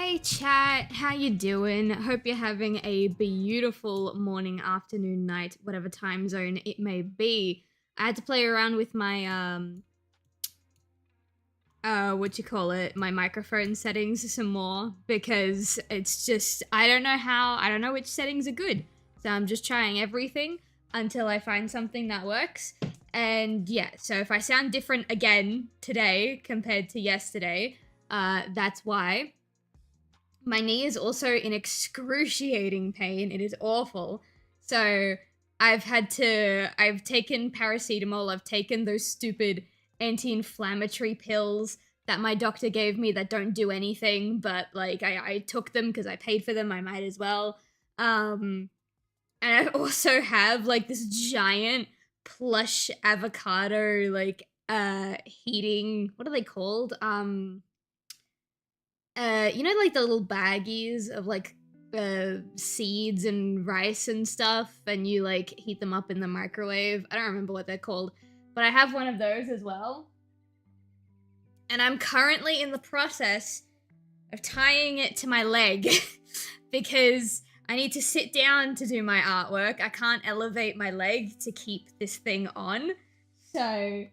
Hey chat, how you doing? Hope you're having a beautiful morning, afternoon, night, whatever time zone it may be. I had to play around with my my microphone settings some more because it's just I don't know which settings are good. So I'm just trying everything until I find something that works. And yeah, so if I sound different again today compared to yesterday, that's why. My knee is also in excruciating pain. It is awful. So I've taken paracetamol, I've taken those stupid anti-inflammatory pills that my doctor gave me that don't do anything, but like I took them because I paid for them, I might as well. And I also have like this giant plush avocado heating, what are they called? Like the little baggies of like seeds and rice and stuff, and you like heat them up in the microwave. I don't remember what they're called, but I have one of those as well. And I'm currently in the process of tying it to my leg because I need to sit down to do my artwork. I can't elevate my leg to keep this thing on. So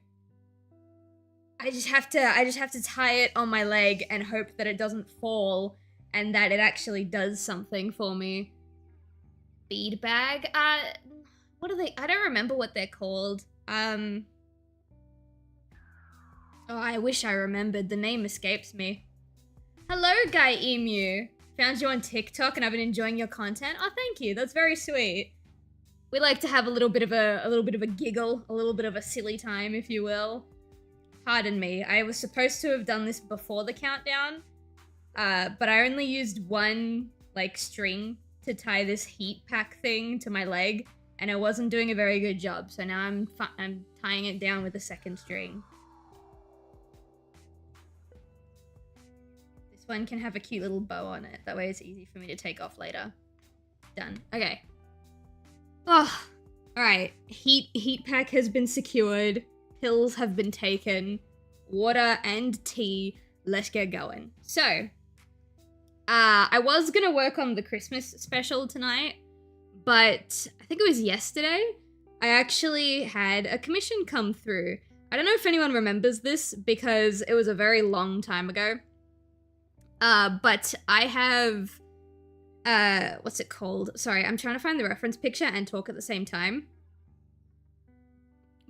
I just have to tie it on my leg and hope that it doesn't fall and that it actually does something for me. Bead bag? What are they? I don't remember what they're called. Oh, I wish I remembered. The name escapes me. Hello, Guy Emu. Found you on TikTok and I've been enjoying your content. Oh, thank you. That's very sweet. We like to have a little bit of a giggle, a little bit of a silly time, if you will. Pardon me, I was supposed to have done this before the countdown, but I only used one, string to tie this heat pack thing to my leg, and I wasn't doing a very good job, so now I'm tying it down with a second string. This one can have a cute little bow on it, that way it's easy for me to take off later. Done. Okay. Oh, alright. Heat pack has been secured. Pills have been taken, water and tea. Let's get going. So, I was gonna work on the Christmas special tonight, but I think it was yesterday, I actually had a commission come through. I don't know if anyone remembers this because it was a very long time ago. But I have, what's it called? Sorry, I'm trying to find the reference picture and talk at the same time.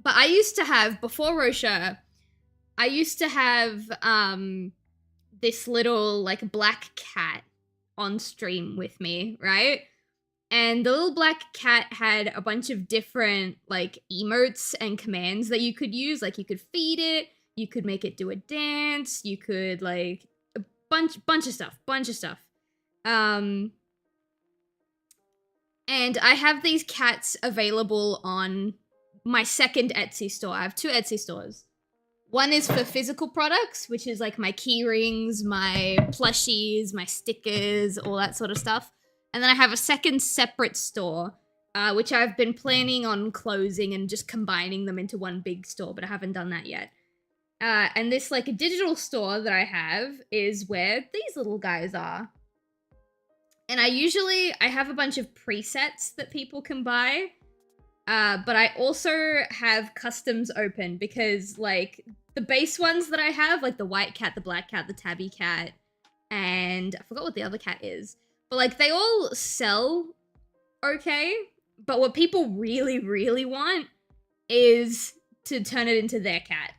But I used to have, before Rosha, I used to have this little black cat on stream with me, right? And the little black cat had a bunch of different emotes and commands that you could use. Like you could feed it, you could make it do a dance, you could a bunch of stuff. And I have these cats available on my second Etsy store. I have two Etsy stores. One is for physical products, which is my key rings, my plushies, my stickers, all that sort of stuff. And then I have a second separate store, which I've been planning on closing and just combining them into one big store, but I haven't done that yet. And this a digital store that I have is where these little guys are. And I have a bunch of presets that people can buy. But I also have customs open because, the base ones that I have, the white cat, the black cat, the tabby cat, and I forgot what the other cat is. But, they all sell okay. But what people really, really want is to turn it into their cat.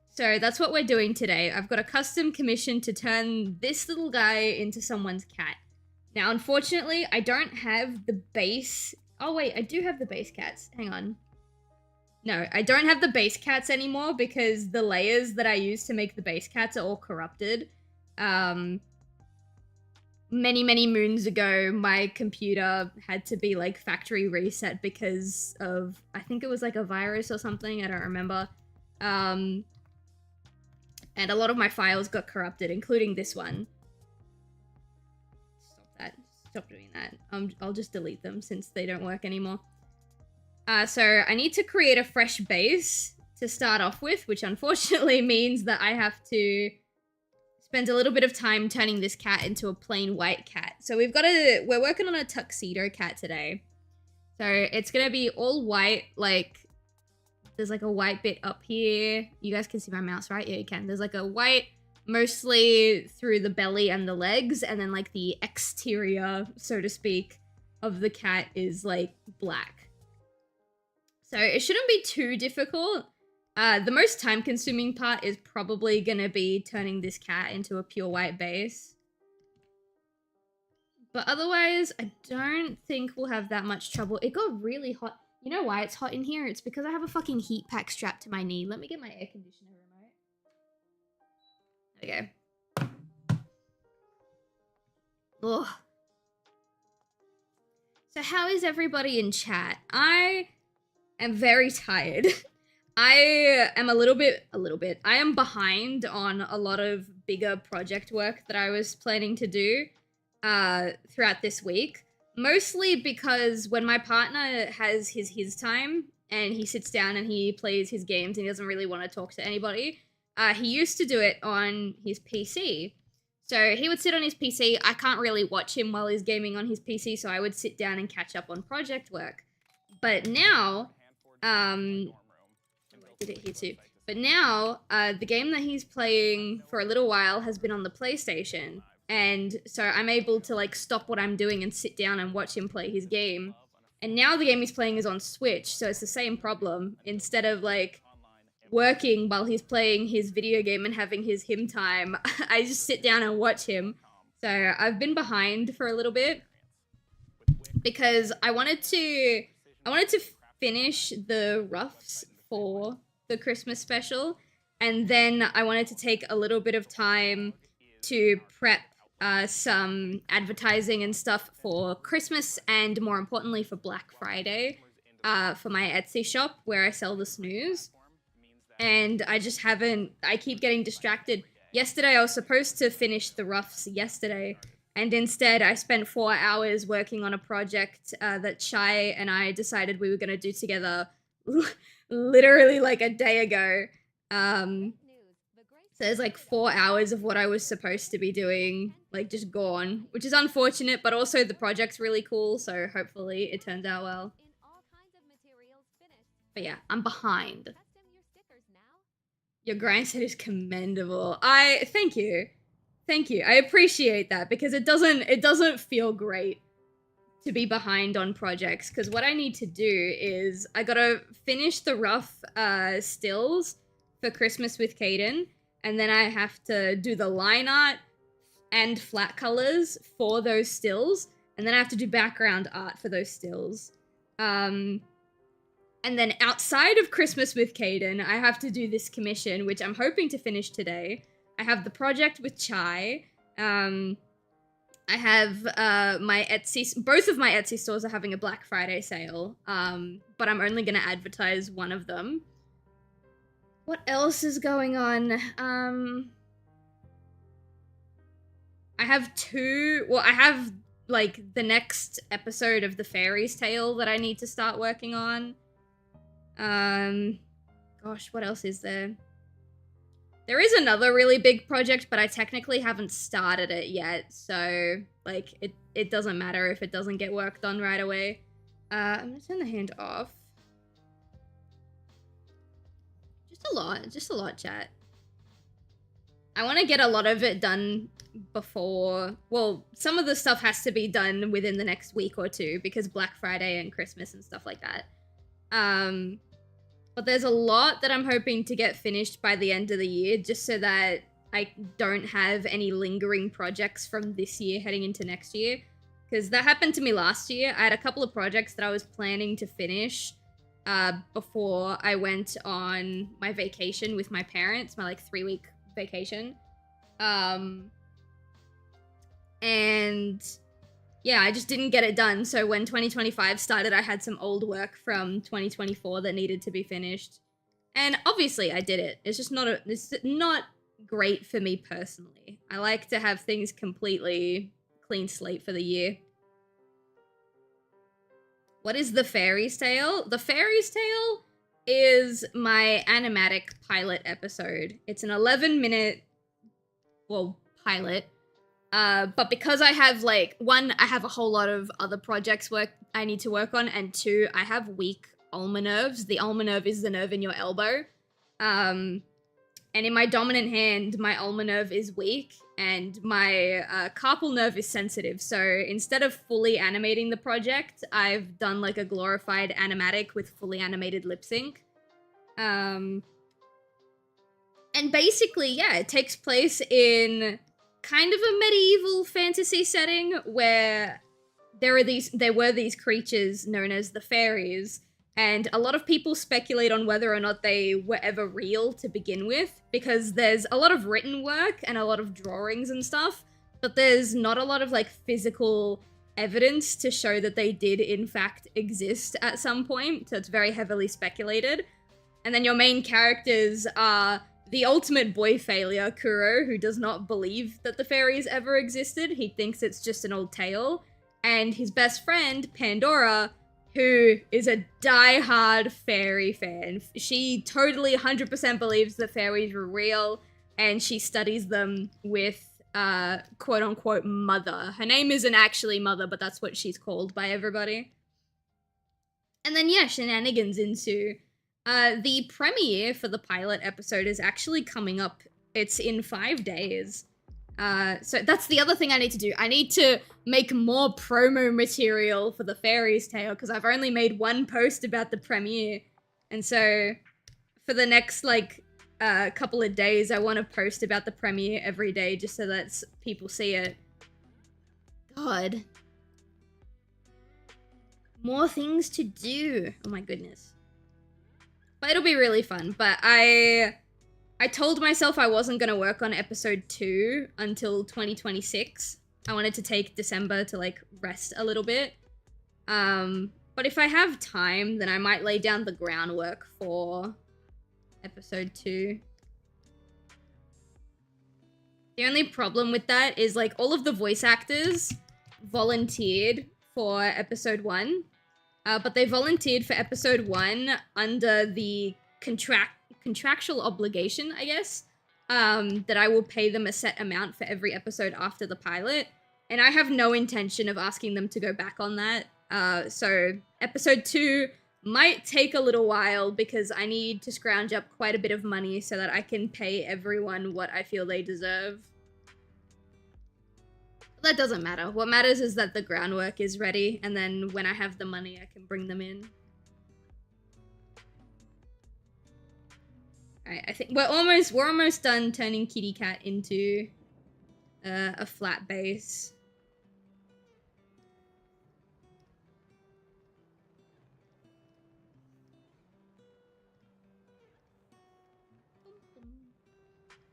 So that's what we're doing today. I've got a custom commission to turn this little guy into someone's cat. Now, unfortunately, I don't have the base... Oh, wait, I do have the base cats. Hang on. No, I don't have the base cats anymore because the layers that I used to make the base cats are all corrupted. Many, many moons ago, my computer had to be, factory reset because of... I think it was, a virus or something. I don't remember. And a lot of my files got corrupted, including this one. Stop doing that. I'll just delete them since they don't work anymore. So I need to create a fresh base to start off with, which unfortunately means that I have to spends a little bit of time turning this cat into a plain white cat. So we're working on a tuxedo cat today. So it's gonna be all white, like, there's like a white bit up here. You guys can see my mouse, right? Yeah, you can. There's like a white mostly through the belly and the legs, and then like the exterior, so to speak, of the cat is like black. So it shouldn't be too difficult. The most time-consuming part is probably gonna be turning this cat into a pure white base. But otherwise, I don't think we'll have that much trouble. It got really hot. You know why it's hot in here? It's because I have a fucking heat pack strapped to my knee. Let me get my air conditioner remote. There we go. Ugh. So how is everybody in chat? I am very tired. I am I am behind on a lot of bigger project work that I was planning to do throughout this week. Mostly because when my partner has his time and he sits down and he plays his games and he doesn't really want to talk to anybody, he used to do it on his PC. So he would sit on his PC. I can't really watch him while he's gaming on his PC, so I would sit down and catch up on project work. But now, I did it here too. But now, the game that he's playing for a little while has been on the PlayStation. And so I'm able to like stop what I'm doing and sit down and watch him play his game. And now the game he's playing is on Switch, so it's the same problem. Instead of like working while he's playing his video game and having his him time, I just sit down and watch him. So I've been behind for a little bit because I wanted to finish the roughs for the Christmas special, and then I wanted to take a little bit of time to prep some advertising and stuff for Christmas, and more importantly for Black Friday, for my Etsy shop where I sell the snooze. And I just haven't, I keep getting distracted. Yesterday I was supposed to finish the roughs yesterday, and instead I spent 4 hours working on a project that Shai and I decided we were going to do together literally like a day ago. So there's like 4 hours of what I was supposed to be doing, like just gone, which is unfortunate, but also the project's really cool, so hopefully it turns out well. But yeah, I'm behind. Your grind set is commendable. Thank you. Thank you. I appreciate that because it doesn't feel great to be behind on projects, because what I need to do is I gotta finish the rough stills for Christmas with Caden, and then I have to do the line art and flat colors for those stills, and then I have to do background art for those stills. And then outside of Christmas with Caden, I have to do this commission, which I'm hoping to finish today. I have the project with Chai. I have my Etsy, both of my Etsy stores are having a Black Friday sale, but I'm only going to advertise one of them. What else is going on? I have I have like the next episode of the Fairy's Tale that I need to start working on. Gosh, what else is there? There is another really big project, but I technically haven't started it yet, so, like, it doesn't matter if it doesn't get worked on right away. I'm gonna turn the hand off. Just a lot, chat. I want to get a lot of it done before, well, some of the stuff has to be done within the next week or two, because Black Friday and Christmas and stuff like that. But there's a lot that I'm hoping to get finished by the end of the year, just so that I don't have any lingering projects from this year heading into next year. Because that happened to me last year. I had a couple of projects that I was planning to finish before I went on my vacation with my parents, my like 3-week vacation. And yeah, I just didn't get it done. So when 2025 started, I had some old work from 2024 that needed to be finished. And obviously I did it. It's just it's not great for me personally. I like to have things completely clean slate for the year. What is the Fairy's Tale? The Fairy's Tale is my animatic pilot episode. It's an 11-minute well, pilot. But because I have like, one, I have a whole lot of other projects I need to work on, and two, I have weak ulnar nerves. The ulnar nerve is the nerve in your elbow. And in my dominant hand, my ulnar nerve is weak, and my carpal nerve is sensitive. So instead of fully animating the project, I've done like a glorified animatic with fully animated lip sync. And basically, yeah, it takes place in kind of a medieval fantasy setting where there were these creatures known as the fairies, and a lot of people speculate on whether or not they were ever real to begin with, because there's a lot of written work and a lot of drawings and stuff, but there's not a lot of like physical evidence to show that they did in fact exist at some point, so it's very heavily speculated. And then your main characters are the ultimate boy failure, Kuro, who does not believe that the fairies ever existed. He thinks it's just an old tale. And his best friend, Pandora, who is a die-hard fairy fan. She totally 100% believes that fairies were real, and she studies them with, quote-unquote, Mother. Her name isn't actually Mother, but that's what she's called by everybody. And then, yeah, shenanigans ensue. The premiere for the pilot episode is actually coming up. It's in 5 days. So that's the other thing I need to do. I need to make more promo material for the Fairies Tale, because I've only made one post about the premiere. And so for the next, like, couple of days, I want to post about the premiere every day just so that people see it. God. More things to do. Oh my goodness. But it'll be really fun. But I told myself I wasn't going to work on episode 2 until 2026. I wanted to take December to, like, rest a little bit. But if I have time, then I might lay down the groundwork for episode 2. The only problem with that is, like, all of the voice actors volunteered for episode 1. But they volunteered for episode 1 under the contractual obligation, I guess, that I will pay them a set amount for every episode after the pilot. And I have no intention of asking them to go back on that. So episode 2 might take a little while because I need to scrounge up quite a bit of money so that I can pay everyone what I feel they deserve. That doesn't matter. What matters is that the groundwork is ready, and then when I have the money, I can bring them in. Alright, I think we're almost done turning Kitty Cat into a flat base.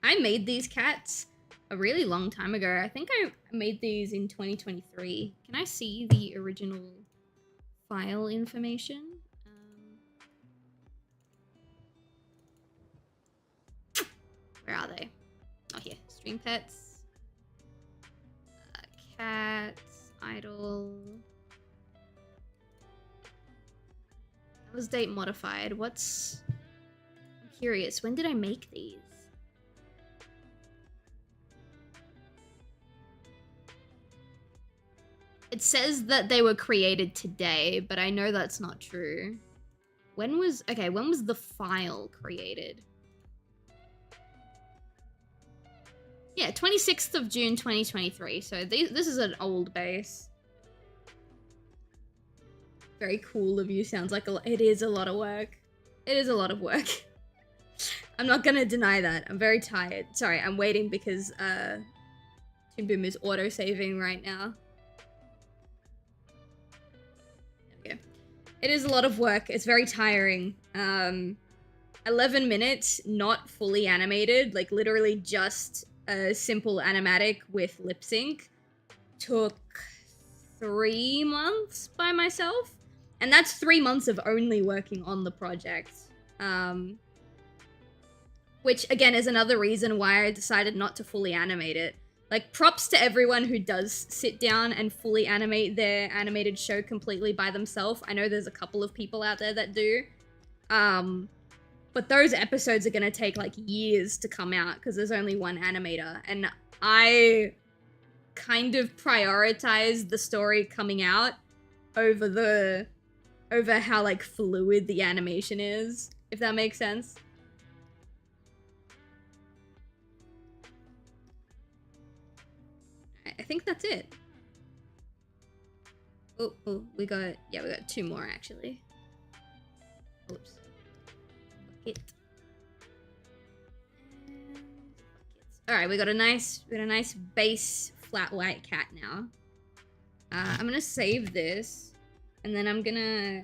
I made these cats a really long time ago. I think I made these in 2023. Can I see the original file information? Where are they? Oh, here. Stream pets. Cats. Idle. That was date modified. I'm curious. When did I make these? It says that they were created today, but I know that's not true. When was the file created? Yeah, 26th of June 2023. So this is an old base. Very cool of you. Sounds like it is a lot of work. It is a lot of work. I'm not gonna deny that. I'm very tired. Sorry, I'm waiting because Toon Boom is auto-saving right now. It is a lot of work. It's very tiring. 11 minutes, not fully animated, like literally just a simple animatic with lip sync, took 3 months by myself. And that's 3 months of only working on the project. Which, again, is another reason why I decided not to fully animate it. Like, props to everyone who does sit down and fully animate their animated show completely by themselves. I know there's a couple of people out there that do. But those episodes are going to take, like, years to come out because there's only one animator. And I kind of prioritize the story coming out over how like fluid the animation is, if that makes sense. I think that's it. Oh, we got 2 more actually. Oops. Bucket. All right, we got a nice base flat white cat now. I'm gonna save this, and then I'm gonna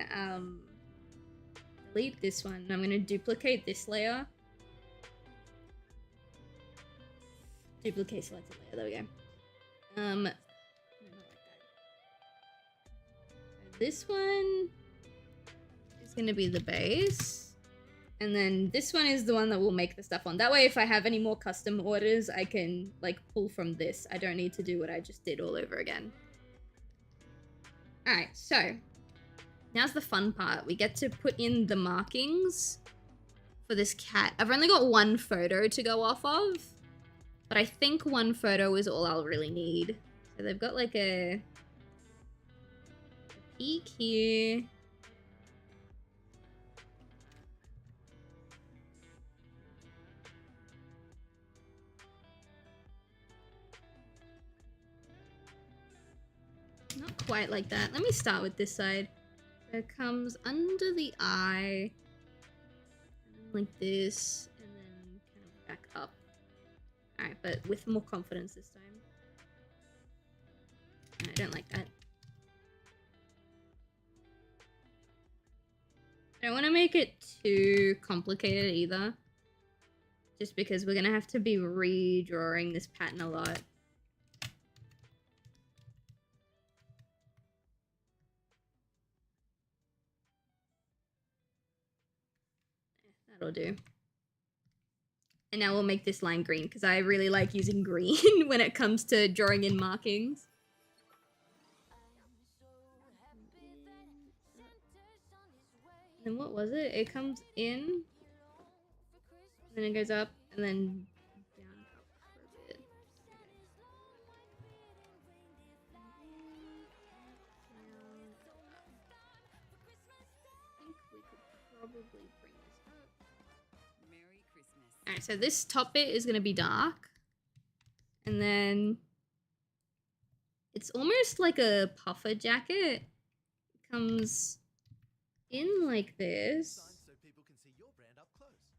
delete this one. I'm gonna duplicate this layer. Duplicate selected layer. There we go. No, not like that. This one is gonna be the base. And then this one is the one that will make the stuff on. That way, if I have any more custom orders, I can, like, pull from this. I don't need to do what I just did all over again. Alright, so now's the fun part. We get to put in the markings for this cat. I've only got 1 photo to go off of, but I think 1 photo is all I'll really need. So they've got, like, a peak here. Not quite like that. Let me start with this side. So it comes under the eye, and then like this, and then kind of back up. Alright, but with more confidence this time. I don't like that. I don't want to make it too complicated either. Just because we're going to have to be redrawing this pattern a lot. That'll do. And now we'll make this line green, because I really like using green when it comes to drawing in markings. And then what was it? It comes in, then it goes up, and then down for a bit. I think we could probably bring this up. Merry Christmas. Alright, so this top bit is going to be dark. And then it's almost like a puffer jacket. It comes in like this.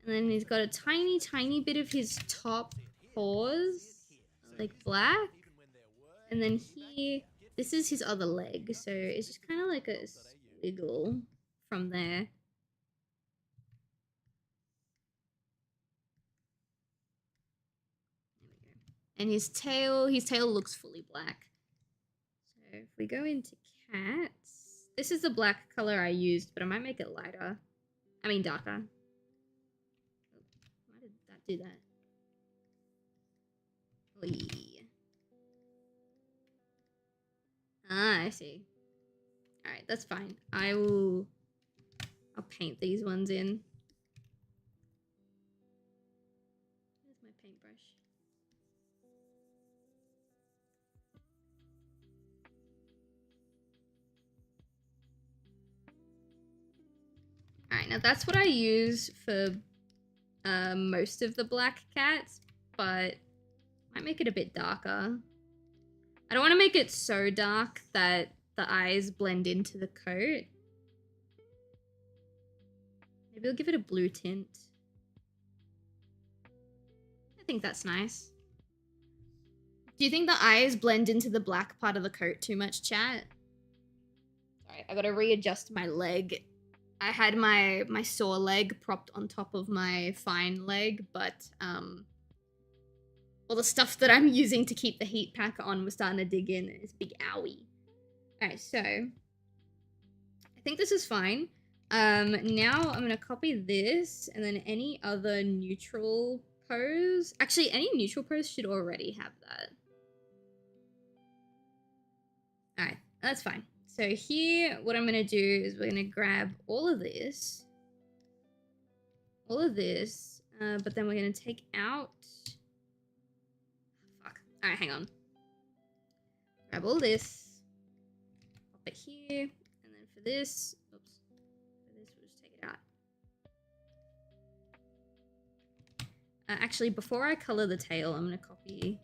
And then he's got a tiny bit of his top paws, like black. And then here, this is his other leg. So it's just kind of like a squiggle from there. And his tail looks fully black. So if we go into cats, this is the black color I used, but I might make it lighter. I mean darker. Why did that do that? Oy. Ah, I see. Alright, that's fine. I'll paint these ones in. Where's my paintbrush? Alright, now that's what I use for most of the black cats, but I might make it a bit darker. I don't want to make it so dark that the eyes blend into the coat. Maybe I'll give it a blue tint. I think that's nice. Do you think the eyes blend into the black part of the coat too much, chat? Sorry, I gotta readjust my leg. I had my sore leg propped on top of my fine leg, but all the stuff that I'm using to keep the heat pack on was starting to dig in. It's big owie. Alright, so I think this is fine. Now I'm gonna copy this, and then any other neutral pose. Actually, any neutral pose should already have that. Alright, that's fine. So here, what I'm gonna do is we're gonna grab all of this, but then we're gonna take out, fuck, Alright, hang on. Grab all this. Pop it here. And then for this, oops. For this, we'll just take it out. Actually, before I color the tail, I'm going to copy...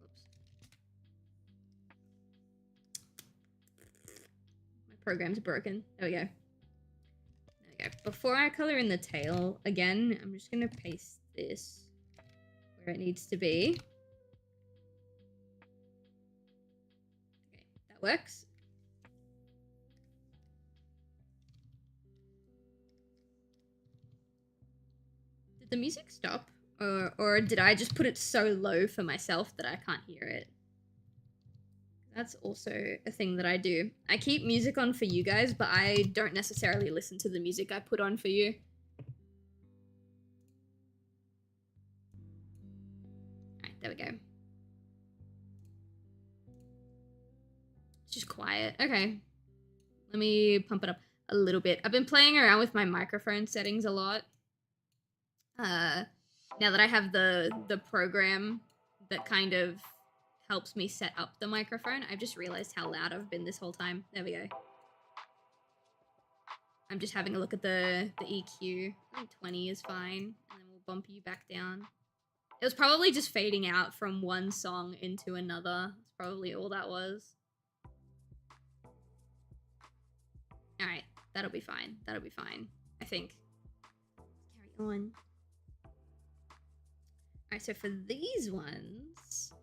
Oops. My program's broken. There we go. There we go. Before I color in the tail, again, I'm just going to paste this where it needs to be. Okay, that works. Did the music stop? Or did I just put it so low for myself that I can't hear it? That's also a thing that I do. I keep music on for you guys, but I don't necessarily listen to the music I put on for you. Alright, there we go. It's just quiet. Okay. Let me pump it up a little bit. I've been playing around with my microphone settings a lot. Now that I have the program that kind of helps me set up the microphone, I've just realized how loud I've been this whole time. There we go. I'm just having a look at the EQ. I think 20 is fine, and then we'll bump you back down. It was probably just fading out from one song into another. That's probably all that was. Alright, that'll be fine. That'll be fine, I think. Let's carry on. Alright, so for these ones,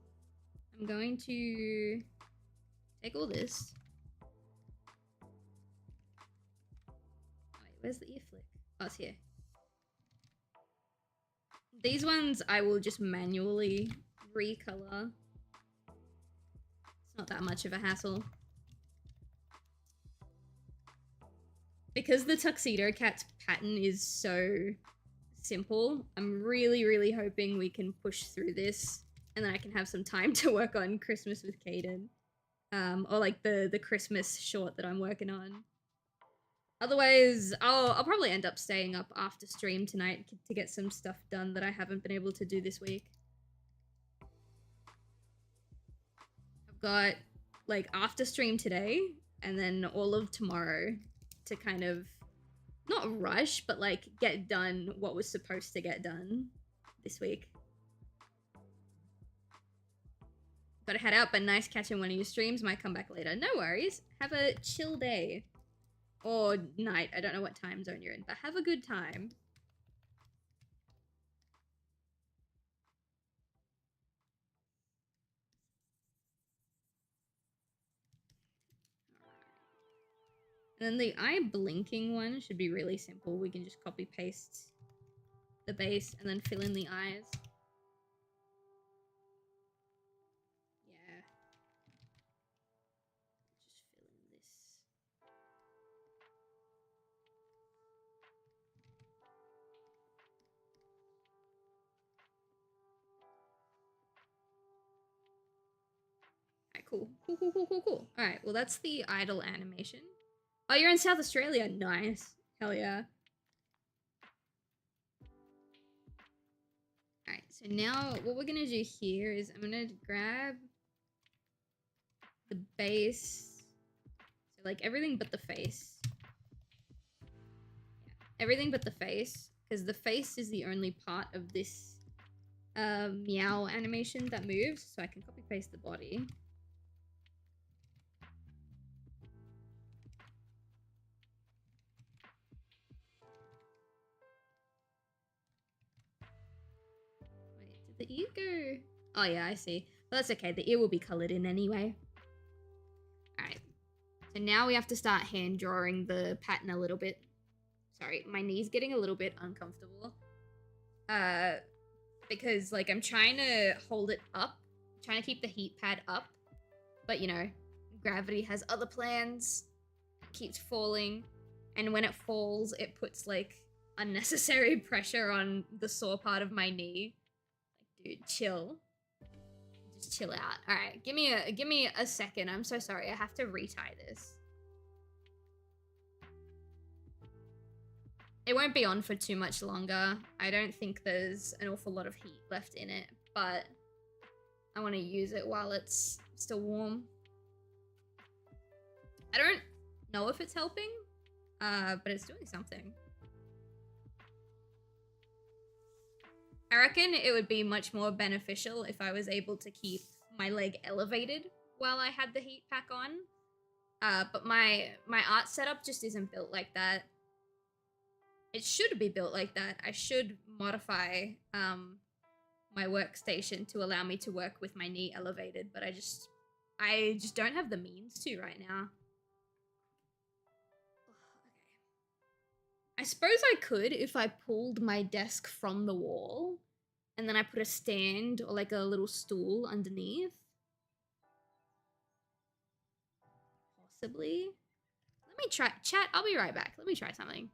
I'm going to take all this. Oh, wait, where's the ear flick? Oh, it's here. These ones I will just manually recolor. It's not that much of a hassle. Because the Tuxedo Cat's pattern is so simple, I'm really, really hoping we can push through this and then I can have some time to work on Christmas with Caden. Or like the Christmas short that I'm working on. Otherwise, I'll probably end up staying up after stream tonight to get some stuff done that I haven't been able to do this week. I've got like after stream today and then all of tomorrow to kind of not rush, but like get done what was supposed to get done this week. Gotta head out, but nice catching one of your streams. Might come back later. No worries. Have a chill day. Or night. I don't know what time zone you're in, but have a good time. And then the eye blinking one should be really simple. We can just copy paste the base and then fill in the eyes. Yeah. Just fill in this. Alright, cool. Cool. Alright, well that's the idle animation. Oh, you're in South Australia. Nice. Hell yeah. Alright, so now what we're gonna do here is I'm gonna grab the base. So like everything but the face. Yeah, everything but the face. Because the face is the only part of this meow animation that moves. So I can copy paste the body. The ear go? Oh yeah, I see. But that's okay. The ear will be colored in anyway. Alright. So now we have to start hand drawing the pattern a little bit. Sorry, my knee's getting a little bit uncomfortable. Because like I'm trying to hold it up. Trying to keep the heat pad up. But you know, gravity has other plans. It keeps falling. And when it falls, it puts like unnecessary pressure on the sore part of my knee. Dude, chill. Just chill out. All right, give me a second. I'm so sorry. I have to retie this. It won't be on for too much longer. I don't think there's an awful lot of heat left in it, but I want to use it while it's still warm. I don't know if it's helping, but it's doing something. I reckon it would be much more beneficial if I was able to keep my leg elevated while I had the heat pack on. But my art setup just isn't built like that. It should be built like that. I should modify my workstation to allow me to work with my knee elevated, but I just don't have the means to right now. I suppose I could if I pulled my desk from the wall and then I put a stand or like a little stool underneath. Possibly. Let me try. Chat, I'll be right back. Let me try something.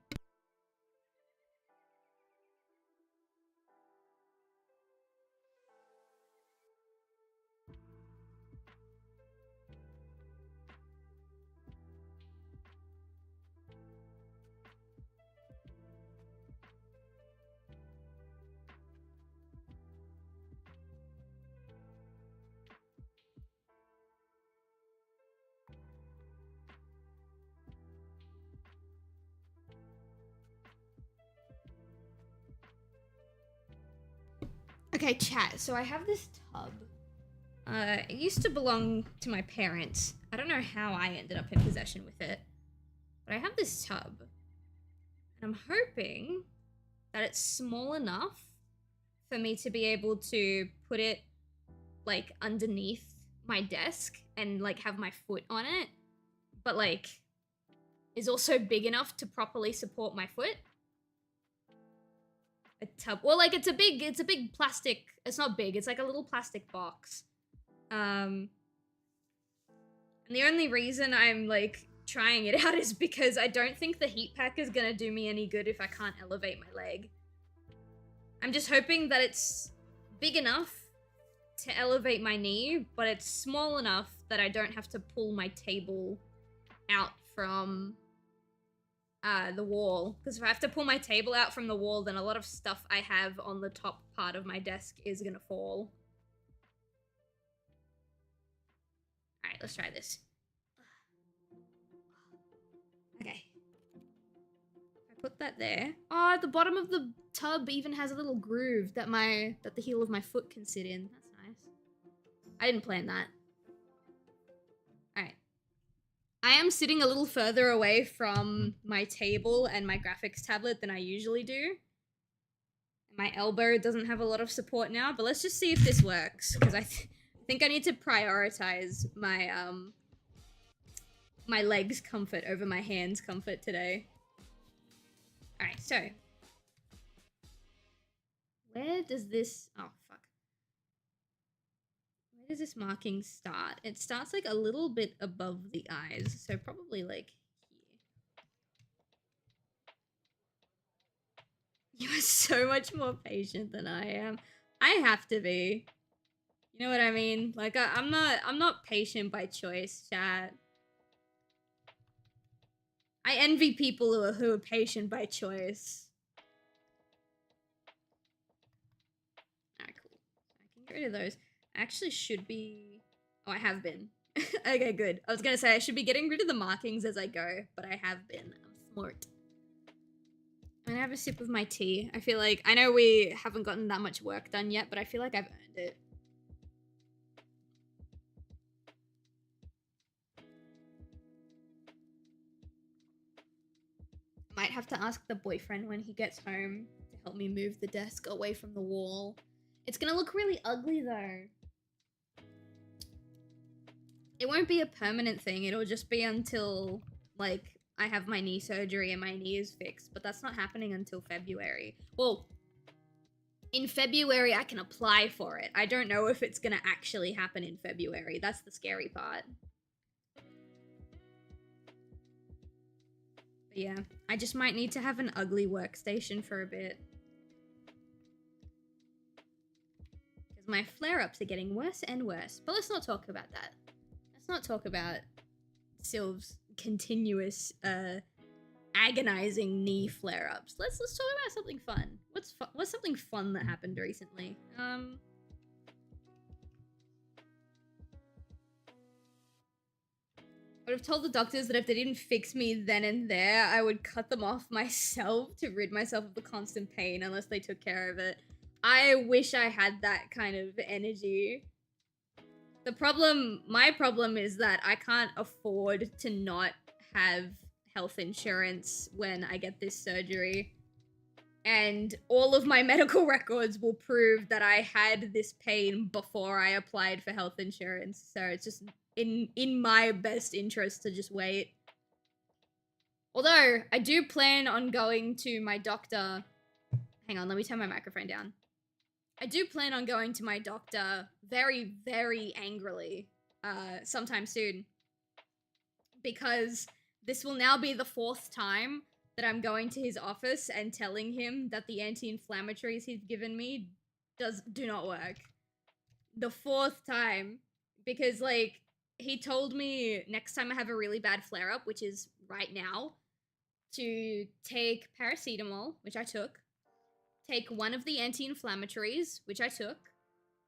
Okay, chat. So I have this tub. It used to belong to my parents. I don't know how I ended up in possession with it. But I have this tub. And I'm hoping that it's small enough for me to be able to put it, like, underneath my desk and, like, have my foot on it. But, like, is also big enough to properly support my foot. A tub. Well, like, it's a big plastic. It's not big. It's like a little plastic box. And the only reason I'm, like, trying it out is because I don't think the heat pack is gonna do me any good if I can't elevate my leg. I'm just hoping that it's big enough to elevate my knee, but it's small enough that I don't have to pull my table out from the wall. Because if I have to pull my table out from the wall, then a lot of stuff I have on the top part of my desk is gonna fall. Alright, let's try this. Okay. I put that there. Oh, at the bottom of the tub even has a little groove that the heel of my foot can sit in. That's nice. I didn't plan that. Alright. I am sitting a little further away from my table and my graphics tablet than I usually do. My elbow doesn't have a lot of support now, but let's just see if this works, because I think I need to prioritize my my legs' comfort over my hands' comfort today. Alright, so where does this... Oh, fuck. Where does this marking start? It starts, like, a little bit above the eyes, so probably, like, here. You are so much more patient than I am. I have to be. You know what I mean? Like, I'm not patient by choice, chat. I envy people who are patient by choice. Alright, cool. I can get rid of those. I actually should be... Oh, I have been. Okay, good. I was gonna say I should be getting rid of the markings as I go, but I have been. I'm smart. I'm gonna have a sip of my tea. I feel like... I know we haven't gotten that much work done yet, but I feel like I've earned it. Might have to ask the boyfriend when he gets home to help me move the desk away from the wall. It's gonna look really ugly though. It won't be a permanent thing. It'll just be until, like, I have my knee surgery and my knee is fixed. But that's not happening until February. Well, in February I can apply for it. I don't know if it's gonna actually happen in February. That's the scary part. Yeah, I just might need to have an ugly workstation for a bit. Because my flare-ups are getting worse and worse. But let's not talk about that. Let's not talk about Silv's continuous, agonizing knee flare-ups. Let's talk about something fun. What's something fun that happened recently? would have told the doctors that if they didn't fix me then and there, I would cut them off myself to rid myself of the constant pain unless they took care of it. I wish I had that kind of energy. My problem is that I can't afford to not have health insurance when I get this surgery. And all of my medical records will prove that I had this pain before I applied for health insurance. So it's just in my best interest to just wait. Although, I do plan on going to my doctor. Hang on, let me turn my microphone down. I do plan on going to my doctor very, very angrily sometime soon. Because this will now be the 4th time that I'm going to his office and telling him that the anti-inflammatories he's given me do not work. The 4th time. Because, like, he told me next time I have a really bad flare-up, which is right now, to take paracetamol, which I took, take one of the anti-inflammatories, which I took,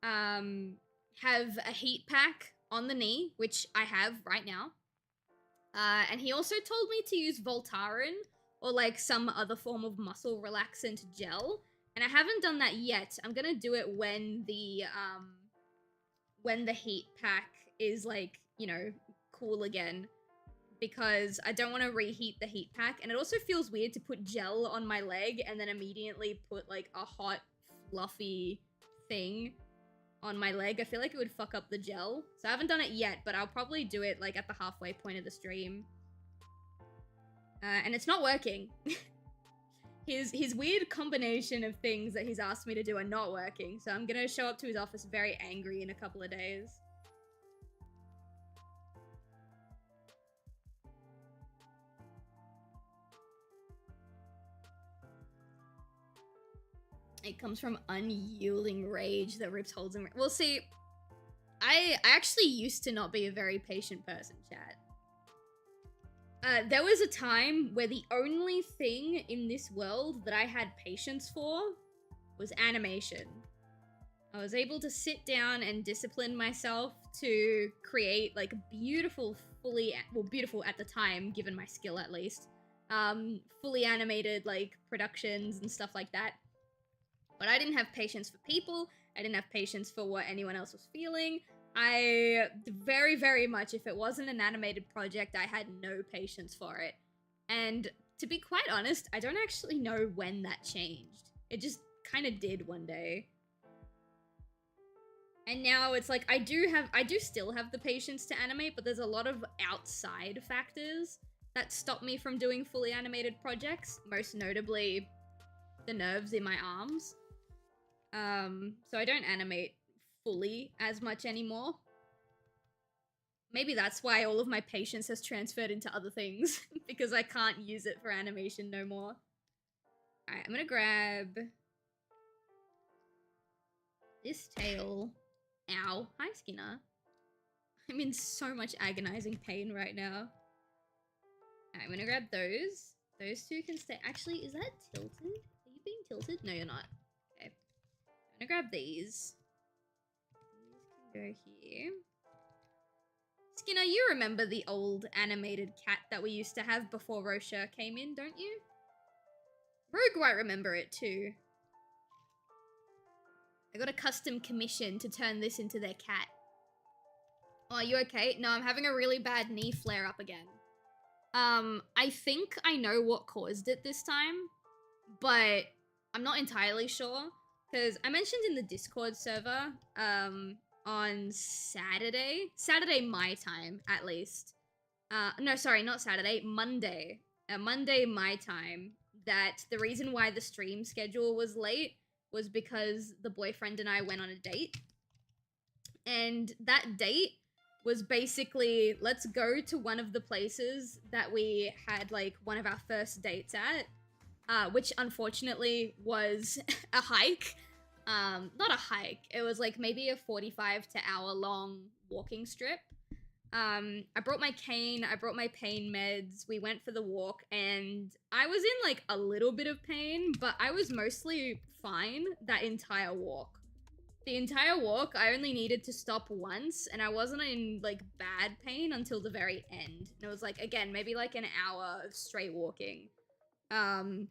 have a heat pack on the knee, which I have right now, and he also told me to use Voltaren, or like some other form of muscle relaxant gel, and I haven't done that yet. I'm gonna do it when the heat pack is like, you know, cool again, because I don't want to reheat the heat pack, and it also feels weird to put gel on my leg and then immediately put like a hot, fluffy thing on my leg. I feel like it would fuck up the gel. So I haven't done it yet, but I'll probably do it like at the halfway point of the stream. And it's not working. His weird combination of things that he's asked me to do are not working, so I'm gonna show up to his office very angry in a couple of days. It comes from unyielding rage that rips holes in... Well, see, I actually used to not be a very patient person, chat. There was a time where the only thing in this world that I had patience for was animation. I was able to sit down and discipline myself to create, like, beautiful, beautiful at the time, given my skill at least, fully animated, like, productions and stuff like that. But I didn't have patience for people. I didn't have patience for what anyone else was feeling. I very, very much, if it wasn't an animated project, I had no patience for it. And to be quite honest, I don't actually know when that changed. It just kind of did one day. And now it's like, I do still have the patience to animate, but there's a lot of outside factors that stop me from doing fully animated projects, most notably the nerves in my arms. So I don't animate fully as much anymore. Maybe that's why all of my patience has transferred into other things, because I can't use it for animation no more. Alright, I'm gonna grab this tail. Ow. Hi, Skinner. I'm in so much agonizing pain right now. Alright, I'm gonna grab those. Those two can stay. Actually, is that tilted? Are you being tilted? No, you're not. Okay. I'm gonna grab these. These can go here. Skinner, you remember the old animated cat that we used to have before Rosha came in, don't you? Rogue might remember it too. I got a custom commission to turn this into their cat. Oh, are you okay? No, I'm having a really bad knee flare up again. I think I know what caused it this time, but I'm not entirely sure, because I mentioned in the Discord server, on Saturday my time, at least. No, sorry, not Saturday, Monday. Monday my time, that the reason why the stream schedule was late was because the boyfriend and I went on a date. And that date was basically, let's go to one of the places that we had, like, one of our first dates at, which unfortunately was a hike. Not a hike, it was like maybe a 45 to hour long walking strip. I brought my cane, I brought my pain meds, we went for the walk, and I was in like a little bit of pain, but I was mostly fine that entire walk. The entire walk, I only needed to stop once, and I wasn't in, like, bad pain until the very end. And it was, like, again, maybe, like, an hour of straight walking. And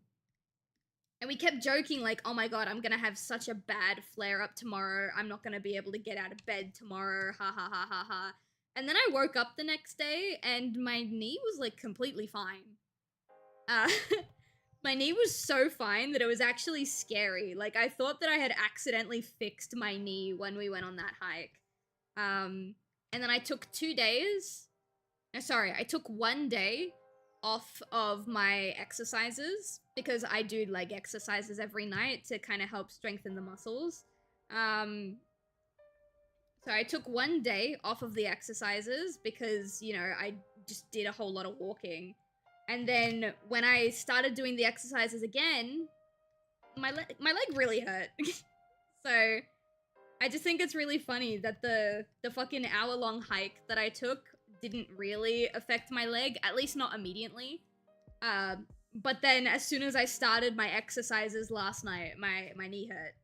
we kept joking, like, oh my god, I'm gonna have such a bad flare-up tomorrow. I'm not gonna be able to get out of bed tomorrow. Ha ha ha ha ha. And then I woke up the next day, and my knee was, like, completely fine. My knee was so fine that it was actually scary. Like, I thought that I had accidentally fixed my knee when we went on that hike. And then I took 2 days. No, sorry, I took 1 day off of my exercises because I do leg exercises every night to kind of help strengthen the muscles. So I took 1 day off of the exercises because, you know, I just did a whole lot of walking. And then when I started doing the exercises again, my leg really hurt. So I just think it's really funny that the fucking hour-long hike that I took didn't really affect my leg, at least not immediately. But then as soon as I started my exercises last night, my knee hurt.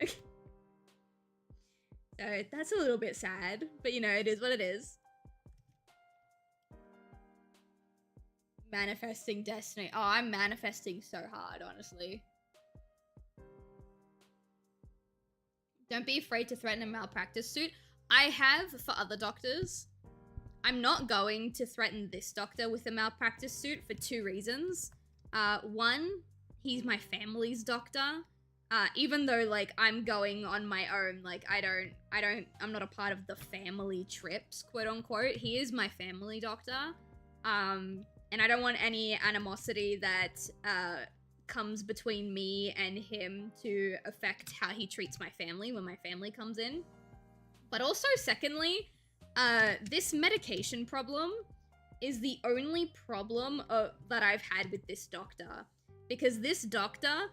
So that's a little bit sad, but you know, it is what it is. Manifesting destiny. Oh, I'm manifesting so hard, honestly. Don't be afraid to threaten a malpractice suit. I have for other doctors. I'm not going to threaten this doctor with a malpractice suit for 2 reasons. One, he's my family's doctor. Even though, like, I'm going on my own, like, I'm not a part of the family trips, quote unquote. He is my family doctor. And I don't want any animosity that comes between me and him to affect how he treats my family when my family comes in. But also, secondly, this medication problem is the only problem that I've had with this doctor. Because this doctor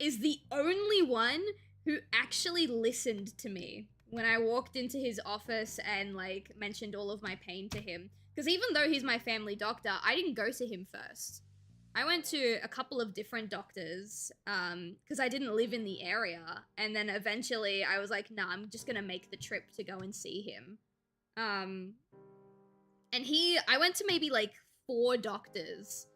is the only one who actually listened to me when I walked into his office and, like, mentioned all of my pain to him. Because even though he's my family doctor, I didn't go to him first. I went to a couple of different doctors because I didn't live in the area. And then eventually I was like, nah, I'm just going to make the trip to go and see him. And I went to maybe like 4 doctors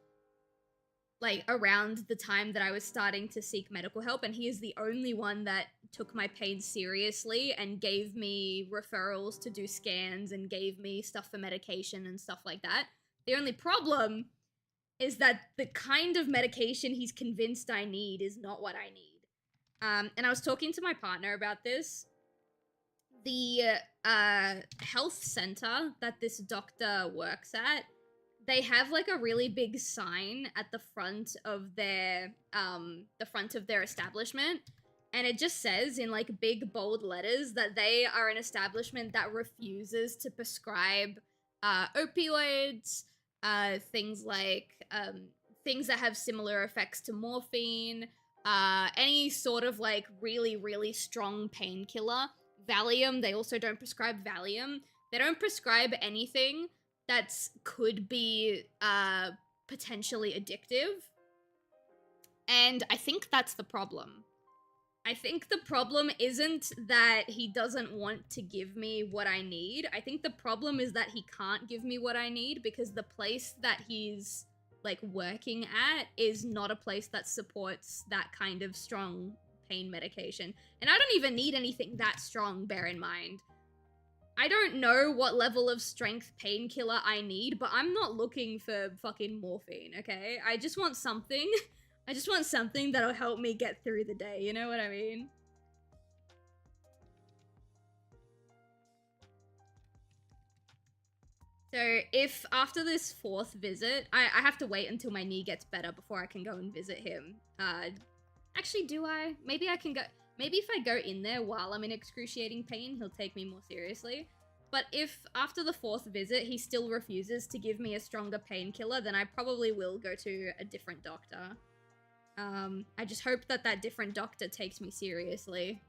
like around the time that I was starting to seek medical help. And he is the only one that took my pain seriously and gave me referrals to do scans and gave me stuff for medication and stuff like that. The only problem is that the kind of medication he's convinced I need is not what I need. And I was talking to my partner about this. The health center that this doctor works at, they have like a really big sign at the front of their establishment, and it just says in like big bold letters that they are an establishment that refuses to prescribe opioids, things like things that have similar effects to morphine, any sort of like really, really strong painkiller. Valium, they also don't prescribe Valium. They don't prescribe anything that could be potentially addictive. And I think that's the problem. I think the problem isn't that he doesn't want to give me what I need. I think the problem is that he can't give me what I need because the place that he's like working at is not a place that supports that kind of strong pain medication. And I don't even need anything that strong, bear in mind. I don't know what level of strength painkiller I need, but I'm not looking for fucking morphine, okay? I just want something. I just want something that'll help me get through the day, you know what I mean? So if after this 4th visit, I have to wait until my knee gets better before I can go and visit him. Actually, do I? Maybe I can go... Maybe if I go in there while I'm in excruciating pain, he'll take me more seriously. But if after the 4th visit he still refuses to give me a stronger painkiller, then I probably will go to a different doctor. I just hope that that different doctor takes me seriously.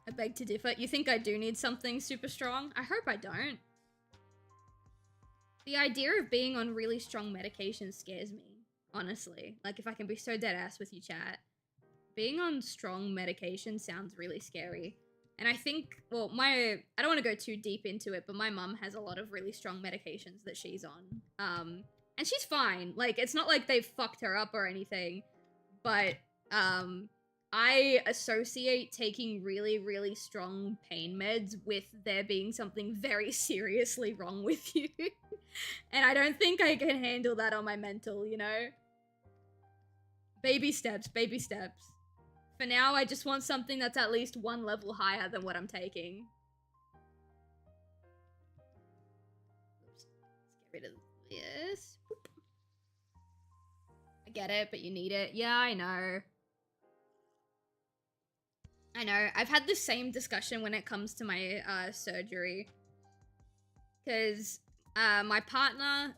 I beg to differ. You think I do need something super strong? I hope I don't. The idea of being on really strong medication scares me. Honestly, like if I can be so dead ass with you, chat. being on strong medication sounds really scary. And I think, well, I don't want to go too deep into it, but my mum has a lot of really strong medications that she's on. And she's fine. Like, it's not like they've fucked her up or anything, but, I associate taking really, really strong pain meds with there being something very seriously wrong with you. And I don't think I can handle that on my mental, you know? Baby steps, baby steps. For now, I just want something that's at least one level higher than what I'm taking. Oops. Let's get rid of this. Boop. I get it, but you need it. Yeah, I know. I know. I've had the same discussion when it comes to my surgery. Because my partner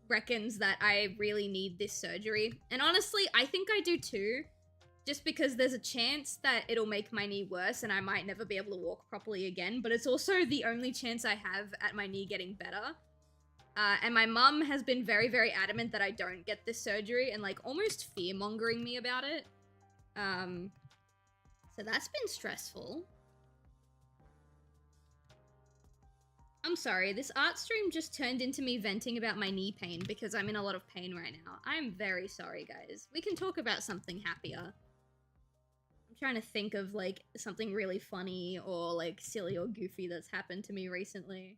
reckons that I really need this surgery. And honestly, I think I do too. Just because there's a chance that it'll make my knee worse and I might never be able to walk properly again. But it's also the only chance I have at my knee getting better. And my mum has been very, very adamant that I don't get this surgery and like almost fear-mongering me about it. So that's been stressful. I'm sorry, this art stream just turned into me venting about my knee pain because I'm in a lot of pain right now. I'm very sorry, guys. We can talk about something happier. I'm trying to think of, like, something really funny or, like, silly or goofy that's happened to me recently.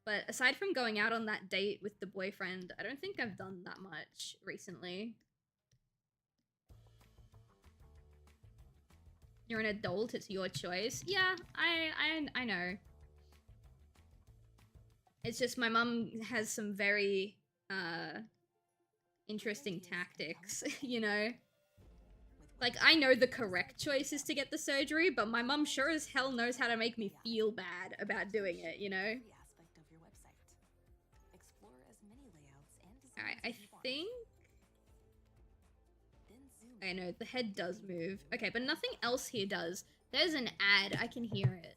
But aside from going out on that date with the boyfriend, I don't think I've done that much recently. You're an adult, it's your choice. Yeah, I know. It's just my mum has some very, interesting tactics, you know? Like, I know the correct choice is to get the surgery, but my mum sure as hell knows how to make me feel bad about doing it, you know? Alright, I think... I know, the head does move. Okay, but nothing else here does. There's an ad, I can hear it.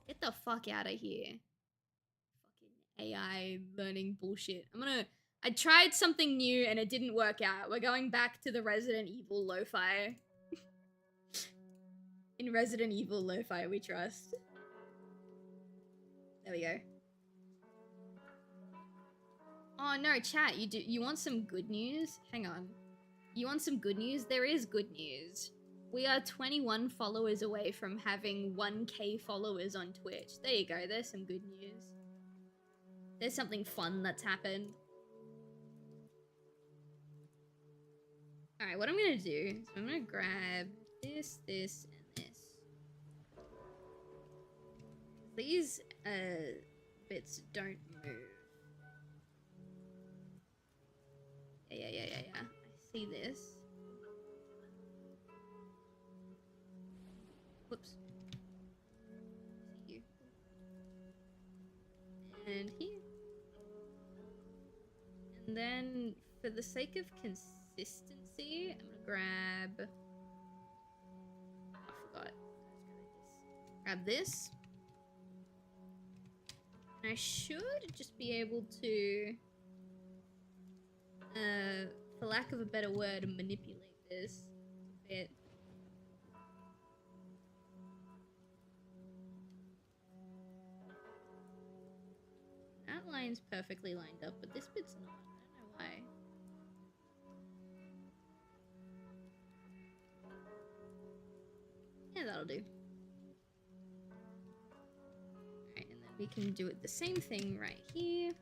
Get the fuck out of here. Fucking AI learning bullshit. I tried something new and it didn't work out. We're going back to the Resident Evil lo-fi. In Resident Evil lo-fi we trust. There we go. Oh no, chat, you want some good news? Hang on. You want some good news? There is good news. We are 21 followers away from having 1K followers on Twitch. There you go, there's some good news. There's something fun that's happened. Alright, what I'm gonna do is I'm gonna grab this, this, and this. These bits don't move. Yeah. I see this. Whoops. See you. And here. And then, for the sake of consistency, I'm gonna grab... I forgot. Grab this. And I should just be able to... for lack of a better word, manipulate this a bit. That line's perfectly lined up, but this bit's not. I don't know why. Yeah, that'll do. Alright, and then we can do it the same thing right here.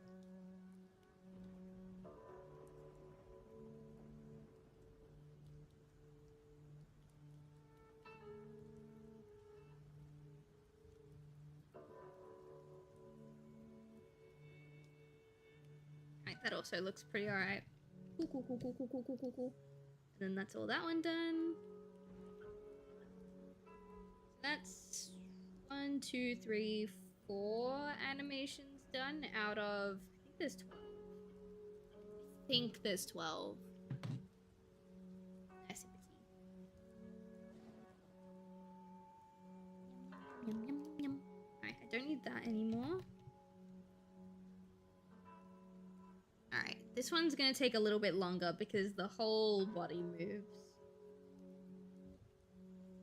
That also looks pretty alright. Cool. And then that's all that one done. That's 1, 2, 3, 4 animations done out of, I think there's 12. I think there's 12. Yum. Alright, I don't need that anymore. Alright, This one's gonna take a little bit longer because the whole body moves.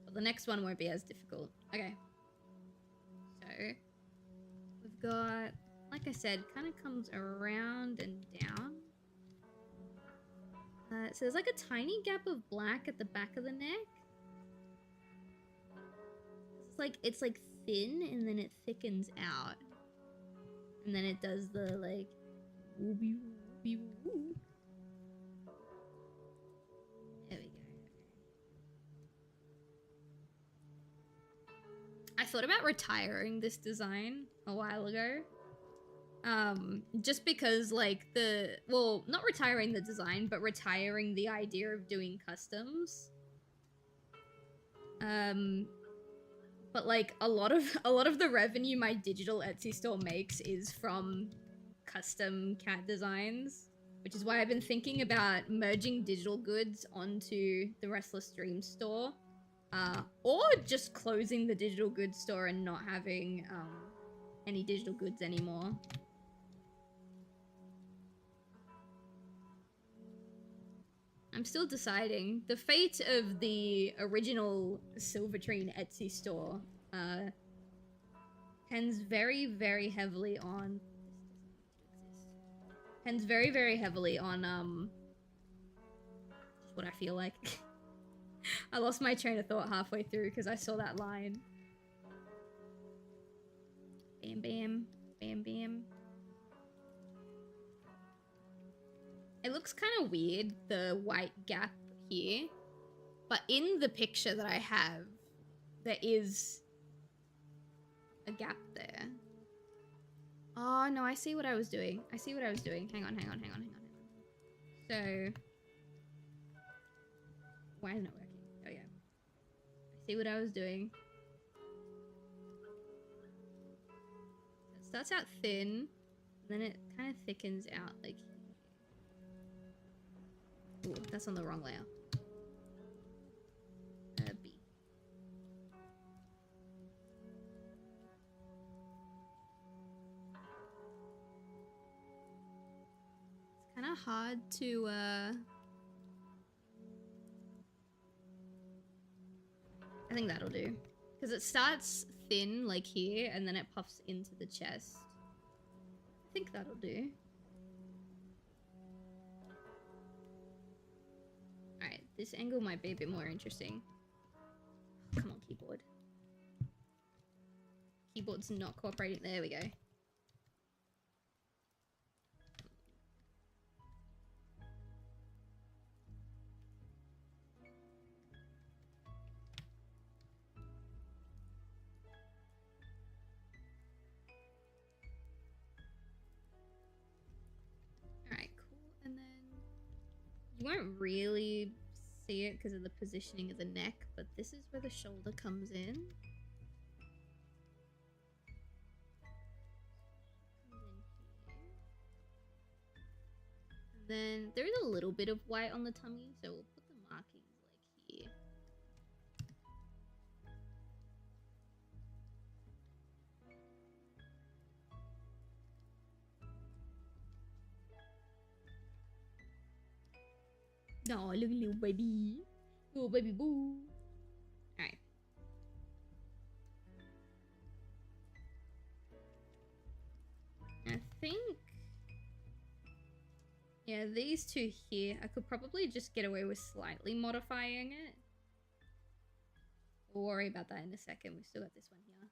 But the next one won't be as difficult. Okay. So, we've got, like I said, kind of comes around and down. So there's like a tiny gap of black at the back of the neck. It's like thin and then it thickens out. And then it does the like wooby wooby woo. There we go. I thought about retiring this design a while ago. Just because like well, not retiring the design, but retiring the idea of doing customs. But like a lot of the revenue my digital Etsy store makes is from custom cat designs, which is why I've been thinking about merging digital goods onto the Restless Dream store, or just closing the digital goods store and not having any digital goods anymore. I'm still deciding. The fate of the original Silvertrine Etsy store depends very, very heavily on... Depends very, very heavily on just what I feel like. I lost my train of thought halfway through because I saw that line. Bam, bam, bam, bam. It looks kind of weird, the white gap here, but in the picture that I have, there is a gap there. Oh, no, I see what I was doing. I see what I was doing. Hang on. So, why is it not working? Oh, yeah. I see what I was doing. It starts out thin, and then it kind of thickens out like... Ooh, that's on the wrong layer. B. It's kind of hard to, I think that'll do. Because it starts thin, like here, and then it puffs into the chest. I think that'll do. Alright, this angle might be a bit more interesting. Come on, keyboard. Keyboard's not cooperating. There we go. Alright, cool. And then you won't really see it because of the positioning of the neck, but this is where the shoulder comes in. And then there is a little bit of white on the tummy, so we'll put the markings like here. Oh, look, little baby. Little baby boo. Alright. I think... yeah, these two here, I could probably just get away with slightly modifying it. We'll worry about that in a second. We've still got this one here.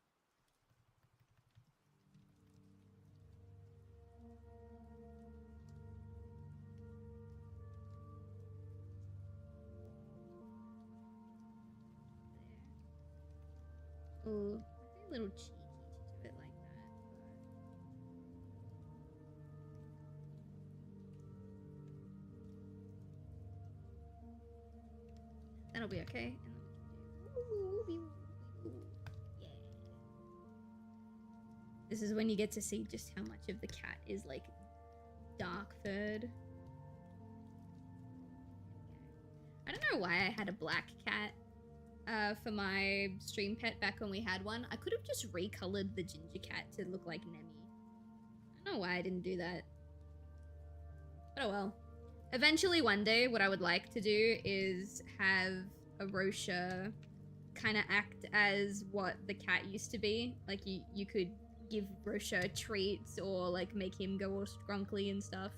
Ooh, might be a little cheeky to do it like that, but... that'll be okay. And then we can do... yeah. This is when you get to see just how much of the cat is like dark furred. I don't know why I had a black cat for my stream pet back when we had one. I could have just recolored the ginger cat to look like Nemi. I don't know why I didn't do that. But oh well. Eventually one day, what I would like to do is have a Rosha kind of act as what the cat used to be. Like, you could give Rosha treats or, like, make him go all scrunkly and stuff.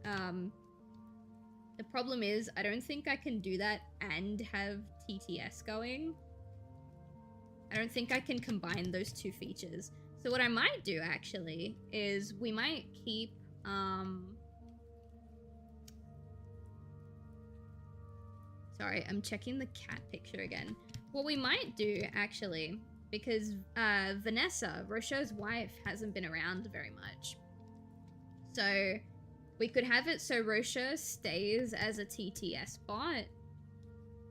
The problem is, I don't think I can do that and have TTS going. I don't think I can combine those two features. So what I might do, actually, is we might keep, sorry, I'm checking the cat picture again. What we might do, actually, because Vanessa, Rosha's wife, hasn't been around very much. So we could have it so Rosha stays as a TTS bot,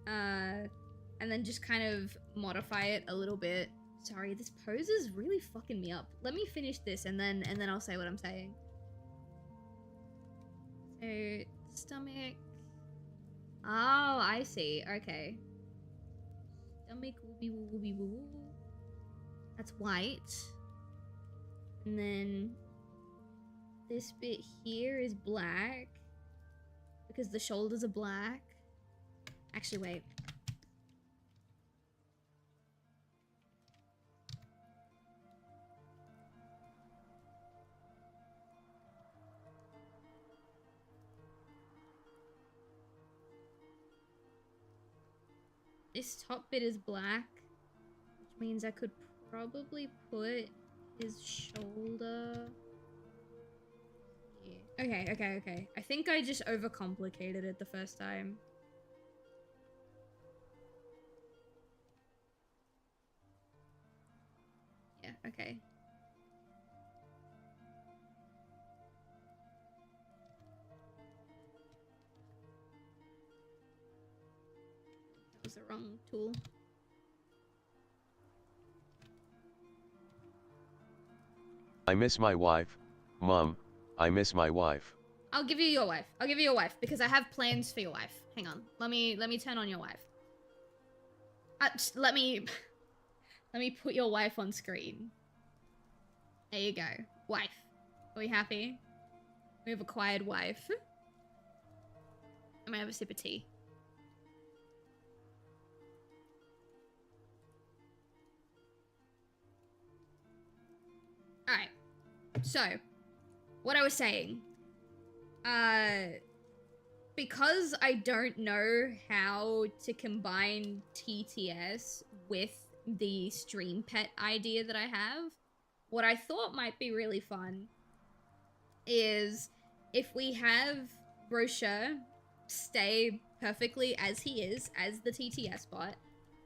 and then just kind of modify it a little bit. Sorry, this pose is really fucking me up. Let me finish this and then I'll say what I'm saying. So, stomach. Oh, I see. Okay. Stomach wooby wooby woo. That's white. And then this bit here is black because the shoulders are black. Actually, wait. This top bit is black, which means I could probably put his shoulder here. Okay. I think I just overcomplicated it the first time. Yeah, okay. That was the wrong tool. I miss my wife. Mom, I miss my wife. I'll give you your wife. I'll give you your wife because I have plans for your wife. Hang on. Let me turn on your wife. Let me put your wife on screen. There you go. Wife. Are we happy? We have acquired wife. I'm gonna have a sip of tea. Alright. So, what I was saying. Because I don't know how to combine TTS with the stream pet idea that I have, what I thought might be really fun is if we have Rosha stay perfectly as he is, as the TTS bot,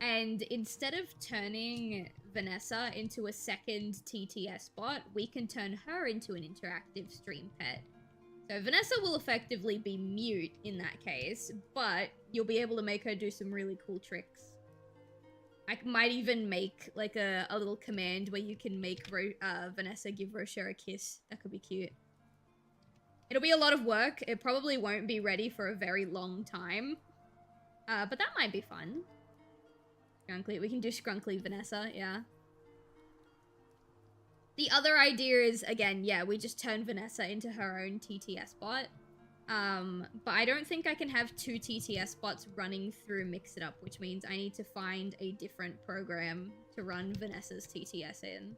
and instead of turning Vanessa into a second TTS bot, we can turn her into an interactive stream pet. So Vanessa will effectively be mute in that case, but you'll be able to make her do some really cool tricks. I might even make like a little command where you can make Vanessa give Rosha a kiss. That could be cute. It'll be a lot of work. It probably won't be ready for a very long time. But that might be fun. Scrunkly. We can do Scrunkly Vanessa, yeah. The other idea is, again, yeah, we just turn Vanessa into her own TTS bot. But I don't think I can have two TTS bots running through Mix It Up, which means I need to find a different program to run Vanessa's TTS in.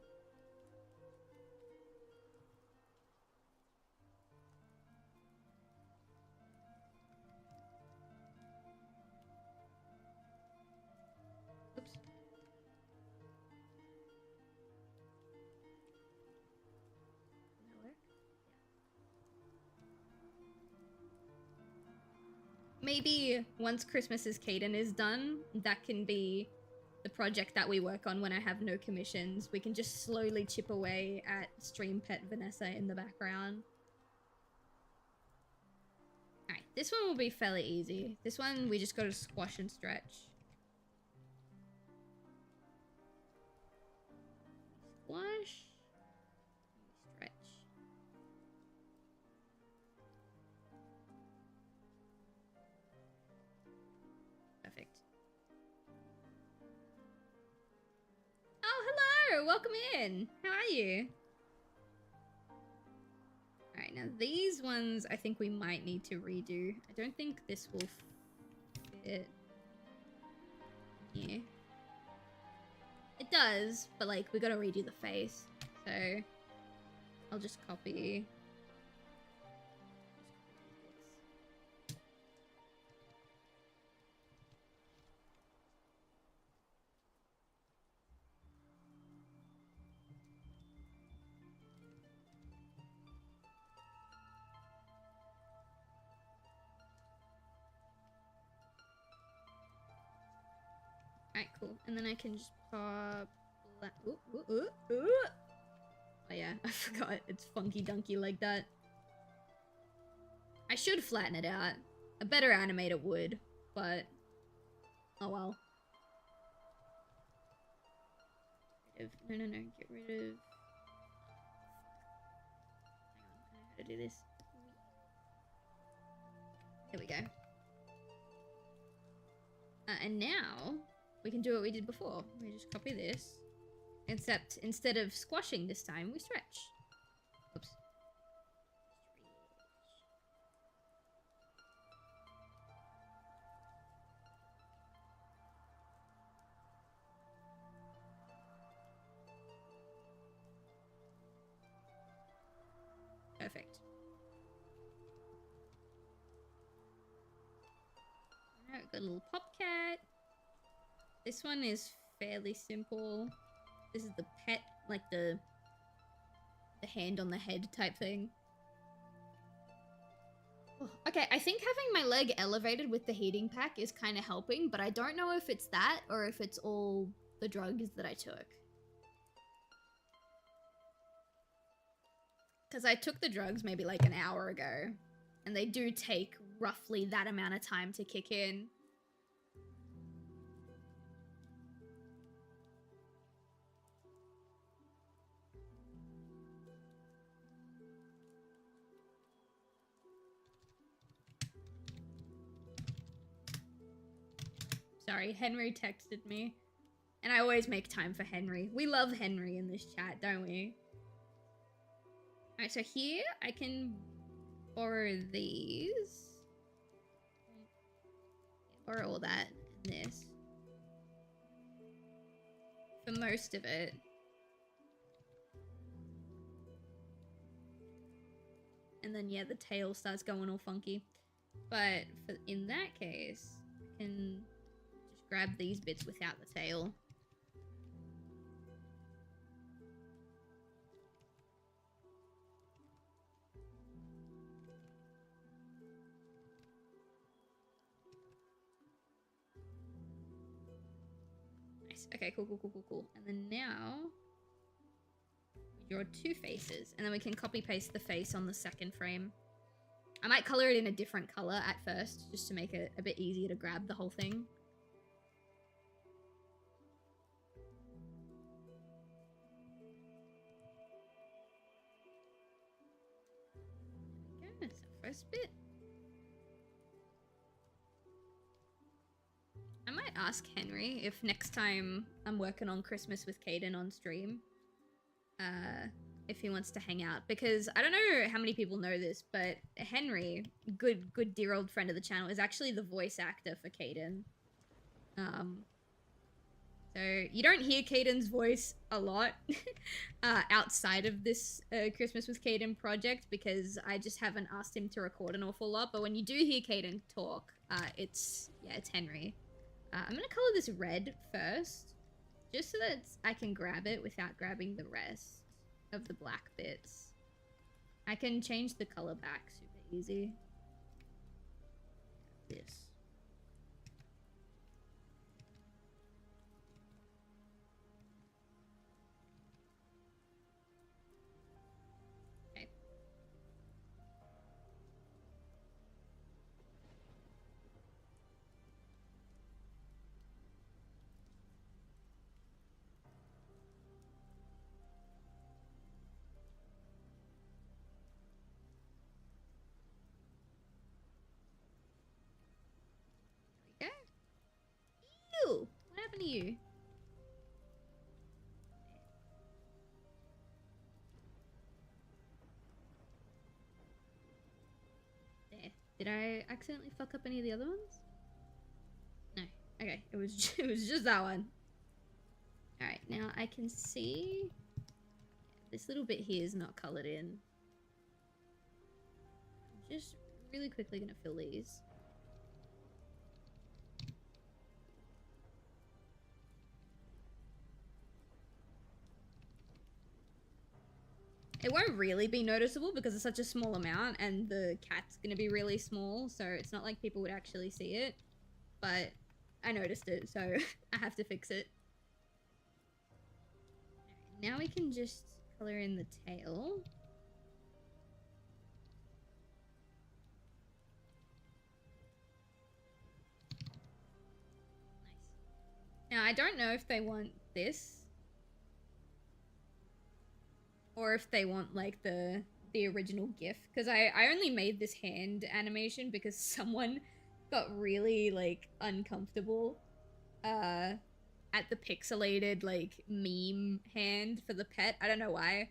Oops. Maybe once Christmas's Caden is done, that can be the project that we work on when I have no commissions. We can just slowly chip away at Stream Pet Vanessa in the background. Alright, this one will be fairly easy. This one, we just gotta squash and stretch. Squash. Stretch. Perfect. Oh, hello! Welcome in! How are you? Alright, now These ones I think we might need to redo. I don't think this will fit. Yeah. It does, but like we gotta redo the face. So I'll just copy. Alright, cool. And then I can just pop... Ooh, ooh, ooh, ooh. Oh yeah, I forgot. It's funky dunky like that. I should flatten it out. A better animator would, but... Oh well. No, no, no. Get rid of... Hang on, I know how to do this. There we go. And now... we can do what we did before. We just copy this. Except instead of squashing this time, we stretch. Oops. Perfect. Alright, got a little pop cat. This one is fairly simple. This is the pet, like the hand on the head type thing. Oh, okay, I think having my leg elevated with the heating pack is kind of helping, but I don't know if it's that or if it's all the drugs that I took. Because I took the drugs maybe like an hour ago, and they do take roughly that amount of time to kick in. Sorry, Henry texted me. And I always make time for Henry. We love Henry in this chat, don't we? Alright, so here I can borrow these. Borrow all that and this. For most of it. And then, yeah, the tail starts going all funky. But in that case, I can... grab these bits without the tail. Nice. Okay, cool, cool, cool, cool, cool. And then now we draw two faces, and then we can copy paste the face on the second frame. I might color it in a different color at first, just to make it a bit easier to grab the whole thing. That's the first bit. I might ask Henry if next time I'm working on Christmas with Caden on stream, if he wants to hang out, because I don't know how many people know this, but Henry, good dear old friend of the channel, is actually the voice actor for Caden. So you don't hear Caden's voice a lot outside of this Christmas with Caden project, because I just haven't asked him to record an awful lot. But when you do hear Caden talk, it's Henry. I'm gonna color this red first, just so that I can grab it without grabbing the rest of the black bits. I can change the color back super easy. This. Ew! What happened to you? Did I accidentally fuck up any of the other ones? No. Okay, it was just that one. Alright, now I can see this little bit here is not colored in. I'm just really quickly gonna fill these. It won't really be noticeable because it's such a small amount and the cat's gonna be really small, so it's not like people would actually see it. But I noticed it, so I have to fix it. Now we can just color in the tail. Nice. Now I don't know if they want this or if they want like the original GIF, because I only made this hand animation because someone got really like uncomfortable at the pixelated like meme hand for the pet. I don't know why,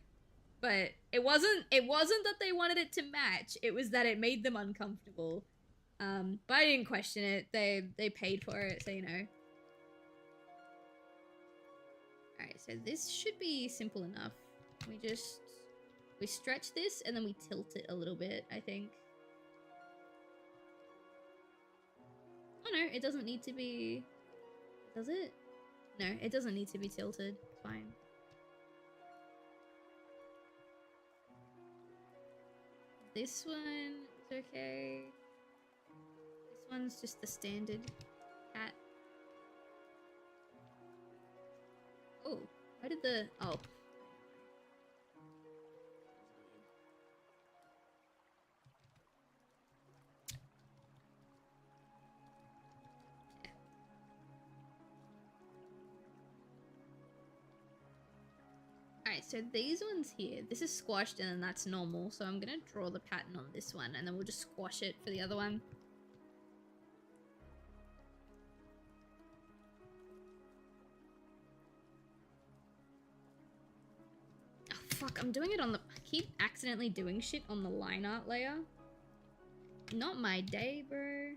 but it wasn't that they wanted it to match, it was that it made them uncomfortable. But I didn't question it. They paid for it, so you know. Alright, so this should be simple enough. We stretch this and then we tilt it a little bit, I think. Oh no, it doesn't need to be... Does it? No, it doesn't need to be tilted. It's fine. This one is okay. This one's just the standard cat. Oh, why did the... Oh. Alright, so these ones here, this is squashed and then that's normal, so I'm gonna draw the pattern on this one and then we'll just squash it for the other one. Oh fuck, I'm doing it on the... I keep accidentally doing shit on the line art layer. Not my day, bro.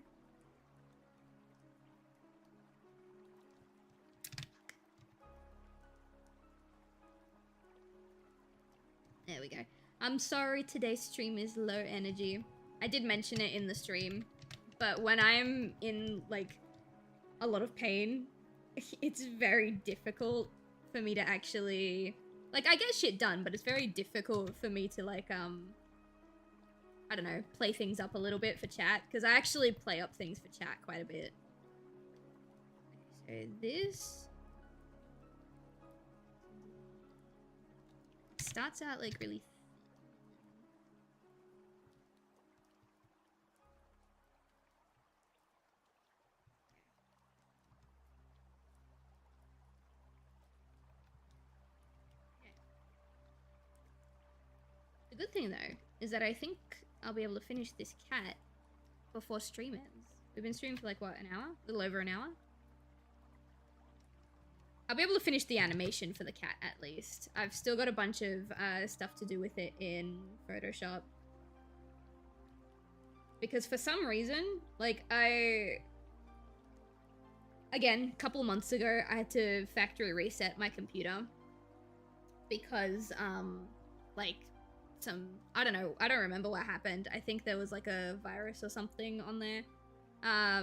There we go. I'm sorry today's stream is low energy. I did mention it in the stream, but when I'm in, like, a lot of pain, it's very difficult for me to actually... Like, I get shit done, but it's very difficult for me to, like, I don't know, play things up a little bit for chat, because I actually play up things for chat quite a bit. Okay, so this... starts out like really the good thing though is that I think I'll be able to finish this cat before stream ends. We've been streaming for like what, an hour? A little over an hour? I'll be able to finish the animation for the cat, at least. I've still got a bunch of stuff to do with it in Photoshop. Because for some reason, like, again, a couple months ago, I had to factory reset my computer. Because, like, I don't know, I don't remember what happened. I think there was, like, a virus or something on there. I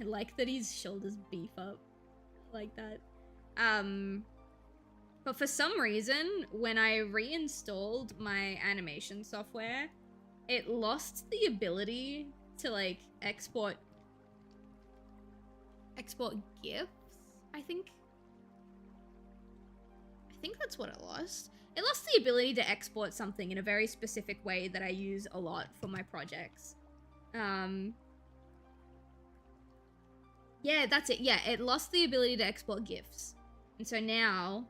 like that his shoulders beef up. Like that. But for some reason, when I reinstalled my animation software, it lost the ability to like export GIFs, I think that's what it lost. It lost the ability to export something in a very specific way that I use a lot for my projects. Yeah, that's it. Yeah, it lost the ability to export GIFs. And so now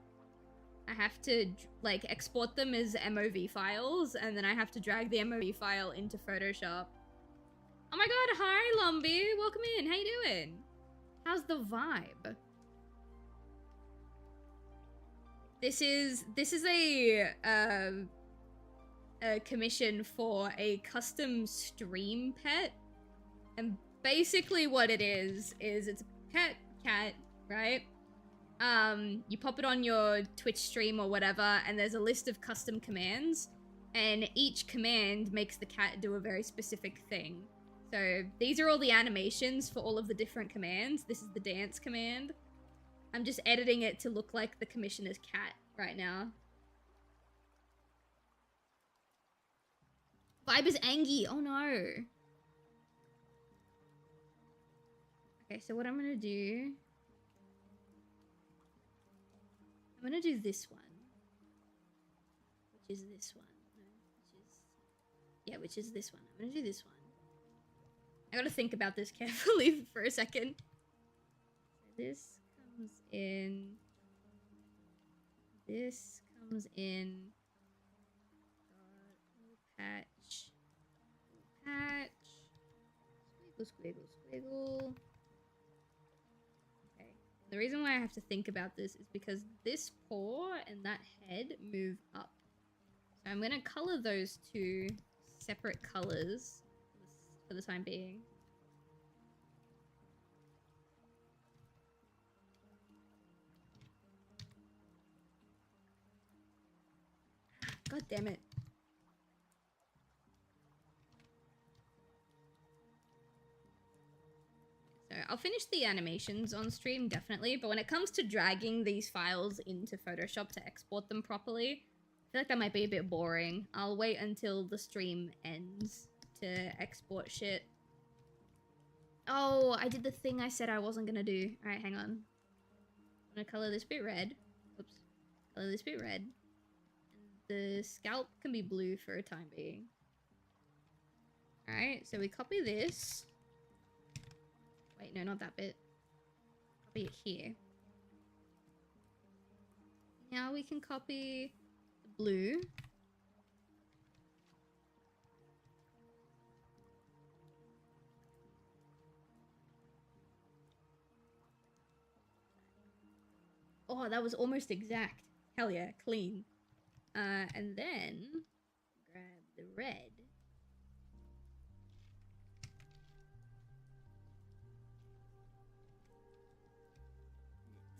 I have to like export them as MOV files and then I have to drag the MOV file into Photoshop. Oh my god, hi Lumbee. Welcome in. How you doing? How's the vibe? This is a a commission for a custom stream pet. And basically what it is it's a pet cat, right? You pop it on your Twitch stream or whatever, and there's a list of custom commands, and each command makes the cat do a very specific thing. So these are all the animations for all of the different commands. This is the dance command. I'm just editing it to look like the commissioner's cat right now. Vibe is Angie. Oh no. Okay, so what I'm gonna do... I'm gonna do this one. Which is this one. No, which is... Yeah, which is this one. I'm gonna do this one. I gotta think about this carefully for a second. So this comes in... This comes in... Patch. Patch. Squiggle, squiggle, squiggle. Okay. The reason why I have to think about this is because this paw and that head move up. So I'm gonna color those two separate colors for the time being. God damn it. So I'll finish the animations on stream, definitely, but when it comes to dragging these files into Photoshop to export them properly, I feel like that might be a bit boring. I'll wait until the stream ends to export shit. Oh, I did the thing I said I wasn't gonna do. Alright, hang on. I'm gonna color this bit red. Oops. Color this bit red. And the scalp can be blue for a time being. Alright, so we copy this. Wait, no, not that bit. Copy it here. Now we can copy the blue. Oh, that was almost exact. Hell yeah, clean. And then grab the red.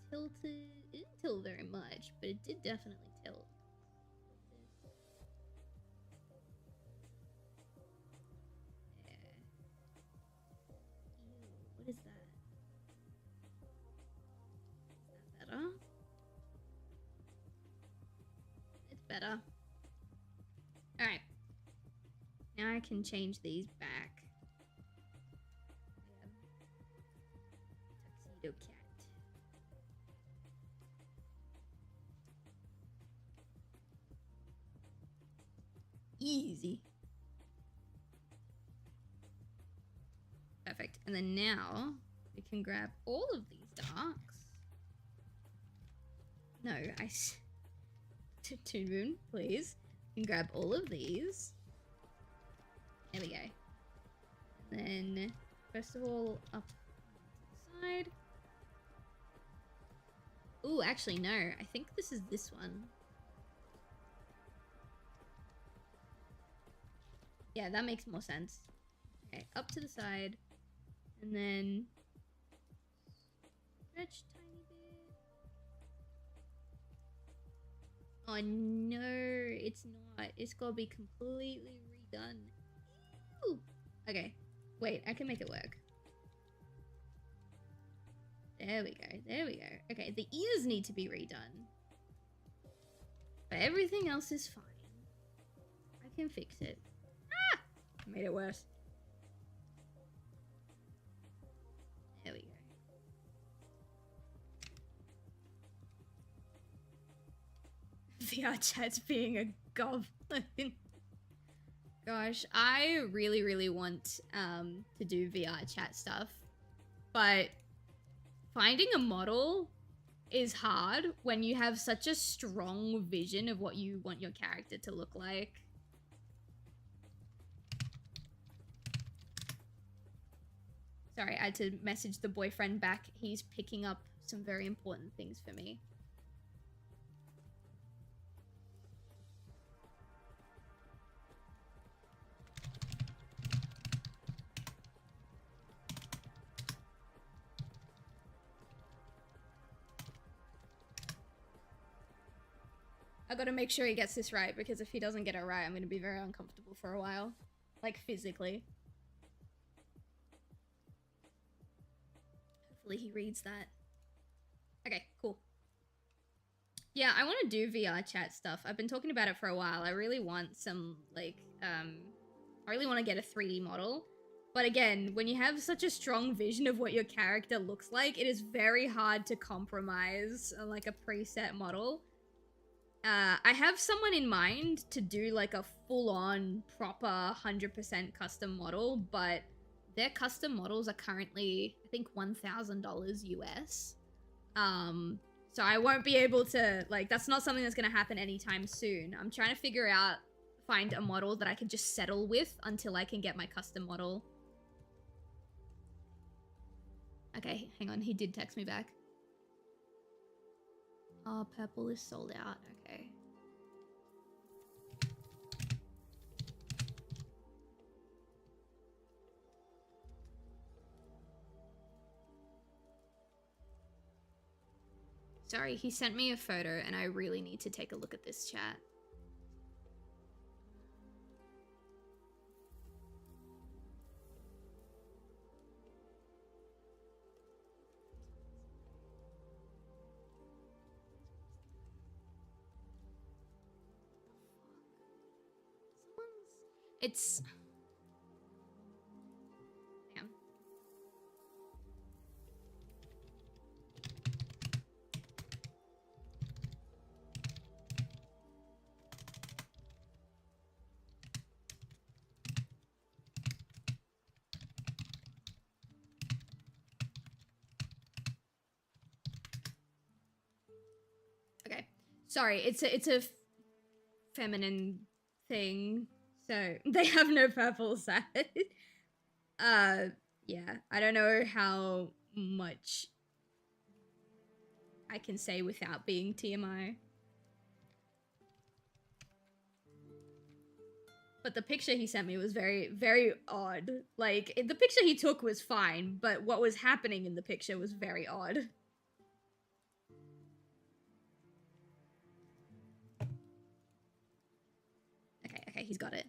Tilted. It didn't tilt very much, but it did definitely tilt. Yeah. Ew, what is that? Is that better? It's better. Alright. Now I can change these back. Tuxedo cat. Easy. Perfect. And then now we can grab all of these darks. No, Toon Moon, please. You can grab all of these. There we go. And then, first of all, up to the side. Ooh, actually, no. I think this is this one. Yeah, that makes more sense. Okay, up to the side. And then... stretch tiny bit. Oh no, it's not. It's gotta be completely redone. Ew. Okay, wait, I can make it work. There we go, there we go. Okay, the ears need to be redone. But everything else is fine. I can fix it. Ah! Made it worse. There we go. VR chat's being a goblin. Gosh, I really want to do VR chat stuff, but finding a model is hard when you have such a strong vision of what you want your character to look like. Sorry, I had to message the boyfriend back. He's picking up some very important things for me. I gotta make sure he gets this right, because if he doesn't get it right, I'm gonna be very uncomfortable for a while. Like, physically. Hopefully he reads that. Okay, cool. Yeah, I want to do VR chat stuff. I've been talking about it for a while. I really want some, like, I really want to get a 3D model. But again, when you have such a strong vision of what your character looks like, it is very hard to compromise, like, a preset model. I have someone in mind to do, like, a full-on, proper, 100% custom model, but their custom models are currently, I think, $1,000 US. So I won't be able to, like, that's not something that's gonna happen anytime soon. I'm trying to find a model that I can just settle with until I can get my custom model. Okay, hang on, he did text me back. Oh, purple is sold out, okay. Sorry, he sent me a photo and I really need to take a look at this chat. It's... Damn. Okay. Sorry, it's a feminine thing. So, they have no purple side. Yeah. I don't know how much I can say without being TMI. But the picture he sent me was very, very odd. Like, the picture he took was fine, but what was happening in the picture was very odd. Okay, he's got it.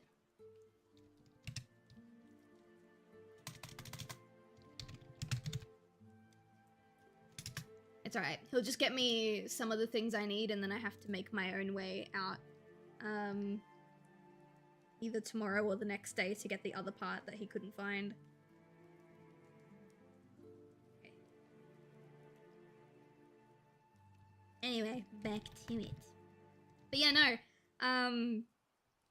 It's alright. He'll just get me some of the things I need and then I have to make my own way out. Either tomorrow or the next day to get the other part that he couldn't find. Okay. Anyway, back to it. But yeah, no.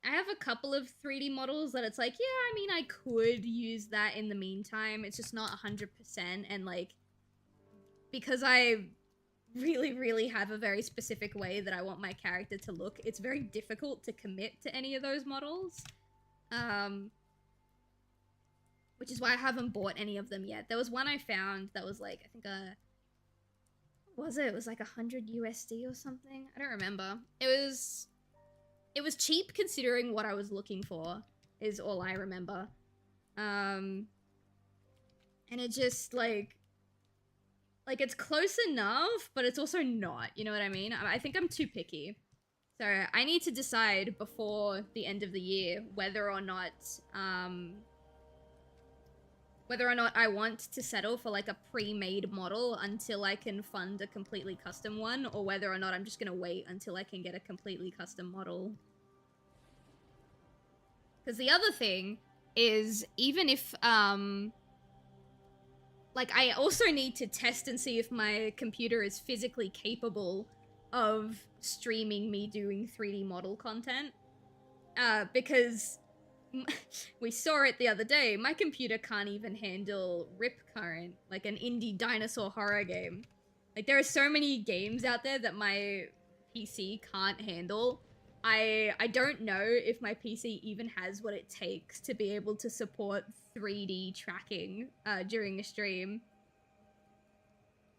I have a couple of 3D models that it's like, yeah, I mean, I could use that in the meantime. It's just not 100%. And like, because I really, really have a very specific way that I want my character to look, it's very difficult to commit to any of those models. Which is why I haven't bought any of them yet. There was one I found that was like, I think what was it? It was like 100 USD or something. I don't remember. It was cheap considering what I was looking for, is all I remember. And it just like it's close enough, but it's also not, you know what I mean? I think I'm too picky. So I need to decide before the end of the year whether or not I want to settle for like a pre-made model until I can fund a completely custom one, or whether or not I'm just gonna wait until I can get a completely custom model. Because the other thing is, even if, like, I also need to test and see if my computer is physically capable of streaming me doing 3D model content. Because we saw it the other day, my computer can't even handle Rip Current, like an indie dinosaur horror game. Like, there are so many games out there that my PC can't handle. I don't know if my PC even has what it takes to be able to support 3D tracking during a stream.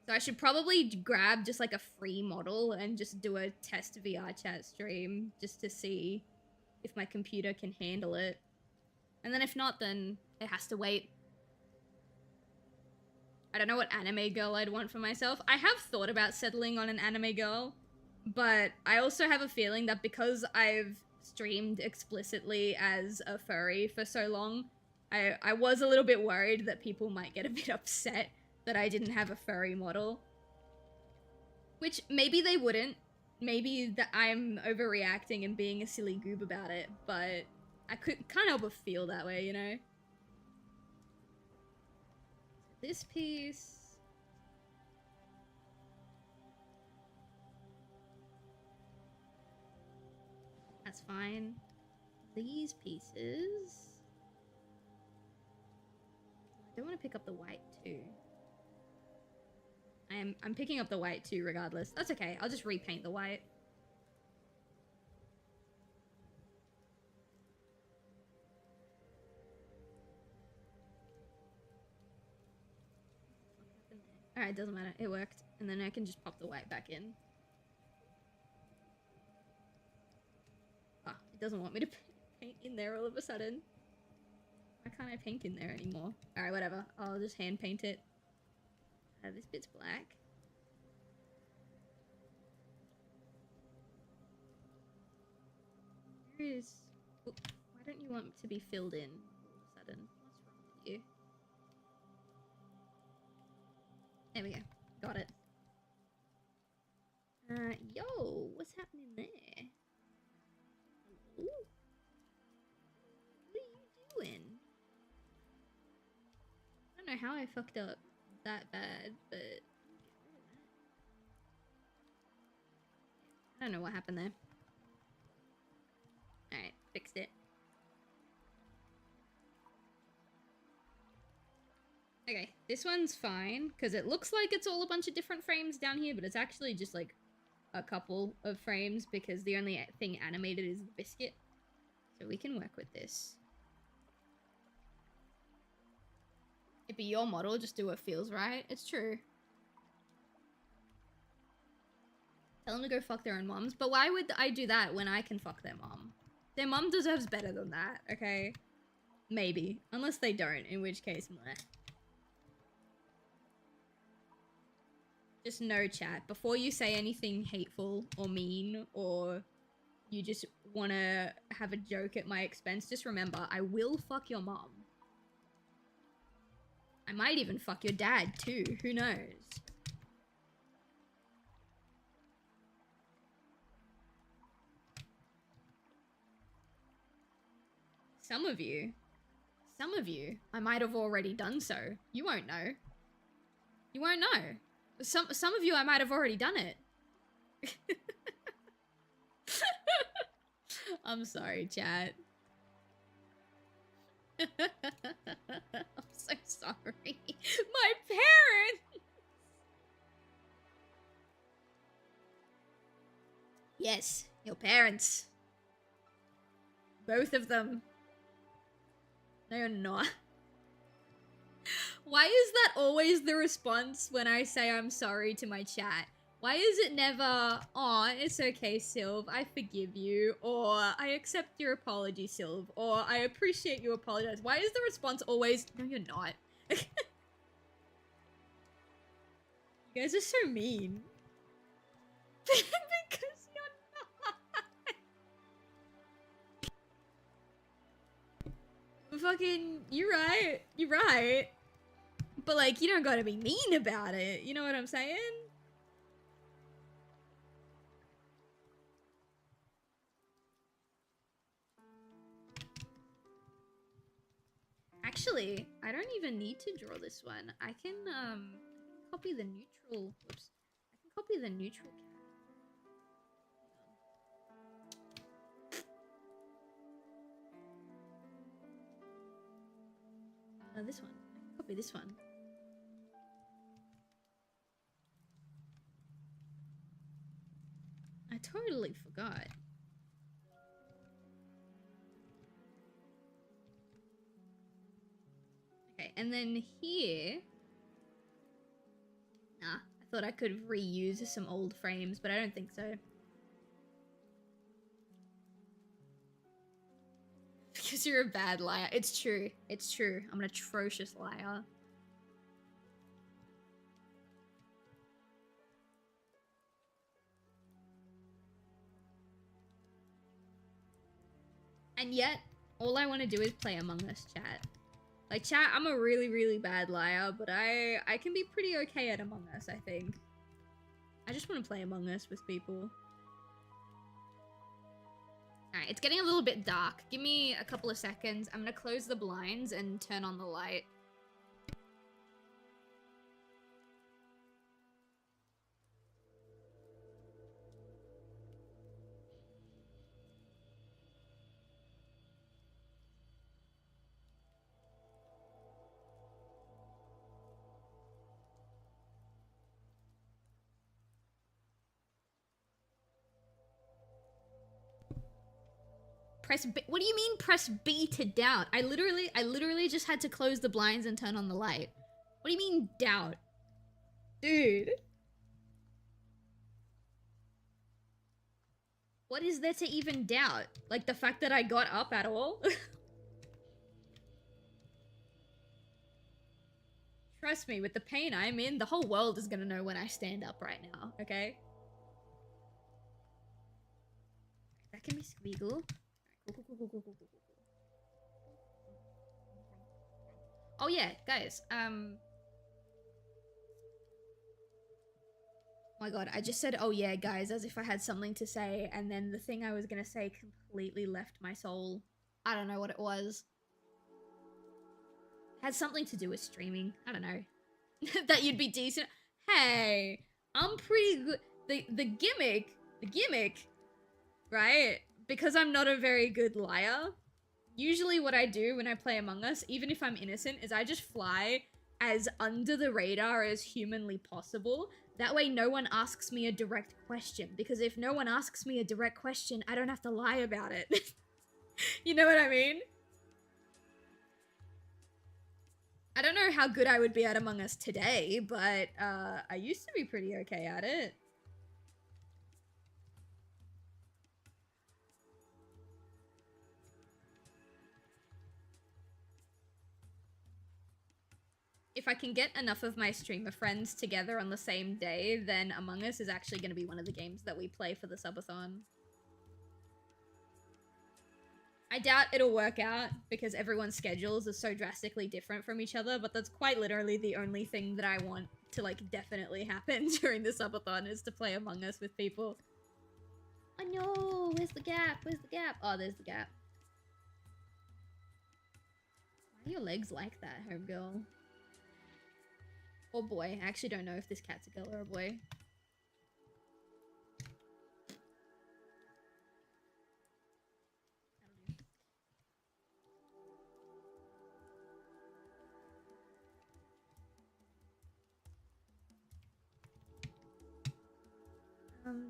So I should probably grab just like a free model and just do a test VR chat stream just to see if my computer can handle it. And then if not, then it has to wait. I don't know what anime girl I'd want for myself. I have thought about settling on an anime girl. But I also have a feeling that because I've streamed explicitly as a furry for so long, I was a little bit worried that people might get a bit upset that I didn't have a furry model. Which maybe they wouldn't. Maybe that I'm overreacting and being a silly goob about it, but I can't help but feel that way, you know? This piece... That's fine. These pieces... I don't want to pick up the white too. I'm picking up the white too regardless. That's okay, I'll just repaint the white. Alright, doesn't matter, it worked. And then I can just pop the white back in. Ah, it doesn't want me to paint in there all of a sudden. Why can't I paint in there anymore? Alright, whatever. I'll just hand paint it. This bit's black. Where is... Oh, why don't you want to be filled in all of a sudden? What's wrong with you? There we go. Got it. Yo, what's happening there? Ooh. What are you doing? I don't know how I fucked up that bad, but I don't know what happened there. Alright, fixed it. Okay, this one's fine, because it looks like it's all a bunch of different frames down here, but it's actually just like a couple of frames, because the only thing animated is the biscuit. So we can work with this. It'd be your model, just do what feels right. It's true. Tell them to go fuck their own moms. But why would I do that when I can fuck their mom? Their mom deserves better than that, okay? Maybe. Unless they don't, in which case, meh. Just no, chat. Before you say anything hateful or mean, or you just want to have a joke at my expense, just remember, I will fuck your mom. I might even fuck your dad too, who knows? Some of you, I might have already done so. You won't know. You won't know. Some of you, I might have already done it. I'm sorry, chat. I'm so sorry. My parents! Yes, your parents. Both of them. No, you're not. Why is that always the response when I say I'm sorry to my chat? Why is it never, "Aw, it's okay, Silv, I forgive you," or "I accept your apology, Silv," or "I appreciate you apologize"? Why is the response always, "No, you're not"? You guys are so mean. Because you're not. Fucking, you're right. You're right. But, like, you don't gotta be mean about it. You know what I'm saying? Actually, I don't even need to draw this one. I can, copy the neutral. Whoops. I can copy the neutral cat. This one. I can copy this one. I totally forgot. Okay, and then here... Nah, I thought I could reuse some old frames, but I don't think so. Because you're a bad liar. It's true. It's true. I'm an atrocious liar. And yet, all I want to do is play Among Us, chat. Like, chat, I'm a really, really bad liar, but I can be pretty okay at Among Us, I think. I just want to play Among Us with people. Alright, it's getting a little bit dark. Give me a couple of seconds. I'm gonna close the blinds and turn on the light. Press B. What do you mean press B to doubt? I literally just had to close the blinds and turn on the light. What do you mean doubt? Dude. What is there to even doubt? Like the fact that I got up at all? Trust me, with the pain I'm in, the whole world is gonna know when I stand up right now, okay? That can be Squeagle. Cool. Oh yeah, guys, oh my god, I just said, oh yeah, guys, as if I had something to say, and then the thing I was gonna say completely left my soul. I don't know what it was. It had something to do with streaming. I don't know. That you'd be decent. Hey, I'm pretty good. The gimmick, right? Because I'm not a very good liar, usually what I do when I play Among Us, even if I'm innocent, is I just fly as under the radar as humanly possible. That way no one asks me a direct question, because if no one asks me a direct question, I don't have to lie about it. You know what I mean? I don't know how good I would be at Among Us today, but I used to be pretty okay at it. If I can get enough of my streamer friends together on the same day, then Among Us is actually going to be one of the games that we play for the subathon. I doubt it'll work out because everyone's schedules are so drastically different from each other, but that's quite literally the only thing that I want to, like, definitely happen during the subathon is to play Among Us with people. Oh no, where's the gap? Where's the gap? Oh, there's the gap. Why are your legs like that, homegirl? Or boy. I actually don't know if this cat's a girl or a boy.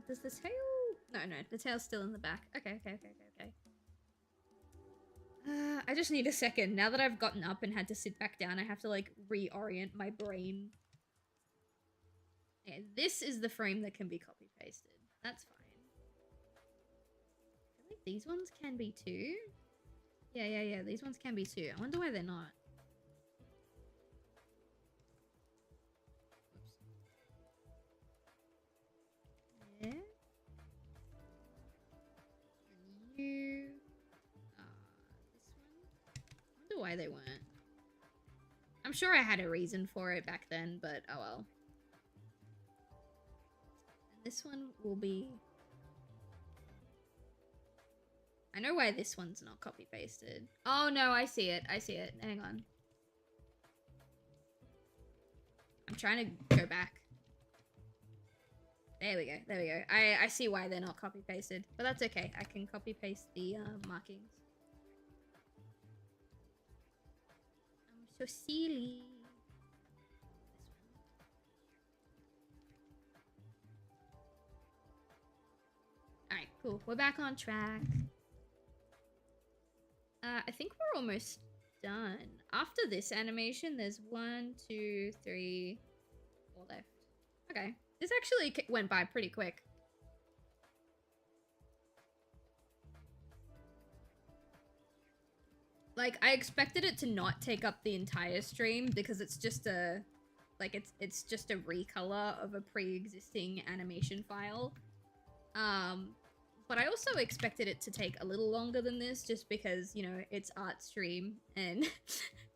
Does the tail... No, the tail's still in the back. Okay. I just need a second. Now that I've gotten up and had to sit back down, I have to, like, reorient my brain. Yeah, this is the frame that can be copy-pasted. That's fine. I feel like these ones can be too. Yeah, these ones can be too. I wonder why they're not. Oops. Yeah. And you... this one? I wonder why they weren't. I'm sure I had a reason for it back then, but oh well. And this one will be... I know why this one's not copy-pasted. Oh no, I see it. Hang on. I'm trying to go back. There we go. I see why they're not copy-pasted. But that's okay. I can copy-paste the markings. I'm so silly. Alright, cool. We're back on track. I think we're almost done. After this animation, there's 1, 2, 3, 4 left. Okay. This actually went by pretty quick. Like, I expected it to not take up the entire stream because it's just a... Like, it's just a recolor of a pre-existing animation file. But I also expected it to take a little longer than this just because, you know, it's art stream and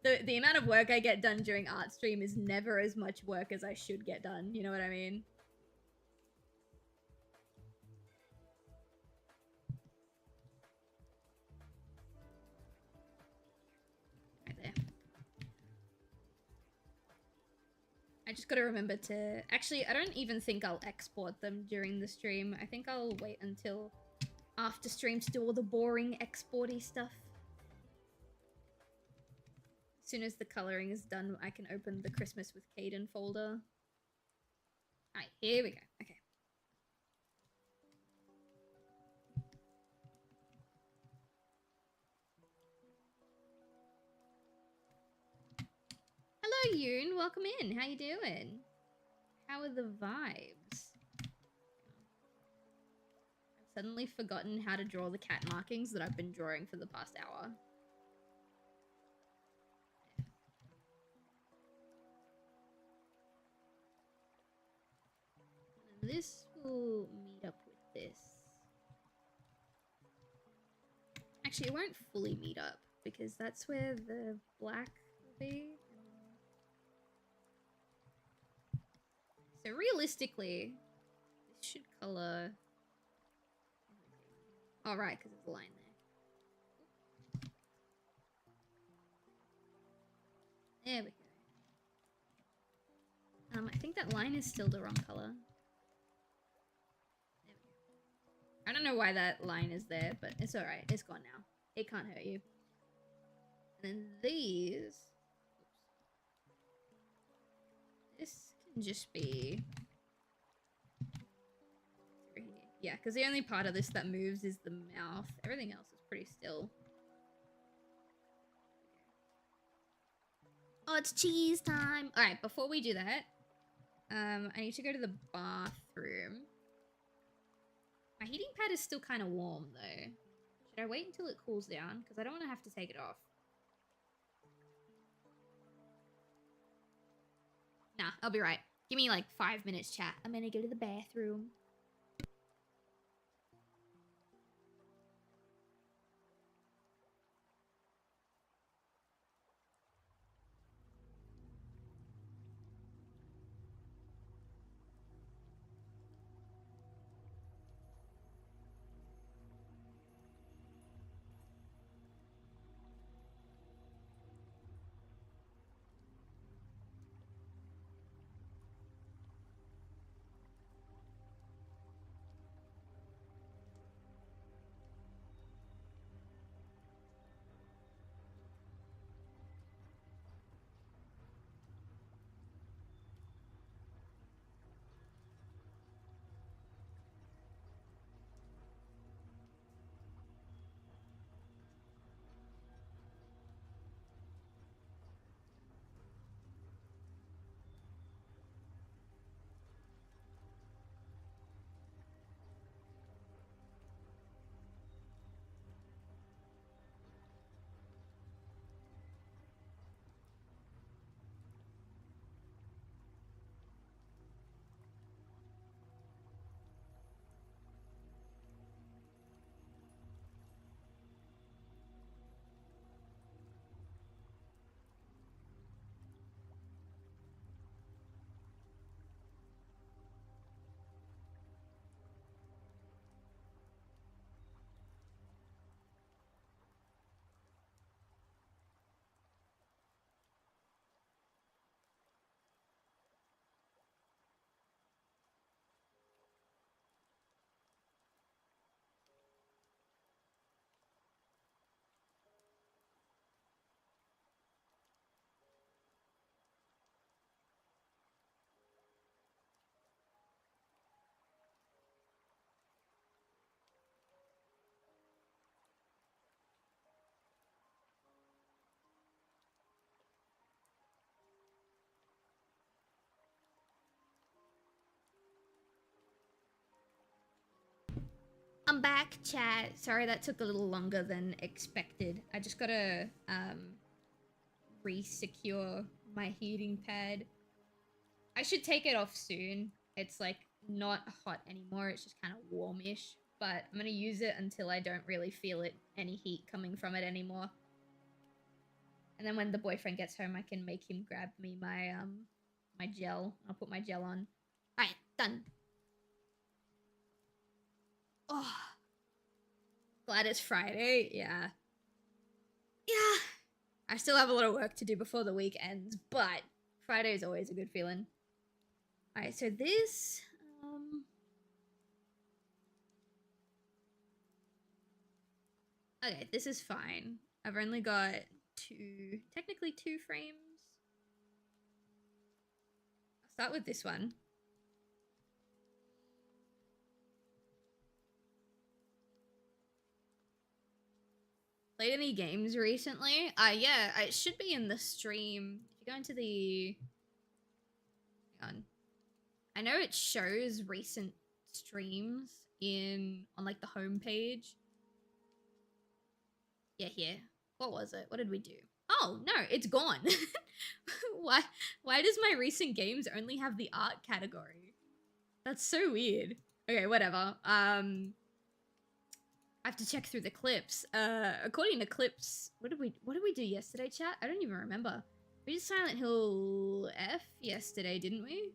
the amount of work I get done during art stream is never as much work as I should get done. You know what I mean? Right there. I just gotta remember to... Actually, I don't even think I'll export them during the stream. I think I'll wait until after stream to do all the boring exporty stuff. As soon as the coloring is done, I can open the Christmas with Caden folder. Alright, here we go. Okay. Hello, Yoon. Welcome in. How you doing? How are the vibes? I've suddenly forgotten how to draw the cat markings that I've been drawing for the past hour. And this will meet up with this. Actually, it won't fully meet up because that's where the black will be. So realistically, this should color... Oh, right, because there's a line there. There we go. I think that line is still the wrong color. There we go. I don't know why that line is there, but it's alright. It's gone now. It can't hurt you. And then these... This can just be... Yeah, because the only part of this that moves is the mouth. Everything else is pretty still. Oh, it's cheese time! Alright, before we do that, I need to go to the bathroom. My heating pad is still kind of warm, though. Should I wait until it cools down? Because I don't want to have to take it off. Nah, I'll be right. Give me like 5 minutes, chat. I'm gonna go to the bathroom. I'm back, chat. Sorry that took a little longer than expected. I just gotta re-secure my heating pad. I should take it off soon. It's like not hot anymore. It's just kind of warmish. but I'm gonna use it until I don't really feel any heat coming from it anymore. And then when the boyfriend gets home, I can make him grab me my my gel. I'll put my gel on. Alright, done. Oh, glad it's Friday. Yeah. Yeah. I still have a lot of work to do before the week ends, but Friday is always a good feeling. Alright, so this... Okay, this is fine. I've only got technically two frames. I'll start with this one. Played any games recently? Yeah, it should be in the stream. If you go into the... Hang on. I know it shows recent streams on like the homepage. Yeah, here. What was it? What did we do? Oh, no, it's gone. Why does my recent games only have the art category? That's so weird. Okay, whatever. I have to check through the clips. According to clips, what did we do yesterday, chat? I don't even remember. We did Silent Hill F yesterday, didn't we?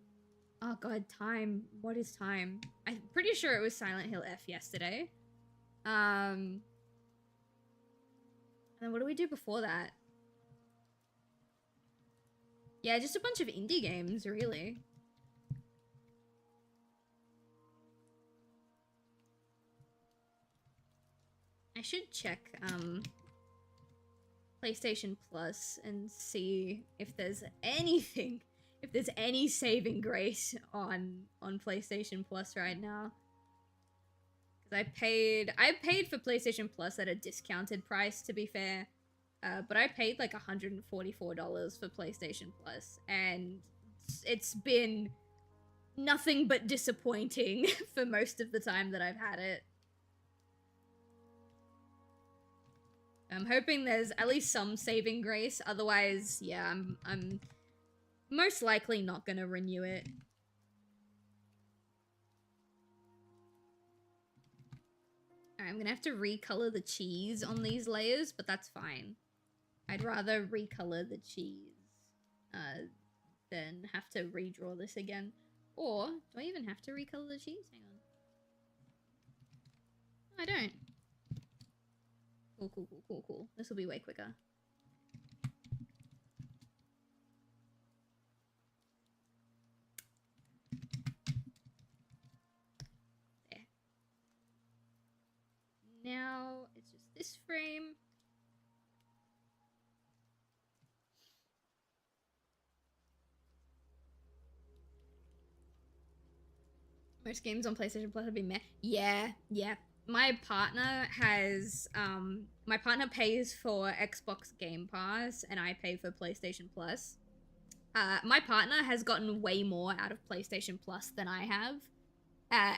Oh god, time. What is time? I'm pretty sure it was Silent Hill F yesterday. And then what do we do before that? Yeah, just a bunch of indie games, really. I should check PlayStation Plus and see if there's anything, if there's any saving grace on PlayStation Plus right now. Because I paid for PlayStation Plus at a discounted price, to be fair. But I paid like $144 for PlayStation Plus, and it's been nothing but disappointing for most of the time that I've had it. I'm hoping there's at least some saving grace. Otherwise, yeah, I'm most likely not gonna renew it. Alright, I'm gonna have to recolor the cheese on these layers, but that's fine. I'd rather recolor the cheese than have to redraw this again. Or, do I even have to recolor the cheese? Hang on. No, I don't. Cool. This will be way quicker. There. Now, it's just this frame. Most games on PlayStation Plus have been meh. Yeah. My partner pays for Xbox Game Pass, and I pay for PlayStation Plus. My partner has gotten way more out of PlayStation Plus than I have,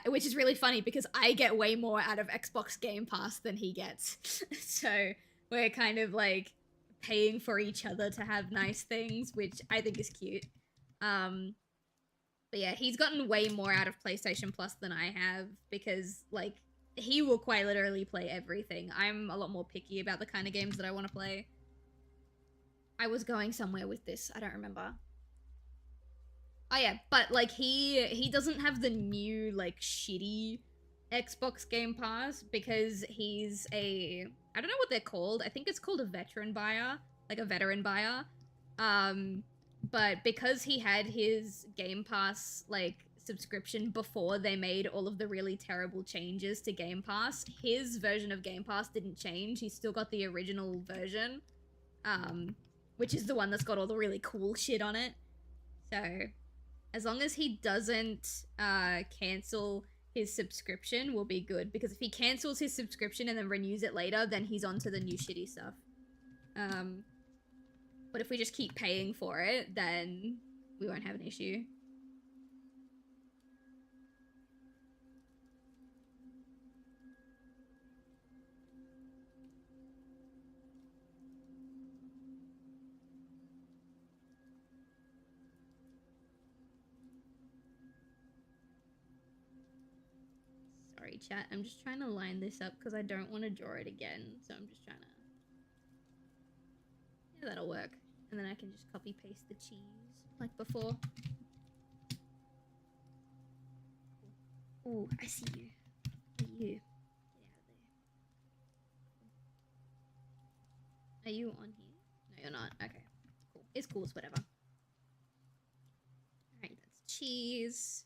which is really funny because I get way more out of Xbox Game Pass than he gets. So we're kind of like paying for each other to have nice things, which I think is cute. But yeah, he's gotten way more out of PlayStation Plus than I have because, like, he will quite literally play everything. I'm a lot more picky about the kind of games that I want to play. I was going somewhere with this. I don't remember. Oh yeah, but, like, he doesn't have the new, like, shitty Xbox Game Pass because he's I don't know what they're called. I think it's called a veteran buyer. Like, a veteran buyer. But because he had his Game Pass, like, subscription before they made all of the really terrible changes to Game Pass, his version of Game Pass didn't change. He still got the original version, which is the one that's got all the really cool shit on it. So, as long as he doesn't cancel his subscription, we'll be good. Because if he cancels his subscription and then renews it later, then he's on to the new shitty stuff. But if we just keep paying for it, then we won't have an issue. Sorry, Sorry, chat. I'm just trying to line this up because I don't want to draw it again. So I'm just trying to... Yeah, that'll work. And then I can just copy paste the cheese like before. Ooh, I see you. Where are you? Get out of there. Are you on here? No, you're not. Okay. Cool. It's cool. It's whatever. Alright, that's cheese.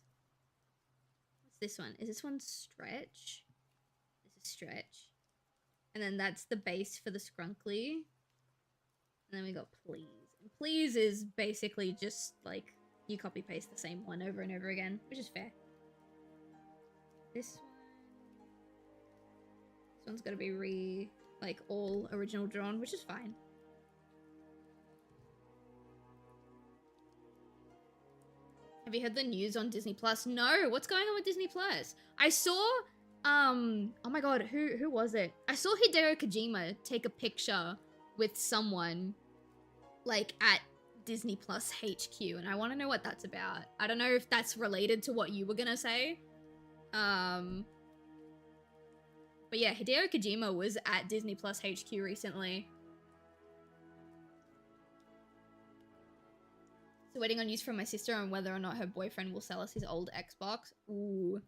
What's this one? Is this one stretch? This is stretch. And then that's the base for the scrunkly. And then we got please. And please is basically just like you copy paste the same one over and over again, which is fair. This one's gotta be like all original drawn, which is fine. Have you heard the news on Disney Plus? No, what's going on with Disney Plus? I saw, oh my god, who was it? I saw Hideo Kojima take a picture with someone, like, at Disney Plus HQ, and I want to know what that's about. I don't know if that's related to what you were gonna say. But yeah, Hideo Kojima was at Disney Plus HQ recently. So waiting on news from my sister on whether or not her boyfriend will sell us his old Xbox. Ooh.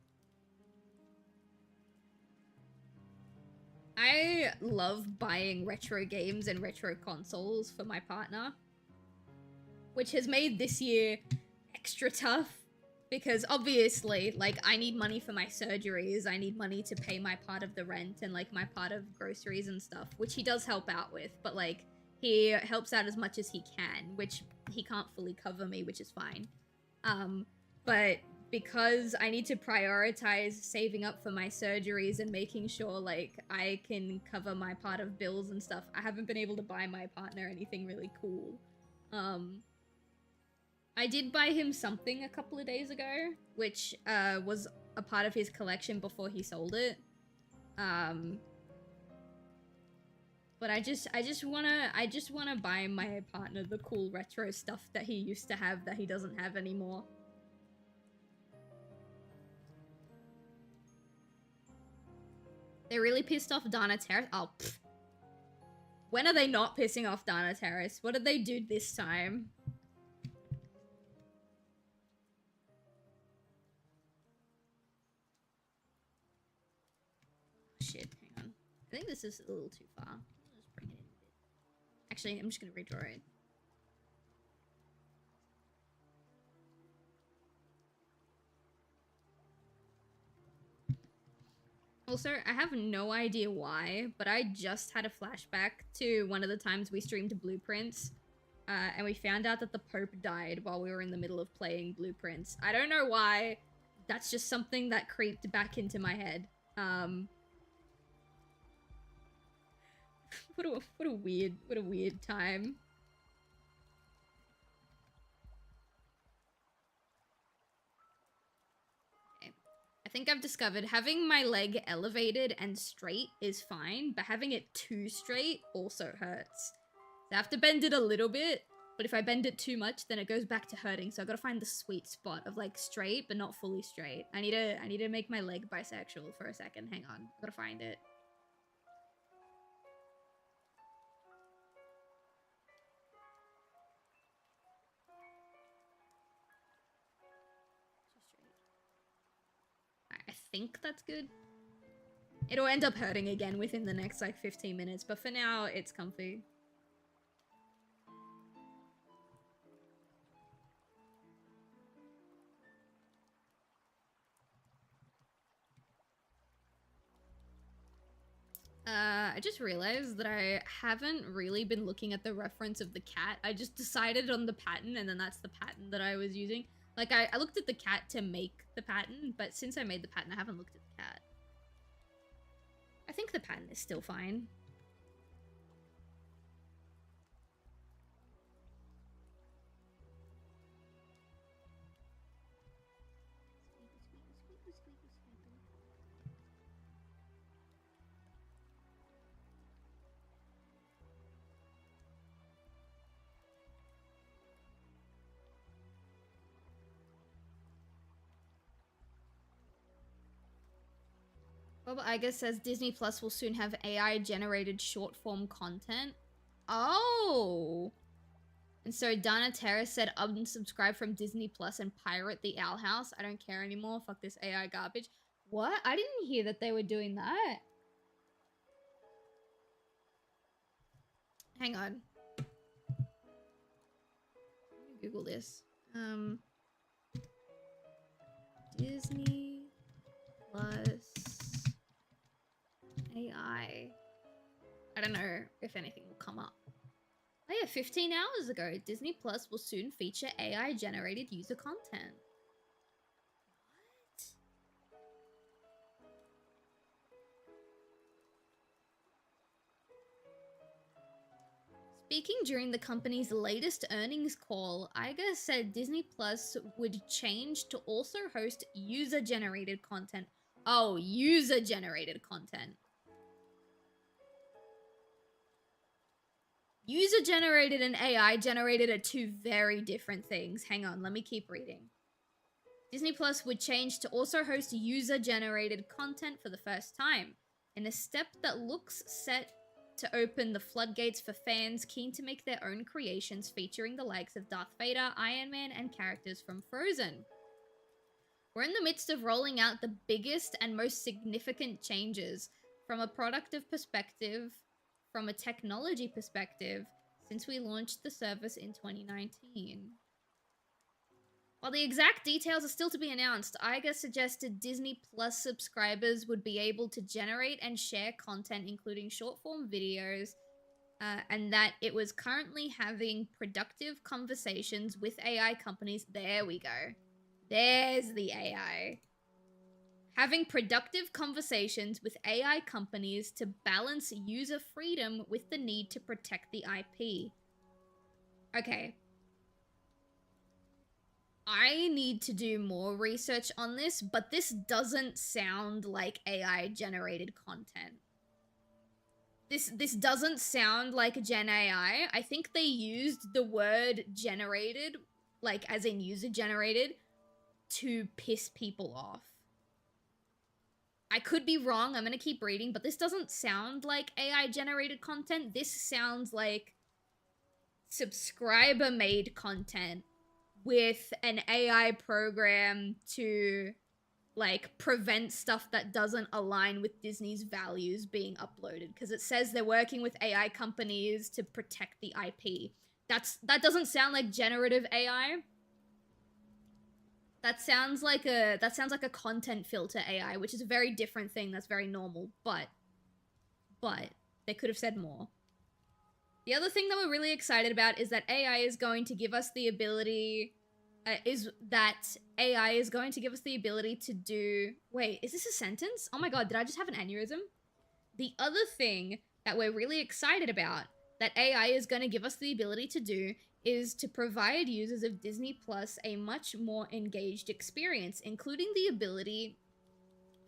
I love buying retro games and retro consoles for my partner, which has made this year extra tough because obviously, like, I need money for my surgeries, I need money to pay my part of the rent and, like, my part of groceries and stuff, which he does help out with, but, like, he helps out as much as he can, which he can't fully cover me, which is fine. But because I need to prioritize saving up for my surgeries and making sure, like, I can cover my part of bills and stuff, I haven't been able to buy my partner anything really cool. I did buy him something a couple of days ago, which was a part of his collection before he sold it. But I just wanna buy my partner the cool retro stuff that he used to have that he doesn't have anymore. They really pissed off Dana Terrace. Oh, pfft. When are they not pissing off Dana Terrace? What did they do this time? Shit, hang on. I think this is a little too far. I'll just bring it in a bit. Actually, I'm just gonna redraw it. Also, I have no idea why, but I just had a flashback to one of the times we streamed Blueprints, and we found out that the Pope died while we were in the middle of playing Blueprints. I don't know why. That's just something that creeped back into my head. What a weird time. Okay. I think I've discovered having my leg elevated and straight is fine, but having it too straight also hurts. So I have to bend it a little bit, but if I bend it too much, then it goes back to hurting. So I gotta find the sweet spot of like straight, but not fully straight. I need to make my leg bisexual for a second. Hang on, I gotta find it. I think that's good. It'll end up hurting again within the next like 15 minutes, but for now, it's comfy. I just realized that I haven't really been looking at the reference of the cat. I just decided on the pattern, and then that's the pattern that I was using. Like, I looked at the cat to make the pattern, but since I made the pattern, I haven't looked at the cat. I think the pattern is still fine. Bob Iger says Disney Plus will soon have AI generated short form content. Oh. And so Dana Terrace said unsubscribe from Disney Plus and pirate the Owl House. I don't care anymore. Fuck this AI garbage. What? I didn't hear that they were doing that. Hang on. Let me Google this. Disney Plus AI. I don't know if anything will come up. Oh yeah, 15 hours ago, Disney Plus will soon feature AI generated user content. What? Speaking during the company's latest earnings call, Iger said Disney Plus would change to also host user-generated content. Oh, user-generated content. User-generated and AI-generated are two very different things. Hang on, let me keep reading. Disney Plus would change to also host user-generated content for the first time, in a step that looks set to open the floodgates for fans keen to make their own creations featuring the likes of Darth Vader, Iron Man, and characters from Frozen. We're in the midst of rolling out the biggest and most significant changes from a productive perspective, from a technology perspective, since we launched the service in 2019. While the exact details are still to be announced, Iger suggested Disney Plus subscribers would be able to generate and share content, including short-form videos, and that it was currently having productive conversations with AI companies. There we go. There's the AI. Having productive conversations with AI companies to balance user freedom with the need to protect the IP. Okay. I need to do more research on this, but this doesn't sound like AI-generated content. This doesn't sound like Gen AI. I think they used the word generated, like as in user-generated, to piss people off. I could be wrong, I'm gonna keep reading, but this doesn't sound like AI-generated content. This sounds like subscriber-made content with an AI program to, like, prevent stuff that doesn't align with Disney's values being uploaded. Because it says they're working with AI companies to protect the IP. That doesn't sound like generative AI. That sounds like a content filter AI, which is a very different thing. That's very normal, but they could have said more. The other thing that we're really excited about is that AI is going to give us the ability, to do... Wait, is this a sentence? Oh my god, did I just have an aneurysm? The other thing that we're really excited about that AI is going to give us the ability to do is to provide users of Disney Plus a much more engaged experience, including the ability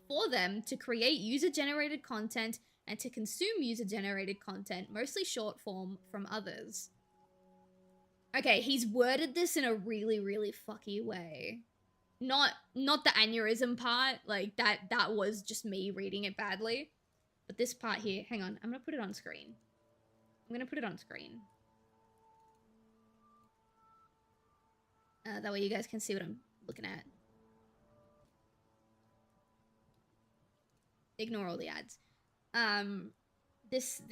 for them to create user-generated content and to consume user-generated content, mostly short form, from others. Okay, he's worded this in a really, really fucky way. Not the aneurysm part, like that was just me reading it badly. But this part here, hang on, I'm gonna put it on screen. That way you guys can see what I'm looking at. Ignore all the ads. This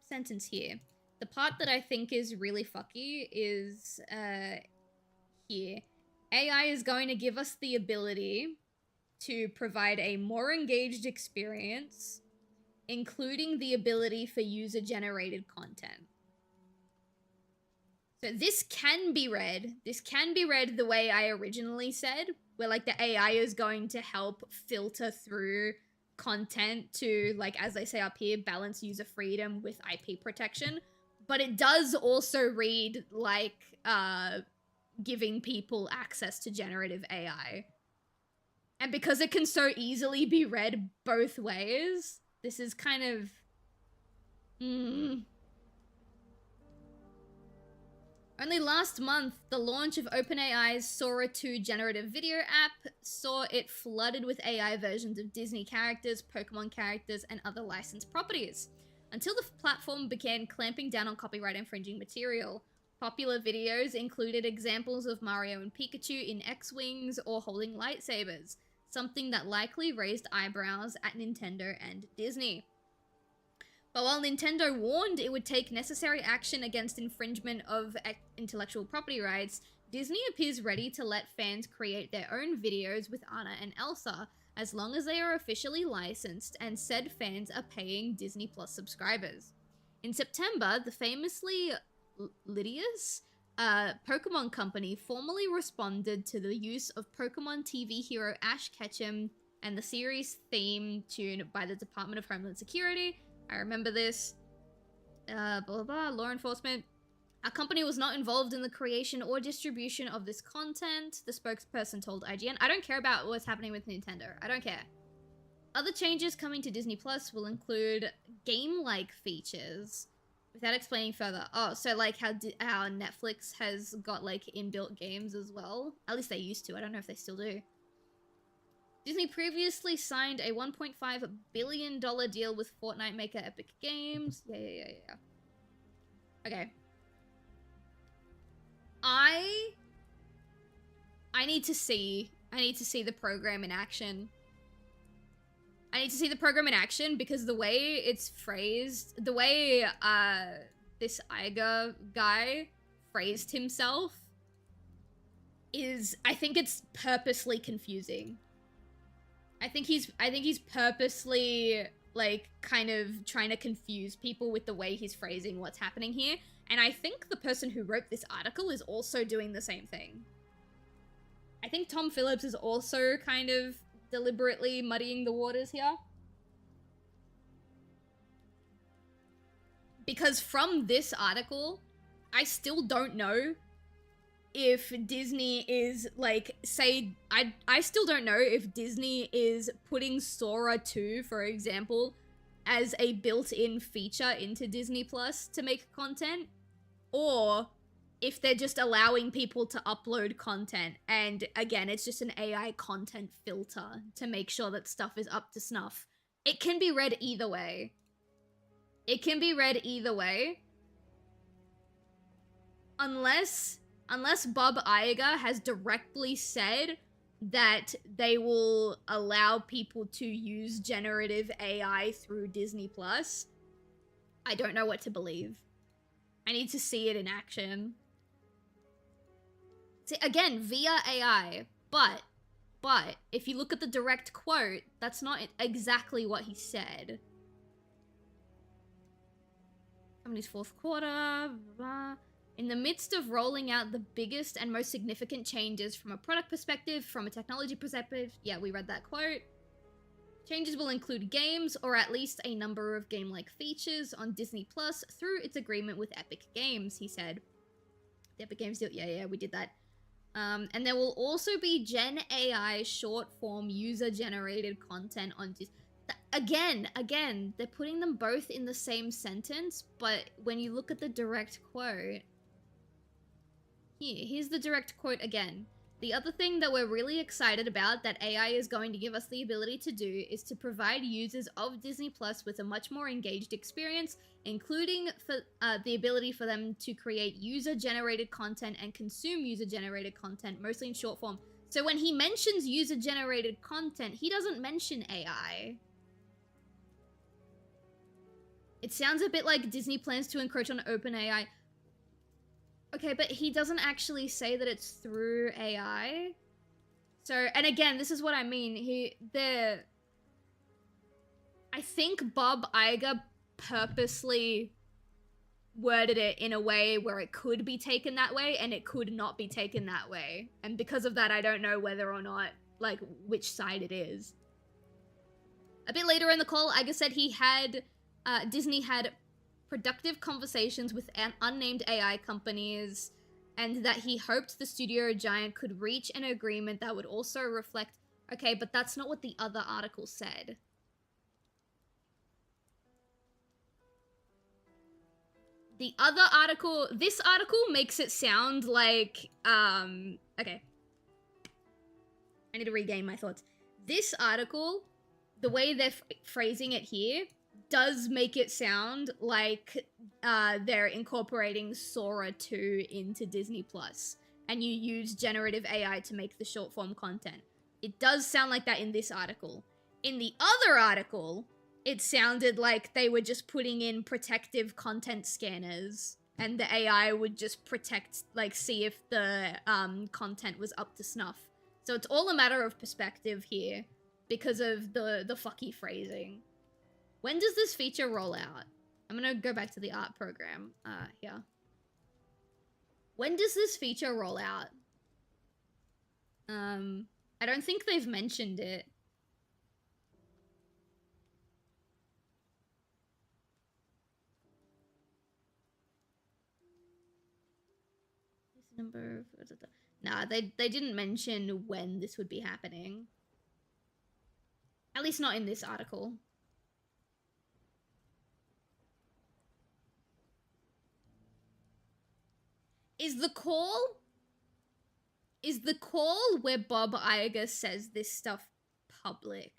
sentence here. The part that I think is really fucky is here. AI is going to give us the ability to provide a more engaged experience, including the ability for user-generated content. So this can be read the way I originally said, where like the AI is going to help filter through content to, like, as they say up here, balance user freedom with IP protection. But it does also read like giving people access to generative AI. And because it can so easily be read both ways, this is kind of... Only last month, the launch of OpenAI's Sora 2 generative video app saw it flooded with AI versions of Disney characters, Pokemon characters, and other licensed properties. Until the platform began clamping down on copyright infringing material, popular videos included examples of Mario and Pikachu in X-Wings or holding lightsabers, something that likely raised eyebrows at Nintendo and Disney. But while Nintendo warned it would take necessary action against infringement of intellectual property rights, Disney appears ready to let fans create their own videos with Anna and Elsa, as long as they are officially licensed and said fans are paying Disney Plus subscribers. In September, the famously Lydia's Pokemon company formally responded to the use of Pokemon TV hero Ash Ketchum and the series theme tune by the Department of Homeland Security. I remember this. Blah, blah, blah, law enforcement. Our company was not involved in the creation or distribution of this content, the spokesperson told IGN. I don't care about what's happening with Nintendo. I don't care. Other changes coming to Disney Plus will include game-like features, without explaining further. Oh, so like how Netflix has got like inbuilt games as well. At least they used to. I don't know if they still do. Disney previously signed a $1.5 billion deal with Fortnite maker Epic Games. Yeah. Okay. I need to see the program in action. I need to see the program in action because the way it's phrased, the way this Iger guy phrased himself is, I think it's purposely confusing. I think he's purposely like kind of trying to confuse people with the way he's phrasing what's happening here. And I think the person who wrote this article is also doing the same thing. I think Tom Phillips is also kind of deliberately muddying the waters here. Because from this article, I still don't know if Disney is, like, say, I still don't know if Disney is putting Sora 2, for example, as a built-in feature into Disney Plus to make content, or if they're just allowing people to upload content, and again, it's just an AI content filter to make sure that stuff is up to snuff. It can be read either way. It can be read either way. Unless Bob Iger has directly said that they will allow people to use generative AI through Disney Plus, I don't know what to believe. I need to see it in action. See, again, via AI, but if you look at the direct quote, that's not exactly what he said. Company's fourth quarter, blah, blah, blah. In the midst of rolling out the biggest and most significant changes from a product perspective, from a technology perspective, yeah, we read that quote. Changes will include games, or at least a number of game-like features on Disney Plus through its agreement with Epic Games, he said. The Epic Games deal, yeah, we did that. And there will also be Gen AI short-form user-generated content on Disney. Again, they're putting them both in the same sentence, but when you look at the direct quote... Here's the direct quote again. The other thing that we're really excited about that AI is going to give us the ability to do is to provide users of Disney Plus with a much more engaged experience, including for the ability for them to create user-generated content and consume user-generated content, mostly in short form. So when he mentions user-generated content, he doesn't mention AI. It sounds a bit like Disney plans to encroach on OpenAI. Okay, but he doesn't actually say that it's through AI. So, and again, this is what I mean. I think Bob Iger purposely worded it in a way where it could be taken that way and it could not be taken that way. And because of that, I don't know whether or not, like, which side it is. A bit later in the call, Iger said he had, Disney had productive conversations with unnamed AI companies, and that he hoped the studio giant could reach an agreement that would also reflect... Okay, but that's not what the other article said. The other article, this article makes it sound like, okay. I need to regain my thoughts. This article, the way they're phrasing it here, does make it sound like they're incorporating Sora 2 into Disney Plus, and you use generative AI to make the short form content. It does sound like that in this article. In the other article, it sounded like they were just putting in protective content scanners, and the AI would just protect, like, see if the content was up to snuff. So it's all a matter of perspective here because of the fucky phrasing. When does this feature roll out? I'm gonna go back to the art program here. When does this feature roll out? I don't think they've mentioned it. Number. Nah, they didn't mention when this would be happening. At least not in this article. Is the call where Bob Iger says this stuff public?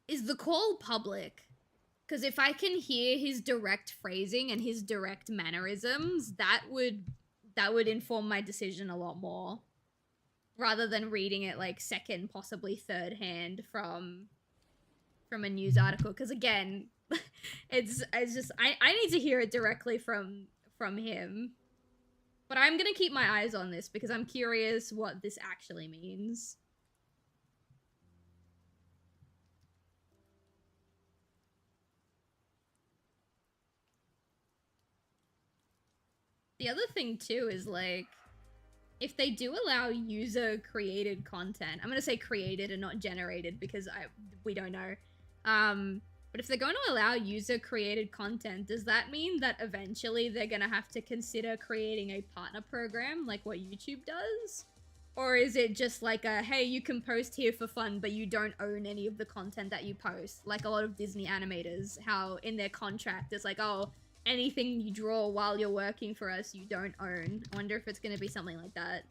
Is the call public? Because if I can hear his direct phrasing and his direct mannerisms, that would inform my decision a lot more. Rather than reading it like second, possibly third hand from a news article. Because again, it's just I need to hear it directly from him. But I'm gonna keep my eyes on this because I'm curious what this actually means. The other thing too is like, if they do allow user created content, I'm gonna say created and not generated because we don't know. But if they're going to allow user created content, does that mean that eventually they're gonna have to consider creating a partner program like what YouTube does? Or is it just like a, hey, you can post here for fun, but you don't own any of the content that you post? Like a lot of Disney animators, how in their contract it's like, oh, anything you draw while you're working for us, you don't own. I wonder if it's going to be something like that.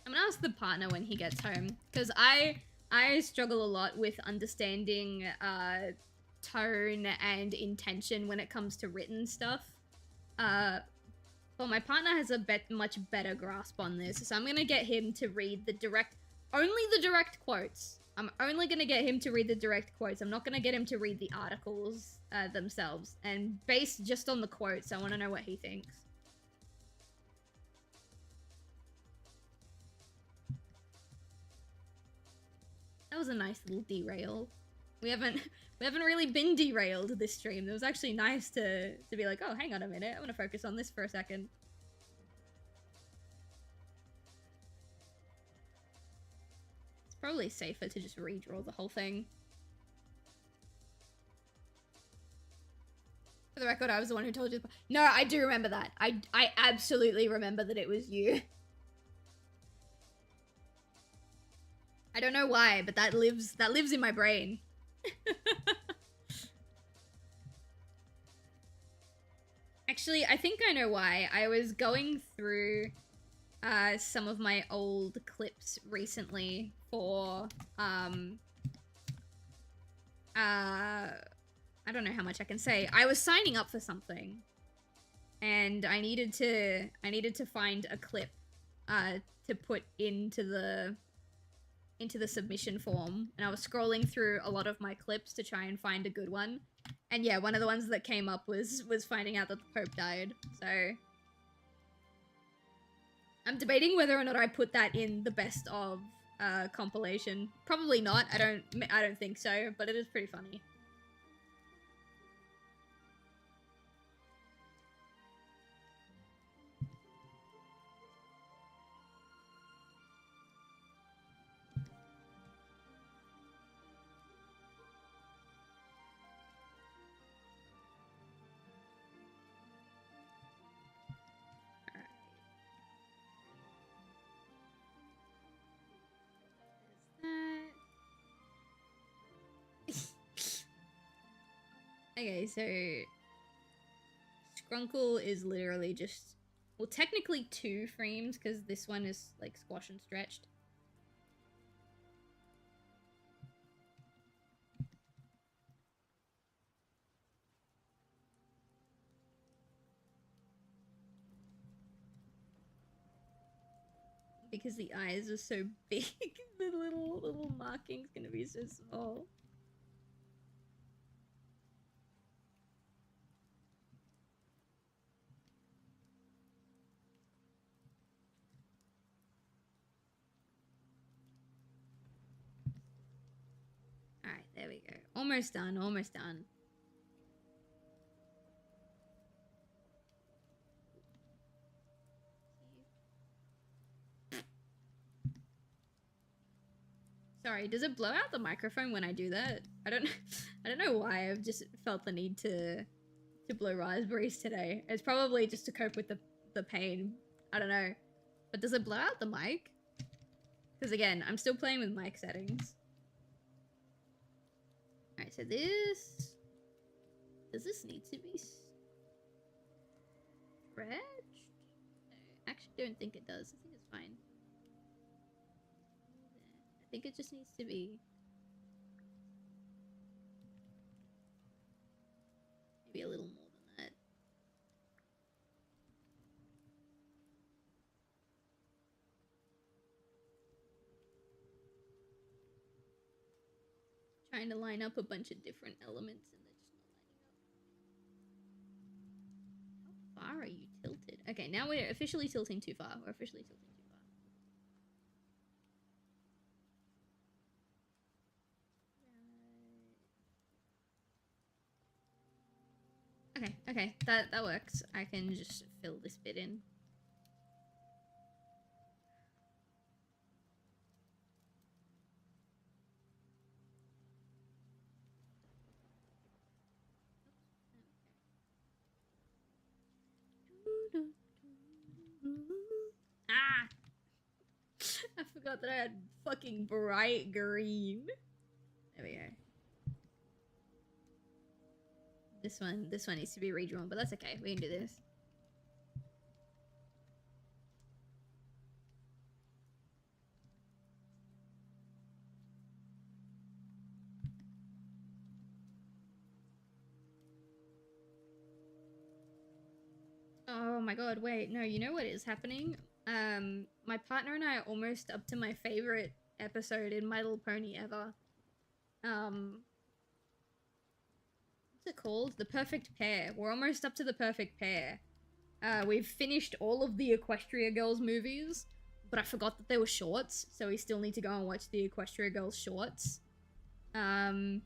I'm gonna ask the partner when he gets home, because I struggle a lot with understanding tone and intention when it comes to written stuff. But my partner has a much better grasp on this, so I'm gonna get him to read only the direct quotes. I'm only gonna get him to read the direct quotes. I'm not gonna get him to read the articles themselves. And based just on the quotes, I want to know what he thinks. That was a nice little derail. We haven't really been derailed this stream. It was actually nice to be like, oh, hang on a minute. I want to focus on this for a second. It's probably safer to just redraw the whole thing. For the record, I was the one who told you. No, I do remember that. I absolutely remember that it was you. I don't know why, but that lives in my brain. Actually, I think I know why. I was going through some of my old clips recently for I don't know how much I can say. I was signing up for something and I needed to find a clip to put into the submission form, and I was scrolling through a lot of my clips to try and find a good one. And yeah, one of the ones that came up was finding out that the Pope died. So I'm debating whether or not I put that in the best of compilation. Probably not. I don't think so, but it is pretty funny. Okay, so Scrunkle is literally just, well, technically 2 frames because this one is like squash and stretched. Because the eyes are so big, the little marking's gonna be so small. Alright, there we go. Almost done, almost done. Sorry, does it blow out the microphone when I do that? I don't know why. I've just felt the need to blow raspberries today. It's probably just to cope with the pain. I don't know. But does it blow out the mic? Because again, I'm still playing with mic settings. Alright, so this... Does this need to be stretched? I actually don't think it does. I think it's fine. I think it just needs to be... maybe a little more than that. Trying to line up a bunch of different elements and they're just not lining up. How far are you tilted? Okay, now we're officially tilting too far. We're officially tilting too far. Okay, okay, that works. I can just fill this bit in. Ah! I forgot that I had fucking bright green. There we go. This one needs to be redrawn, but that's okay. We can do this. Oh my god, wait, no, you know what is happening? My partner and I are almost up to my favorite episode in My Little Pony ever. What's it called? The Perfect Pair. We're almost up to the Perfect Pair. We've finished all of the Equestria Girls movies, but I forgot that they were shorts, so we still need to go and watch the Equestria Girls shorts. So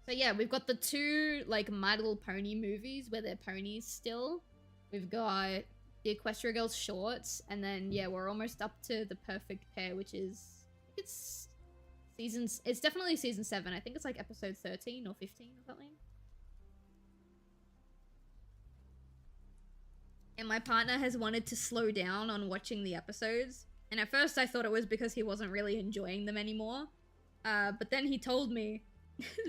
yeah, we've got the 2, like, My Little Pony movies where they're ponies still. We've got the Equestria Girls shorts, and then, yeah, we're almost up to the Perfect Pair, which is... It's definitely season 7. I think it's like episode 13 or 15 or something. And my partner has wanted to slow down on watching the episodes. And at first I thought it was because he wasn't really enjoying them anymore. But then he told me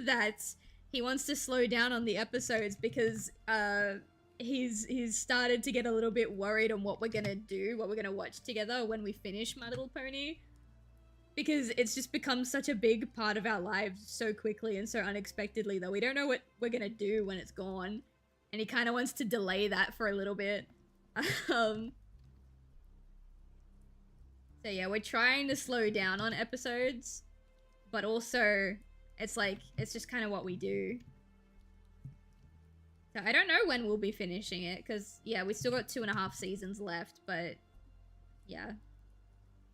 that he wants to slow down on the episodes because he's started to get a little bit worried on what we're gonna do, what we're gonna watch together when we finish My Little Pony. Because it's just become such a big part of our lives so quickly and so unexpectedly that we don't know what we're gonna do when it's gone. And he kind of wants to delay that for a little bit. So yeah, we're trying to slow down on episodes, but also it's like, it's just kind of what we do. So I don't know when we'll be finishing it, because yeah, we still got 2.5 seasons left, but yeah.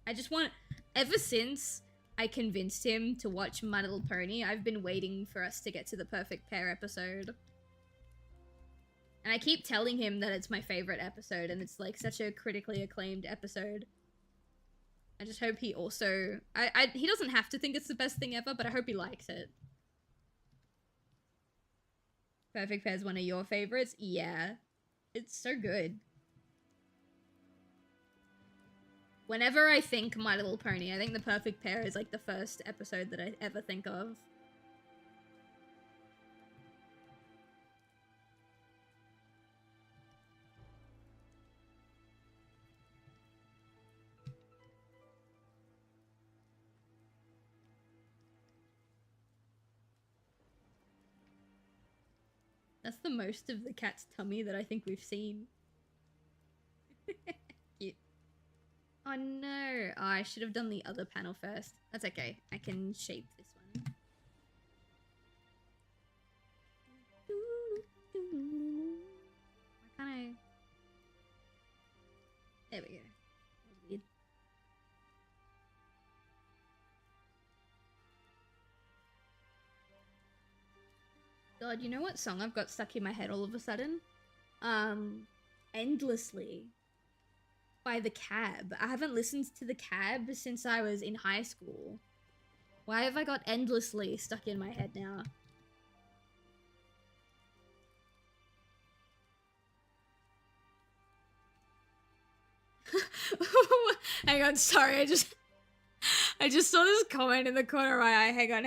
I just want, ever since I convinced him to watch My Little Pony, I've been waiting for us to get to the Perfect Pair episode. And I keep telling him that it's my favorite episode, and it's like such a critically acclaimed episode. I just hope he also... he doesn't have to think it's the best thing ever, but I hope he likes it. Perfect Pair's one of your favorites? Yeah. It's so good. Whenever I think My Little Pony, I think the Perfect Pair is like the first episode that I ever think of. That's the most of the cat's tummy that I think we've seen. Cute. Oh no. Oh, I should have done the other panel first. That's okay. I can shape this one. Why can't I? There we go. That was weird. God, you know what song I've got stuck in my head all of a sudden? Endlessly by The Cab. I haven't listened to The Cab since I was in high school. Why have I got Endlessly stuck in my head now? Hang on, sorry, I just saw this comment in the corner of my eye. Hang on.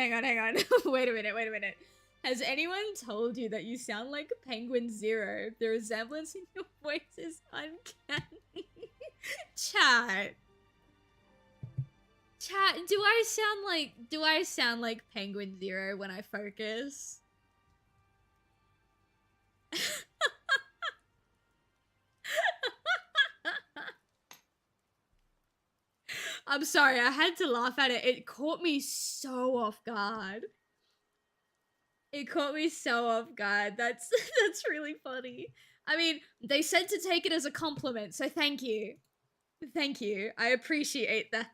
Wait a minute. Has anyone told you that you sound like Penguin Zero? The resemblance in your voice is uncanny. Chat, do I sound like Penguin Zero when I focus? I'm sorry, I had to laugh at it. It caught me so off guard. That's really funny. I mean, they said to take it as a compliment, so thank you. Thank you. I appreciate that.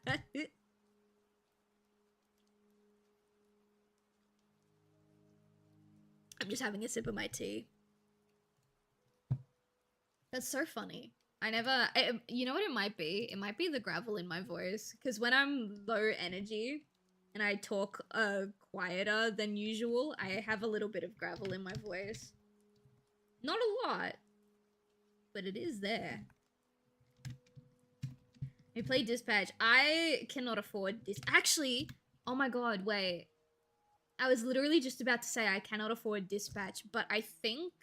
I'm just having a sip of my tea. That's so funny. You know what it might be? It might be the gravel in my voice. Because when I'm low energy and I talk quieter than usual, I have a little bit of gravel in my voice. Not a lot, but it is there. We play Dispatch. I cannot afford this. Actually, oh my god, wait. I was literally just about to say I cannot afford Dispatch, but I think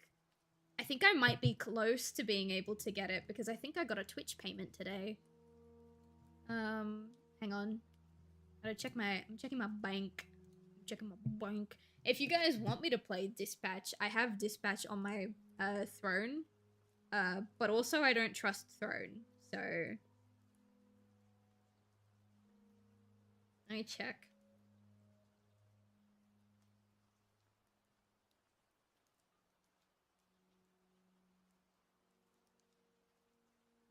I might be close to being able to get it because I think I got a Twitch payment today. Hang on. I'm checking my bank. If you guys want me to play Dispatch, I have Dispatch on my Throne. But also I don't trust Throne, so let me check.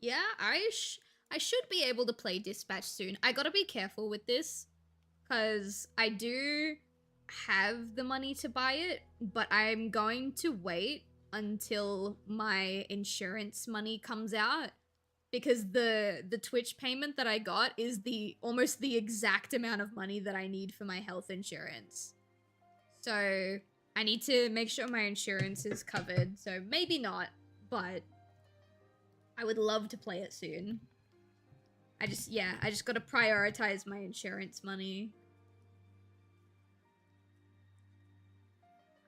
Yeah, I should be able to play Dispatch soon. I gotta be careful with this, because I do have the money to buy it, but I'm going to wait until my insurance money comes out, because the Twitch payment that I got is almost the exact amount of money that I need for my health insurance. So I need to make sure my insurance is covered, so maybe not, but I would love to play it soon. I just gotta prioritize my insurance money.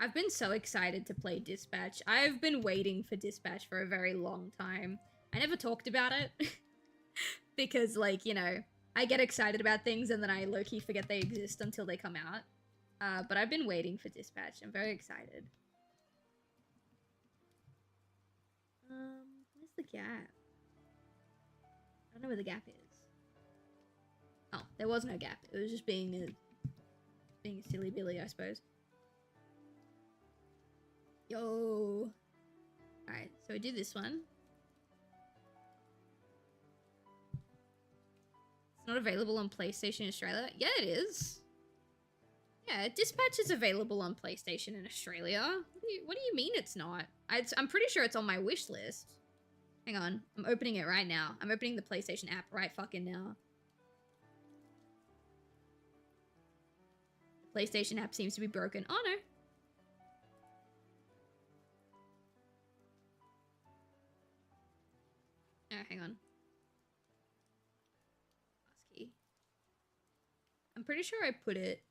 I've been so excited to play Dispatch. I've been waiting for Dispatch for a very long time. I never talked about it. Because, like, you know, I get excited about things and then I low-key forget they exist until they come out. But I've been waiting for Dispatch. I'm very excited. Where's the gap? I don't know where the gap is. Oh, there was no gap. It was just being a silly Billy, I suppose. Yo. Alright, so we do this one. It's not available on PlayStation Australia. Yeah, it is. Yeah, Dispatch is available on PlayStation in Australia. What do you mean it's not? I'm pretty sure it's on my wish list. Hang on, I'm opening it right now. I'm opening the PlayStation app right fucking now. The PlayStation app seems to be broken. Oh no. Oh, hang on. Bluesky. I'm pretty sure I put it.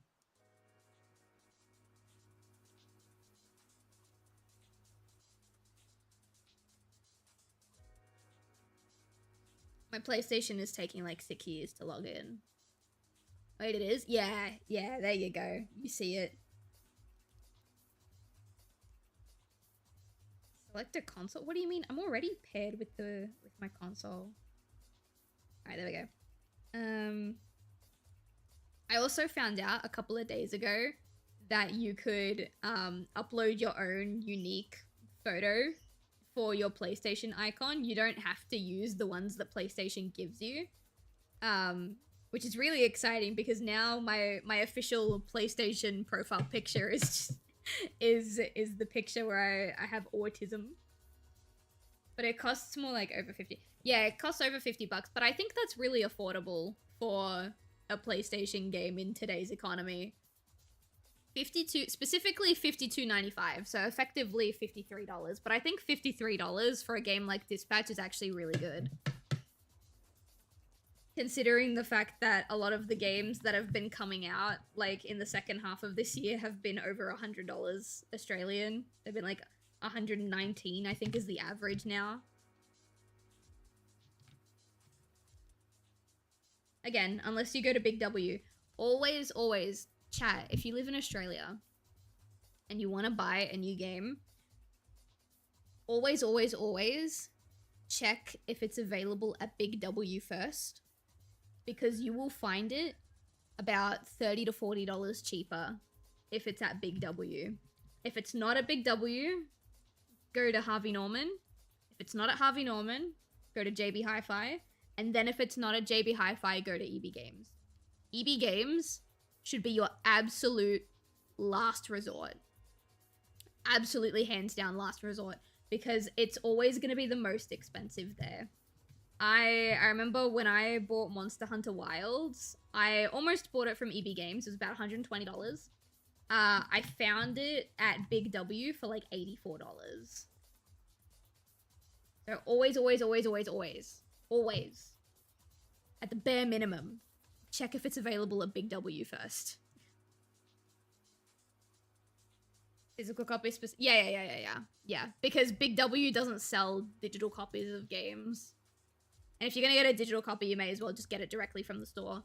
My PlayStation is taking like 6 years to log in. Wait, it is? Yeah, there you go. You see it. Collect a console? What do you mean? I'm already paired with my console. Alright, there we go. I also found out a couple of days ago that you could upload your own unique photo for your PlayStation icon. You don't have to use the ones that PlayStation gives you, which is really exciting because now my official PlayStation profile picture is just, is the picture where I have autism. But it costs more like over 50. Yeah, it costs over $50, but I think that's really affordable for a PlayStation game in today's economy. 52, specifically $52.95, so effectively $53. But I think $53 for a game like Dispatch is actually really good, considering the fact that a lot of the games that have been coming out like in the second half of this year have been over $100 Australian. They've been like 119, I think, is the average now. Again, unless you go to Big W, always chat, if you live in Australia and you want to buy a new game, always check if it's available at Big W first, because you will find it about $30 to $40 cheaper if it's at Big W. If it's not at Big W, go to Harvey Norman. If it's not at Harvey Norman, go to JB Hi-Fi. And then if it's not at JB Hi-Fi, go to EB Games. EB Games should be your absolute last resort. Absolutely hands down last resort, because it's always going to be the most expensive there. I remember when I bought Monster Hunter Wilds, I almost bought it from EB Games. It was about $120. I found it at Big W for like $84. So always, at the bare minimum, check if it's available at Big W first. Physical copies, yeah. Because Big W doesn't sell digital copies of games. And if you're gonna get a digital copy, you may as well just get it directly from the store.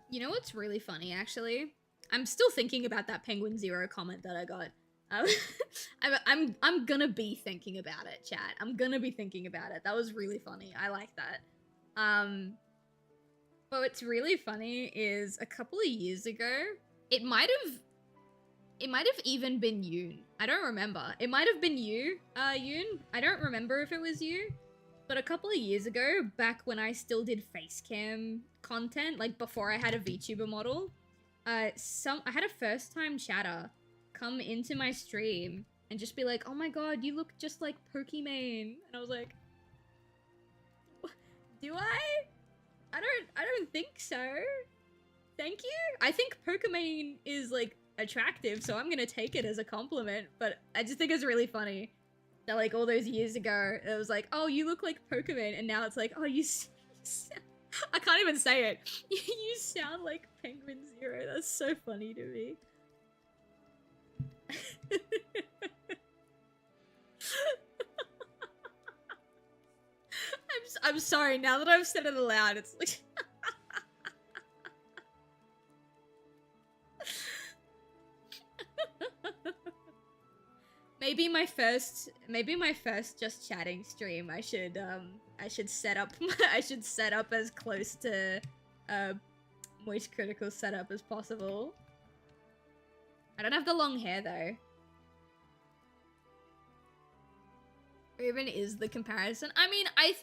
You know what's really funny, actually? I'm still thinking about that Penguin Zero comment that I got. I'm gonna be thinking about it, chat. I'm gonna be thinking about it. That was really funny. I like that. But what's really funny is a couple of years ago, it might have even been Yoon. I don't remember. It might have been you, Yoon. I don't remember if it was you. But a couple of years ago, back when I still did facecam content, like before I had a VTuber model, I had a first-time chatter come into my stream and just be like, "Oh my god, you look just like Pokimane." And I was like, "Do I? I don't think so. Thank you." I think Pokimane is like attractive, so I'm gonna take it as a compliment, but I just think it's really funny that like all those years ago, it was like, "Oh, you look like Pokemon," and now it's like, "Oh, I can't even say it. You sound like Penguin Zero." That's so funny to me. I'm sorry, now that I've said it aloud, it's like... Maybe my first just chatting stream, I should set up as close to Moist Critical setup as possible. I don't have the long hair though. Ruben is the comparison. I mean, I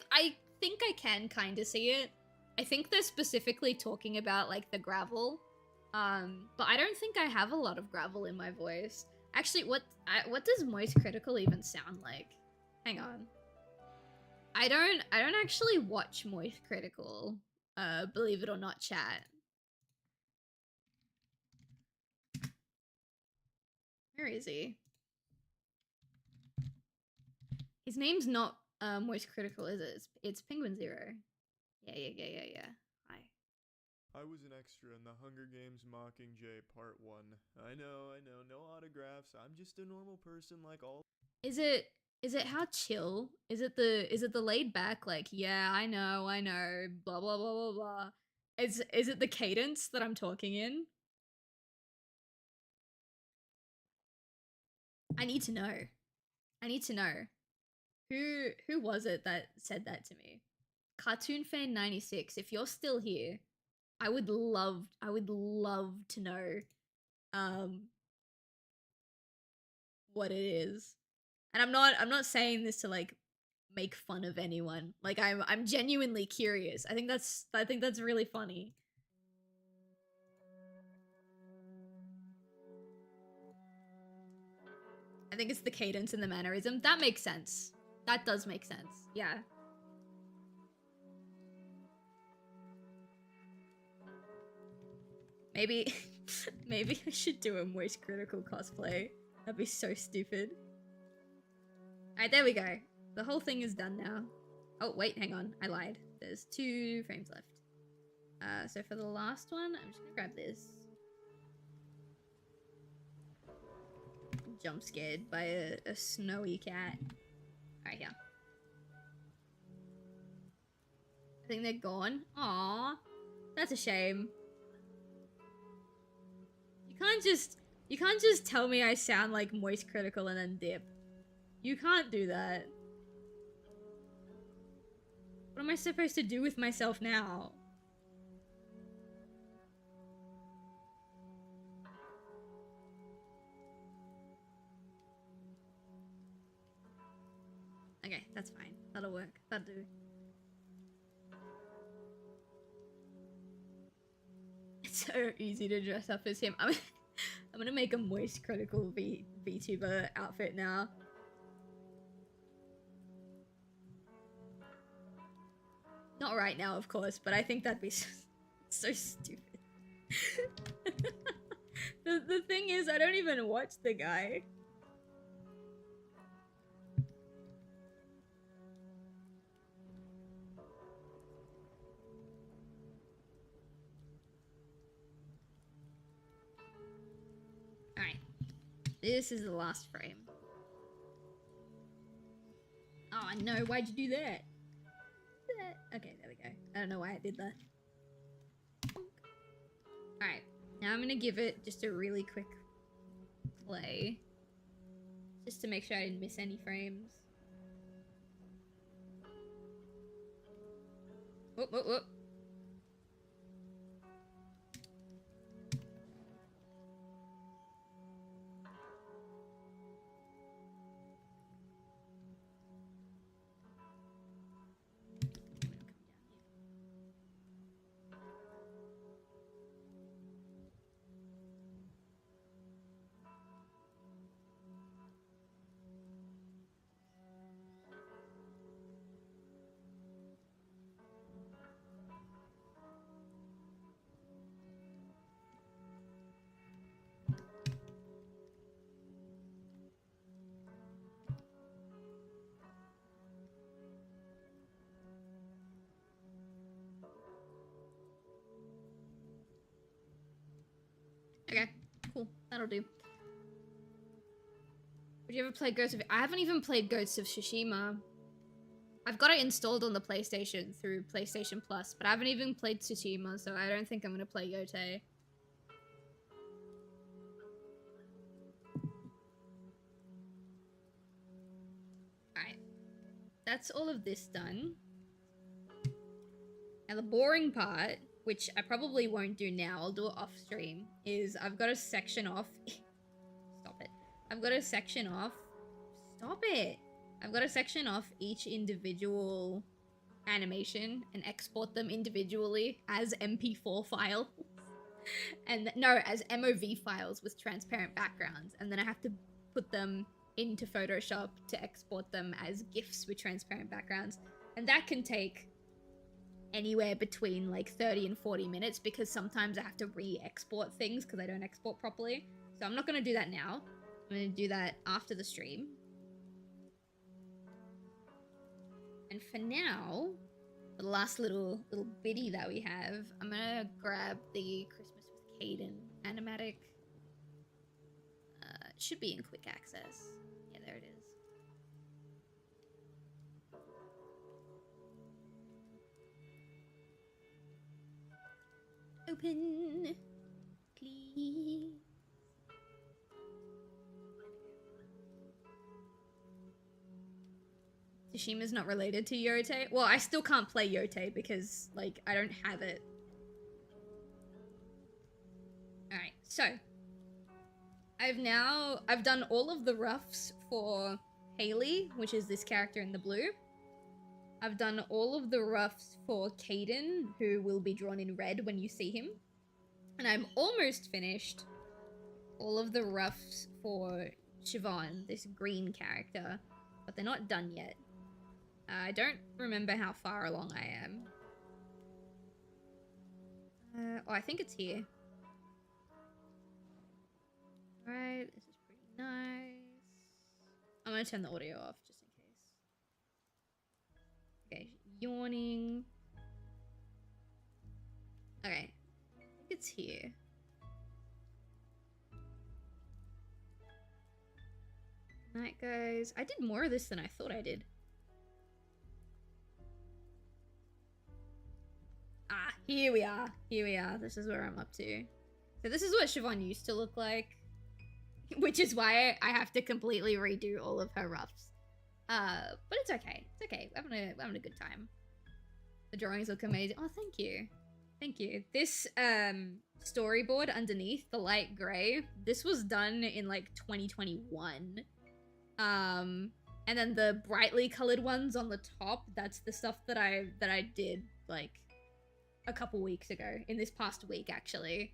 think I can kind of see it. I think they're specifically talking about like the gravel. But I don't think I have a lot of gravel in my voice. Actually, what does Moist Critical even sound like? Hang on. I don't actually watch Moist Critical, believe it or not, chat. Where is he? His name's not Moist Critical, is it? It's Penguin Zero. Yeah. Hi. I was an extra in the Hunger Games Mockingjay Part 1. I know, no autographs. I'm just a normal person like all. Is it Is it how chill? Is it the laid back like, yeah, I know, blah blah blah blah blah. Is it the cadence that I'm talking in? I need to know. I need to know. Who was it that said that to me? Cartoon Fan 96, if you're still here, I would love to know what it is. And I'm not saying this to like make fun of anyone. Like I'm genuinely curious. I think that's really funny. I think it's the cadence and the mannerism. That makes sense. That does make sense. Yeah. Maybe maybe I should do a Moist Critical cosplay. That'd be so stupid. Alright, there we go. The whole thing is done now. Oh, wait, hang on. I lied. There's 2 frames left. So for the last one, I'm just gonna grab this. I'm jump scared by a snowy cat. Alright, here. I think they're gone. Aww. That's a shame. You can't just tell me I sound like Moist Critical and then dip. You can't do that. What am I supposed to do with myself now? Okay, that's fine. That'll work. That'll do. It's so easy to dress up as him. I'm gonna make a Moist Critical VTuber outfit now. Not right now, of course, but I think that'd be so stupid. The thing is, I don't even watch the guy. Alright. This is the last frame. Oh no, why'd you do that? Okay, there we go. I don't know why I did that. Alright, now I'm gonna give it just a really quick play. Just to make sure I didn't miss any frames. Whoop, whoop, whoop. Okay, cool. That'll do. Would you ever play Ghosts of... I haven't even played Ghosts of Tsushima. I've got it installed on the PlayStation through PlayStation Plus, but I haven't even played Tsushima, so I don't think I'm gonna play Yote. Alright. That's all of this done. Now the boring part, which I probably won't do now, I'll do it off stream, is I've got to section off... Stop it. I've got to section off... Stop it! I've got to section off each individual animation and export them individually as MP4 files. And no, as MOV files with transparent backgrounds. And then I have to put them into Photoshop to export them as GIFs with transparent backgrounds. And that can take anywhere between like 30 and 40 minutes because sometimes I have to re-export things because I don't export properly. So I'm not going to do that now. I'm going to do that after the stream. And for now, the last little bitty that we have, I'm going to grab the Christmas with Caden animatic. It should be in quick access. Yeah, there it is. Open. Please. Tashima's not related to Yote. Well, I still can't play Yote because, like, I don't have it. Alright, so. I've done all of the roughs for Haley, which is this character in the blue. I've done all of the roughs for Caden, who will be drawn in red when you see him. And I'm almost finished all of the roughs for Siobhan, this green character, but they're not done yet. I don't remember how far along I am. Oh, I think it's here. Alright, this is pretty nice. I'm gonna turn the audio off just in case. Okay, yawning. Okay, I think it's here. Good night, guys. I did more of this than I thought I did. Ah, here we are. Here we are. This is where I'm up to. So this is what Siobhan used to look like. Which is why I have to completely redo all of her roughs. But it's okay. It's okay. We're having a good time. The drawings look amazing. Oh, thank you. Thank you. This storyboard underneath, the light gray, this was done in like 2021. And then the brightly colored ones on the top, that's the stuff that I did like a couple weeks ago, in this past week actually.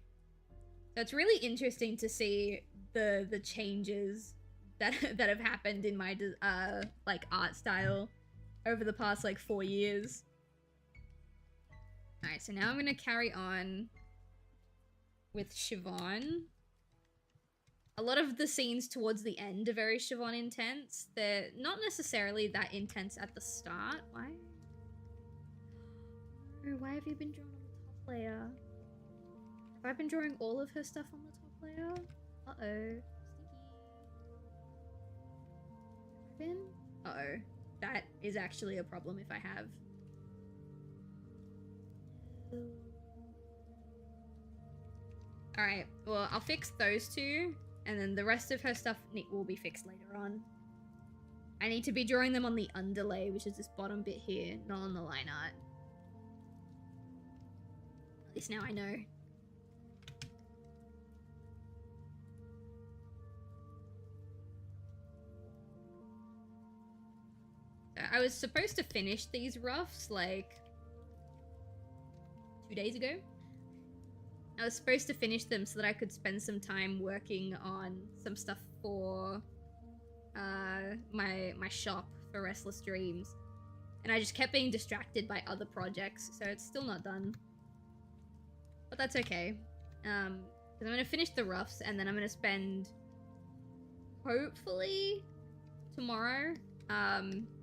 So it's really interesting to see the changes that have happened in my like art style over the past like 4 years. Alright, so now I'm gonna carry on with Siobhan. A lot of the scenes towards the end are very Siobhan intense. They're not necessarily that intense at the start. Why? Oh, why have you been drawn on the top layer? Have I been drawing all of her stuff on the top layer? Uh-oh. Sneaky. Have I been? Uh-oh. That is actually a problem if I have. Alright, well, I'll fix those two, and then the rest of her stuff will be fixed later on. I need to be drawing them on the underlay, which is this bottom bit here, not on the line art. At least now I know. I was supposed to finish these roughs like 2 days ago. I was supposed to finish them so that I could spend some time working on some stuff for my shop for Restless Dreams. And I just kept being distracted by other projects, so it's still not done. But that's okay. Because I'm going to finish the roughs and then I'm going to spend, hopefully, tomorrow,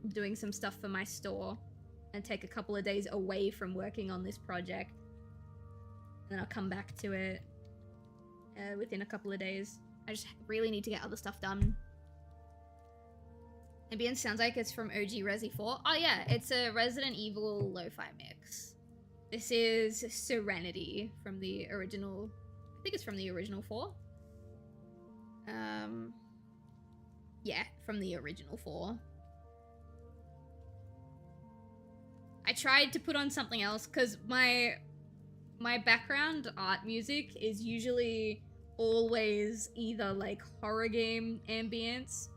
doing some stuff for my store and take a couple of days away from working on this project. And then I'll come back to it within a couple of days. I just really need to get other stuff done. Ambient sounds like it's from OG Resi 4. Oh yeah, it's a Resident Evil lo-fi mix. This is Serenity from the original, I think it's from the original 4. Yeah, from the original 4. I tried to put on something else because my background art music is usually always either like horror game ambience,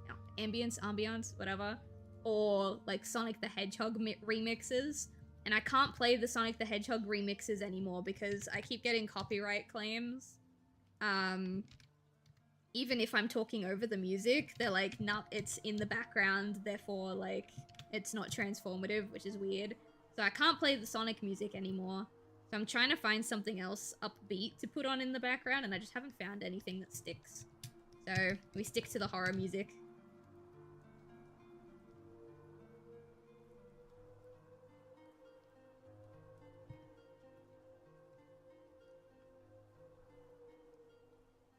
whatever, or like Sonic the Hedgehog remixes. And I can't play the Sonic the Hedgehog remixes anymore because I keep getting copyright claims. Even if I'm talking over the music, they're like, nah, it's in the background, therefore like it's not transformative, which is weird. So I can't play the Sonic music anymore. So I'm trying to find something else upbeat to put on in the background, and I just haven't found anything that sticks. So we stick to the horror music.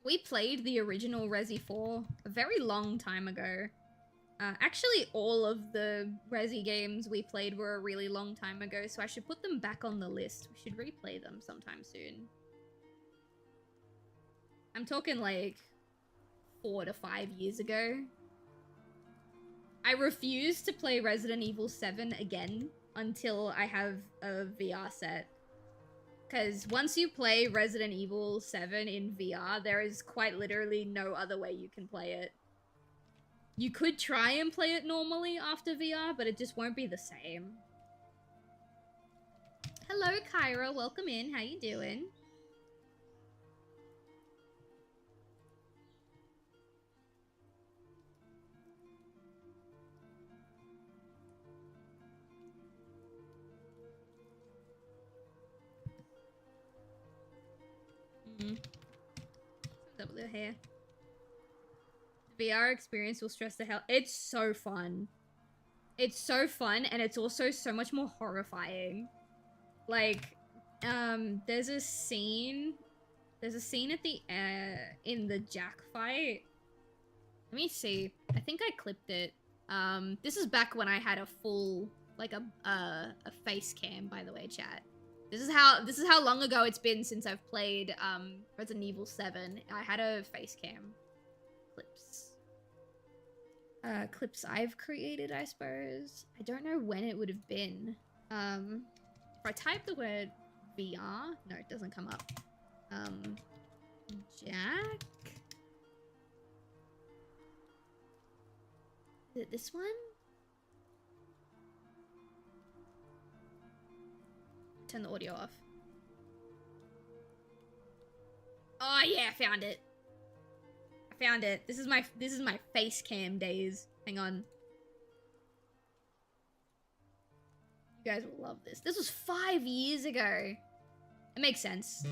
We played the original Resi 4 a very long time ago. Actually, all of the Resi games we played were a really long time ago, so I should put them back on the list. We should replay them sometime soon. I'm talking like 4 to 5 years ago. I refuse to play Resident Evil 7 again until I have a VR set. Because once you play Resident Evil 7 in VR, there is quite literally no other way you can play it. You could try and play it normally after VR, but it just won't be the same. Hello, Kyra. Welcome in. How you doing? What's up with her hair? The VR experience will stress the hell. It's so fun. It's so fun, and it's also so much more horrifying. Like, there's a scene at the in the Jack fight. Let me see. I think I clipped it. This is back when I had a full, like a face cam, by the way, chat. This is how long ago it's been since I've played Resident Evil 7. I had a face cam. Clips I've created, I suppose. I don't know when it would have been. If I type the word VR, no, it doesn't come up. Jack? Is it this one? Turn the audio off. Oh yeah, I found it. I found it. This is my face cam days. Hang on. You guys will love this. This was 5 years ago. It makes sense.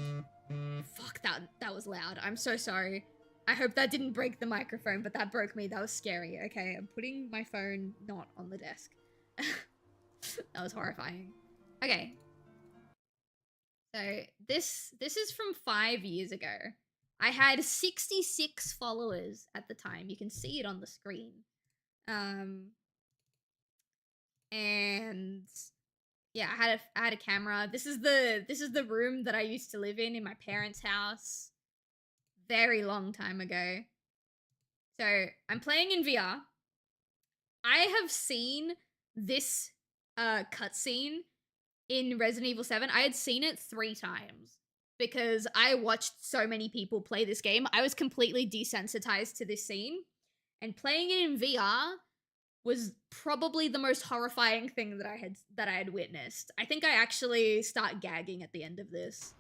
Fuck, that was loud. I'm so sorry. I hope that didn't break the microphone, but that broke me. That was scary. Okay, I'm putting my phone not on the desk. That was horrifying. Okay. So this is from 5 years ago. I had 66 followers at the time. You can see it on the screen. And yeah, I had a camera. This is the room that I used to live in my parents' house. Very long time ago. So I'm playing in VR. I have seen this cutscene in Resident Evil 7. I had seen it 3 times because I watched so many people play this game. I was completely desensitized to this scene, and playing it in VR was probably the most horrifying thing that I had witnessed. I think I actually start gagging at the end of this.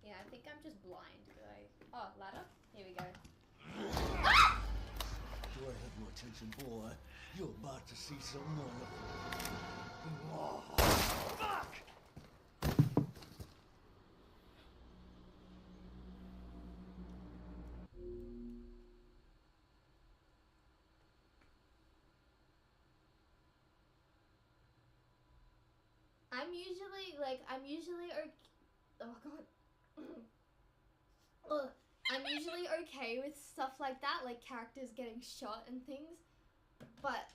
Yeah, I think I'm just blind. Oh, ladder? Here we go. Try have your attention, boy. You're about to see some wonderful. Oh, fuck! I'm usually oh god. Ugh. I'm usually okay with stuff like that, like characters getting shot and things, but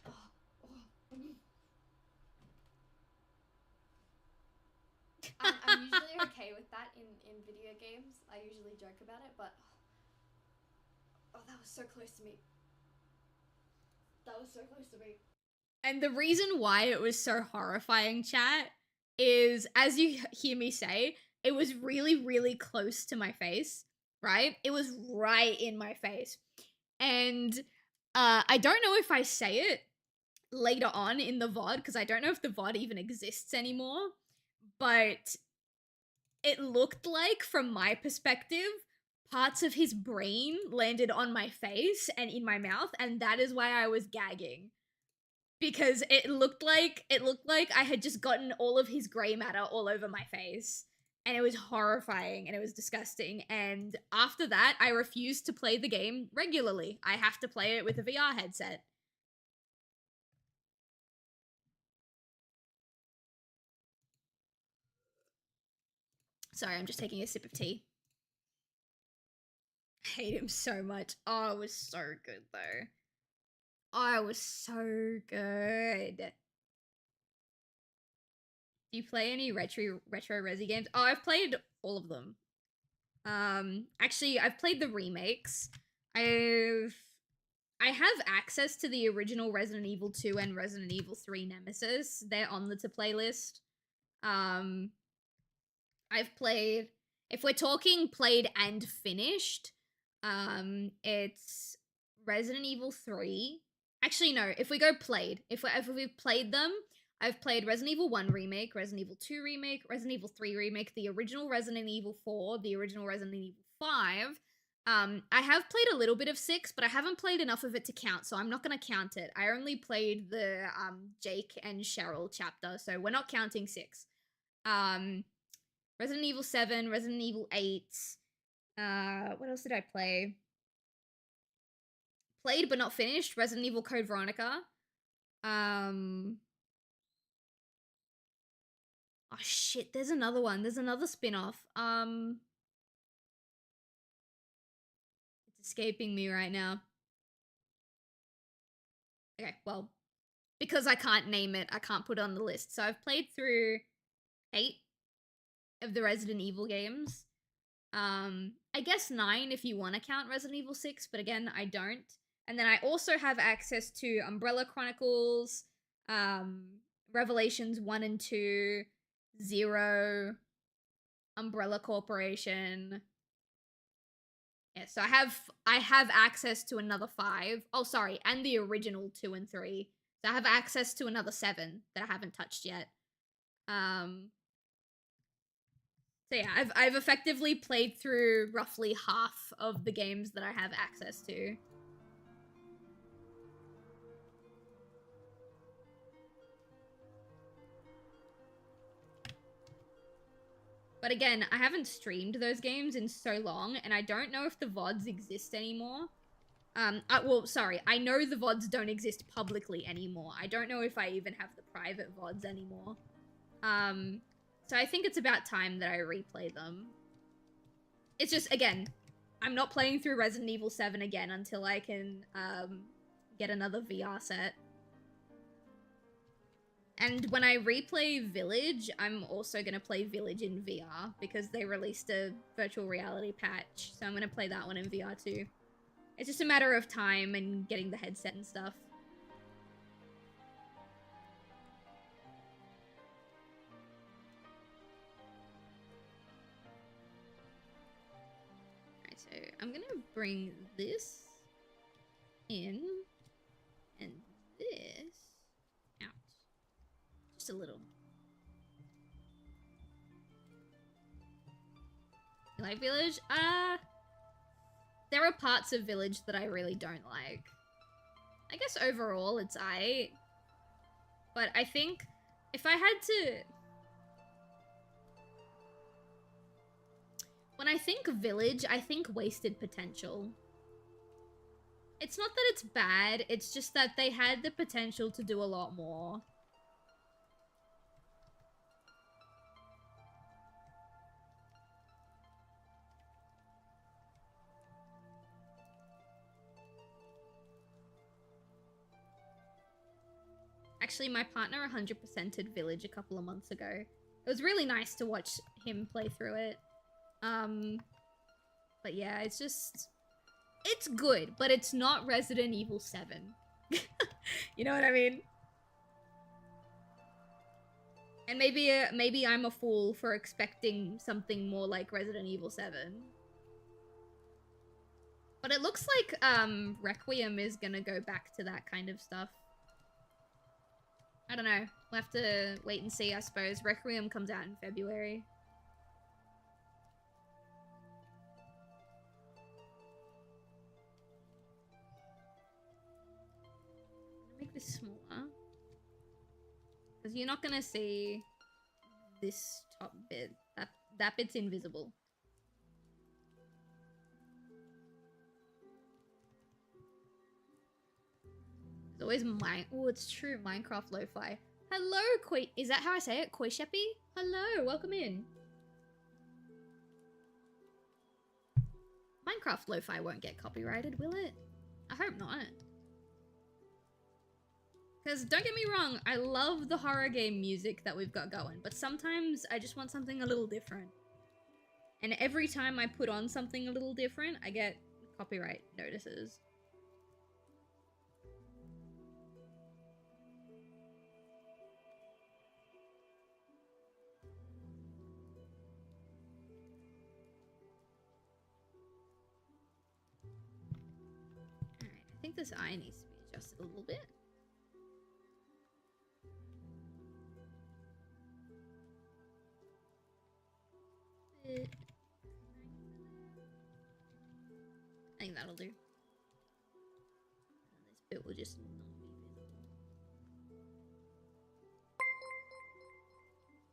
I'm usually okay with that in video games. I usually joke about it, but oh, that was so close to me. That was so close to me. And the reason why it was so horrifying, chat, is, as you hear me say, it was really, really close to my face, right? It was right in my face. And I don't know if I say it later on in the VOD, because I don't know if the VOD even exists anymore, but it looked like, from my perspective, parts of his brain landed on my face and in my mouth, and that is why I was gagging. Because it looked like I had just gotten all of his grey matter all over my face. And it was horrifying and it was disgusting. And after that, I refused to play the game regularly. I have to play it with a VR headset. Sorry, I'm just taking a sip of tea. I hate him so much. Oh, it was so good though. Oh, it was so good. Do you play any retro Resi games? Oh, I've played all of them. Actually, I've played the remakes. I have access to the original Resident Evil 2 and Resident Evil 3 Nemesis. They're on the to play list. I've played, if we're talking played and finished, it's Resident Evil 3. Actually, no, if we go played, if we've played them, I've played Resident Evil 1 Remake, Resident Evil 2 Remake, Resident Evil 3 Remake, the original Resident Evil 4, the original Resident Evil 5. I have played a little bit of 6, but I haven't played enough of it to count, so I'm not going to count it. I only played the Jake and Cheryl chapter, so we're not counting 6. Resident Evil 7, Resident Evil 8. What else did I play? Played but not finished, Resident Evil Code Veronica. Oh shit, there's another one. There's another spin-off. It's escaping me right now. Okay, well, because I can't name it, I can't put it on the list. So I've played through 8 of the Resident Evil games. I guess 9 if you want to count Resident Evil 6, but again, I don't. And then I also have access to Umbrella Chronicles, Revelations 1 and 2, 0, Umbrella Corporation. Yeah, so I have access to another 5. Oh, sorry, and the original 2 and 3. So I have access to another 7 that I haven't touched yet. So yeah, I've effectively played through roughly half of the games that I have access to. But again, I haven't streamed those games in so long, and I don't know if the VODs exist anymore. Well, sorry, I know the VODs don't exist publicly anymore. I don't know if I even have the private VODs anymore. So I think it's about time that I replay them. It's just, again, I'm not playing through Resident Evil 7 again until I can, get another VR set. And when I replay Village, I'm also going to play Village in VR because they released a virtual reality patch. So I'm going to play that one in VR too. It's just a matter of time and getting the headset and stuff. Alright, so I'm going to bring this in and this out. Just a little. You like Village? There are parts of Village that I really don't like. I guess overall it's aight. But I think if I had to... When I think Village, I think wasted potential. It's not that it's bad, it's just that they had the potential to do a lot more. Actually, my partner 100%ed Village a couple of months ago. It was really nice to watch him play through it. But yeah, it's just... It's good, but it's not Resident Evil 7. You know what I mean? And maybe I'm a fool for expecting something more like Resident Evil 7. But it looks like, Requiem is gonna go back to that kind of stuff. I don't know. We'll have to wait and see, I suppose. Requiem comes out in February. Make this smaller. Because you're not gonna see this top bit. That bit's invisible. Always oh, it's true, Minecraft Lo-Fi. Hello, Koi. Is that how I say it? Koi Sheppy? Hello, welcome in. Minecraft Lo-Fi won't get copyrighted, will it? I hope not. Because don't get me wrong, I love the horror game music that we've got going, but sometimes I just want something a little different. And every time I put on something a little different, I get copyright notices. Alright, I think this eye needs to be adjusted a little bit. I think that'll do. And this bit will just not be visible.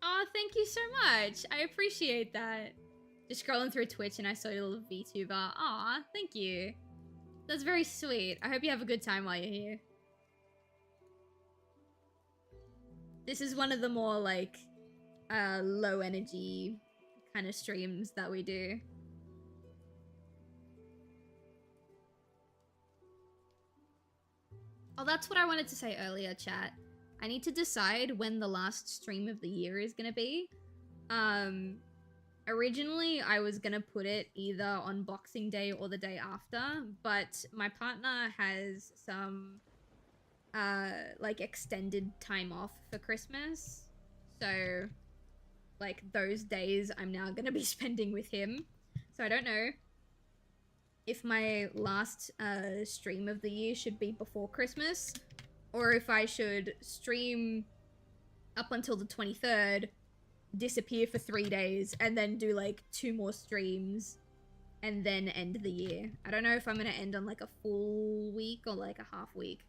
Oh, thank you so much. I appreciate that. Just scrolling through Twitch and I saw your little VTuber. Aw, thank you. That's very sweet. I hope you have a good time while you're here. This is one of the more like low energy kind of streams that we do. Oh, that's what I wanted to say earlier, chat. I need to decide when the last stream of the year is gonna be. Originally, I was gonna put it either on Boxing Day or the day after, but my partner has some like extended time off for Christmas. So like those days I'm now gonna be spending with him. So I don't know if my last stream of the year should be before Christmas, or if I should stream up until the 23rd, disappear for 3 days, and then do like 2 more streams, and then end the year. I don't know if I'm gonna end on like a full week or like a half week.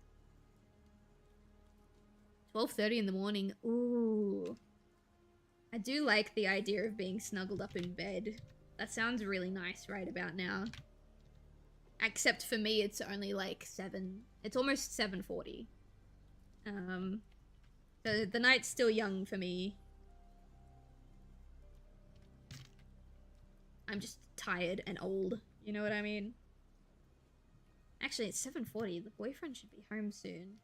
12:30 in the morning. Ooh. I do like the idea of being snuggled up in bed. That sounds really nice right about now. Except for me, it's only like 7. It's almost 7:40. So the night's still young for me. I'm just tired and old. You know what I mean? Actually, it's 7:40. The boyfriend should be home soon.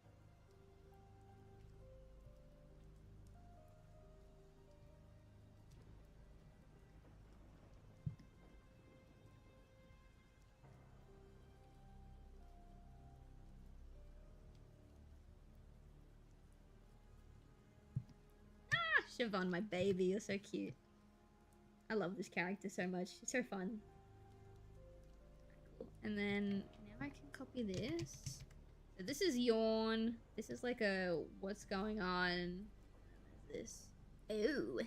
Siobhan, my baby, you're so cute. I love this character so much. It's so fun. Cool. And then now I can copy this. So this is Yawn. This is like a what's going on. What is this? Oh.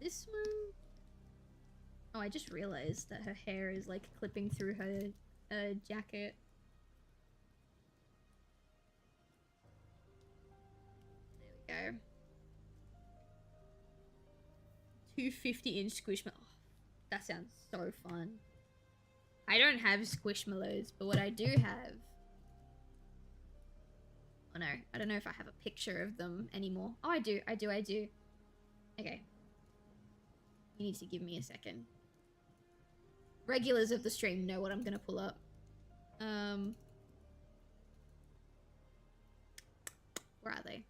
This one. Oh, I just realized that her hair is like clipping through her jacket. There we go. 250-inch Squishmallow. Oh, that sounds so fun. I don't have Squishmallows, but what I do have... Oh no, I don't know if I have a picture of them anymore. Oh, I do. Okay. You need to give me a second. Regulars of the stream know what I'm gonna pull up. Where are they?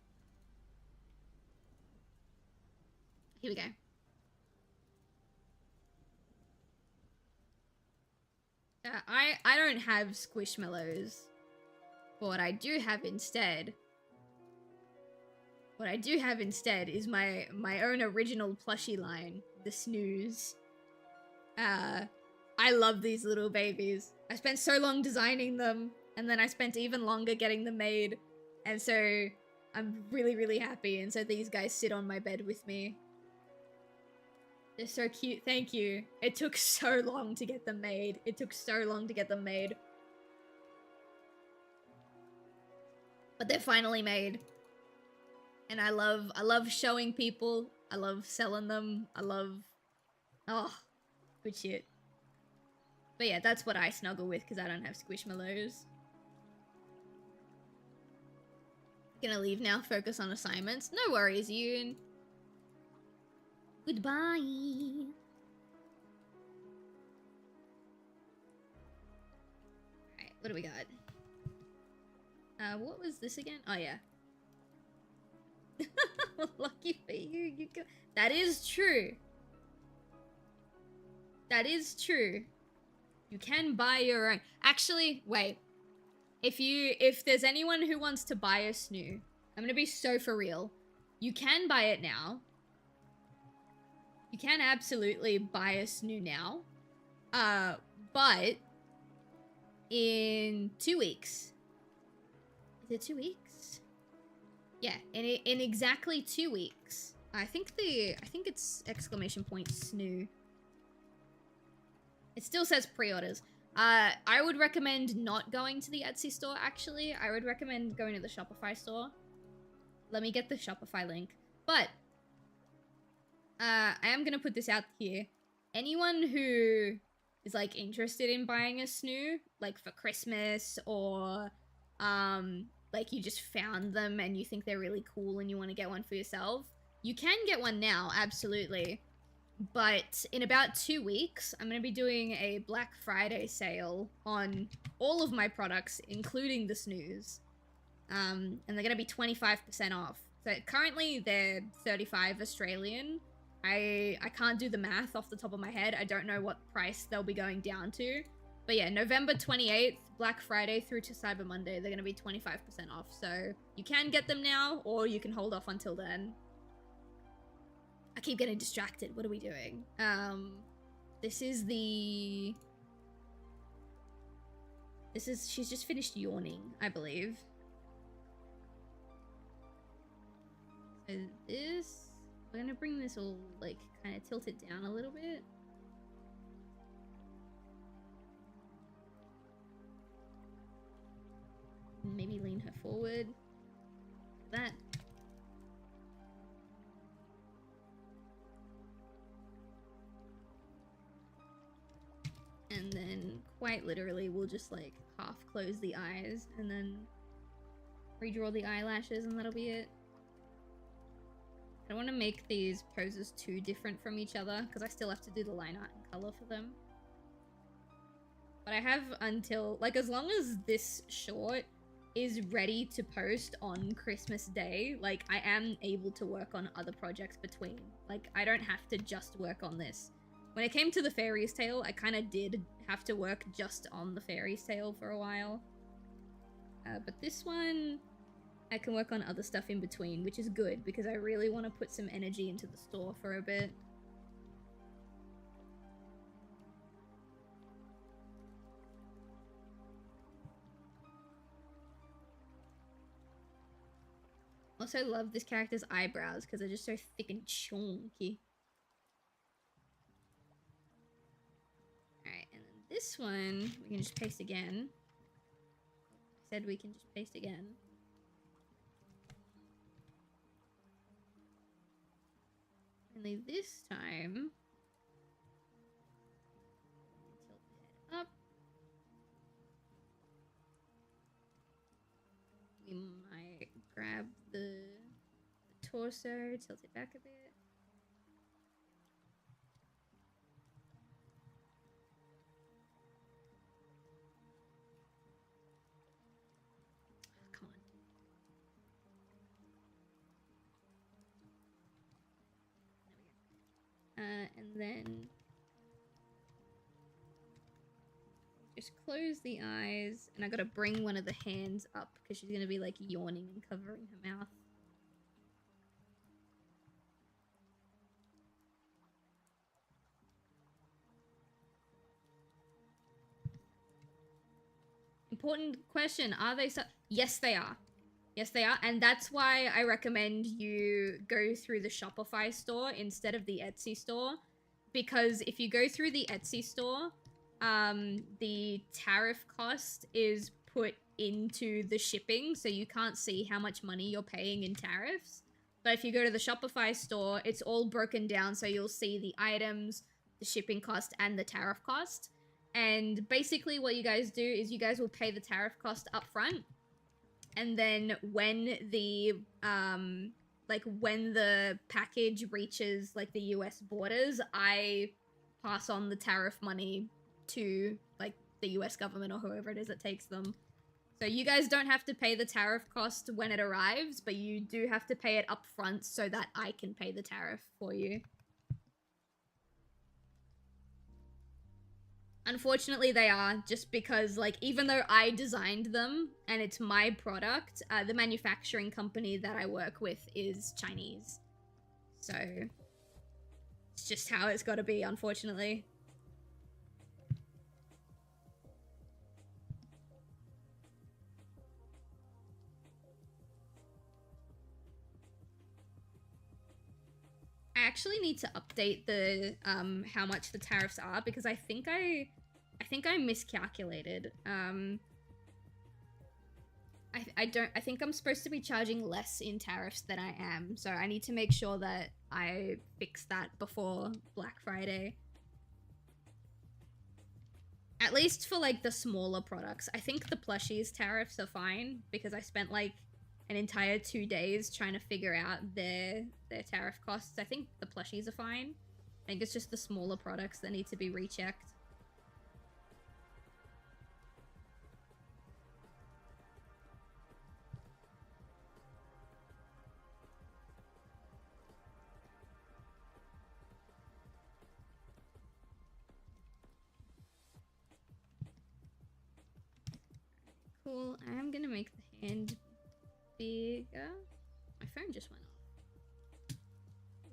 Here we go. I don't have Squishmallows. But what I do have instead... What I do have instead is my own original plushie line, the Snooze. I love these little babies. I spent so long designing them, and then I spent even longer getting them made. And so I'm really, really happy. And so these guys sit on my bed with me. They're so cute. Thank you. It took so long to get them made. But they're finally made. And I love showing people. I love selling them. Oh, good shit. But yeah, that's what I snuggle with because I don't have Squishmallows. Gonna leave now, focus on assignments. No worries, Yoon. Goodbye. Alright, what do we got? What was this again? Oh, yeah. Lucky for you, you go. That is true. That is true. You can buy your own. Actually, wait. If there's anyone who wants to buy a snoo, I'm gonna be so for real. You can buy it now. You can absolutely buy a snoo now. But in 2 weeks. Is it 2 weeks? Yeah, in exactly 2 weeks. I think it's exclamation point snoo. It still says pre-orders. I would recommend not going to the Etsy store, actually. I would recommend going to the Shopify store. Let me get the Shopify link. But, I am gonna put this out here. Anyone who is, like, interested in buying a snoo, like, for Christmas, or, like, you just found them and you think they're really cool and you want to get one for yourself, you can get one now, absolutely. But in about 2 weeks, I'm going to be doing a Black Friday sale on all of my products, including the snoos. And they're going to be 25% off. So currently they're 35 Australian. I can't do the math off the top of my head. I don't know what price they'll be going down to. But yeah, November 28th, Black Friday through to Cyber Monday, they're going to be 25% off. So you can get them now, or you can hold off until then. I keep getting distracted. What are we doing? She's just finished yawning, I believe. So we're gonna bring this all, like, kind of tilt it down a little bit. Maybe lean her forward. That. And then, quite literally, we'll just, like, half close the eyes and then redraw the eyelashes, and that'll be it. I don't want to make these poses too different from each other, because I still have to do the line art and color for them. But I have until, like, as long as this short is ready to post on Christmas Day, like, I am able to work on other projects between. Like, I don't have to just work on this. When it came to the Fairy's Tale, I kind of did have to work just on the Fairy's Tale for a while. But this one, I can work on other stuff in between, which is good, because I really want to put some energy into the store for a bit. Also love this character's eyebrows, because they're just so thick and chunky. Alright, and then this one, we can just paste again. I said we can just paste again. Only this time, tilt the head up. We might grab the torso, tilt it back a bit. Come on. And then just close the eyes, and I gotta bring one of the hands up because she's gonna be like yawning and covering her mouth. Important question, are they yes, they are. Yes, they are, and that's why I recommend you go through the Shopify store instead of the Etsy store, because if you go through the Etsy store, the tariff cost is put into the shipping, so you can't see how much money you're paying in tariffs. But if you go to the Shopify store, it's all broken down, so you'll see the items, the shipping cost, and the tariff cost. And basically what you guys do is you guys will pay the tariff cost up front. And then when the, when the package reaches, like, the US borders, I pass on the tariff money to, like, the US government or whoever it is that takes them. So you guys don't have to pay the tariff cost when it arrives, but you do have to pay it up front so that I can pay the tariff for you. Unfortunately, they are, just because, like, even though I designed them and it's my product, the manufacturing company that I work with is Chinese. So, it's just how it's gotta be, unfortunately. I actually need to update the how much the tariffs are, because I think I miscalculated. I think I'm supposed to be charging less in tariffs than I am, so I need to make sure that I fix that before Black Friday. At least for like the smaller products. I think the plushies tariffs are fine, because I spent like an entire 2 days trying to figure out their tariff costs. I think the plushies are fine. I think it's just the smaller products that need to be rechecked. Cool. I am gonna make the hand bigger. My phone just went off.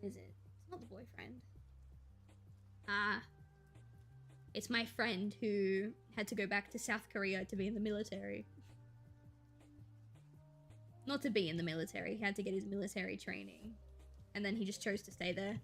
Who is it? It's not the boyfriend. Ah. It's my friend who had to go back to South Korea to be in the military. Not to be in the military, he had to get his military training. And then he just chose to stay there.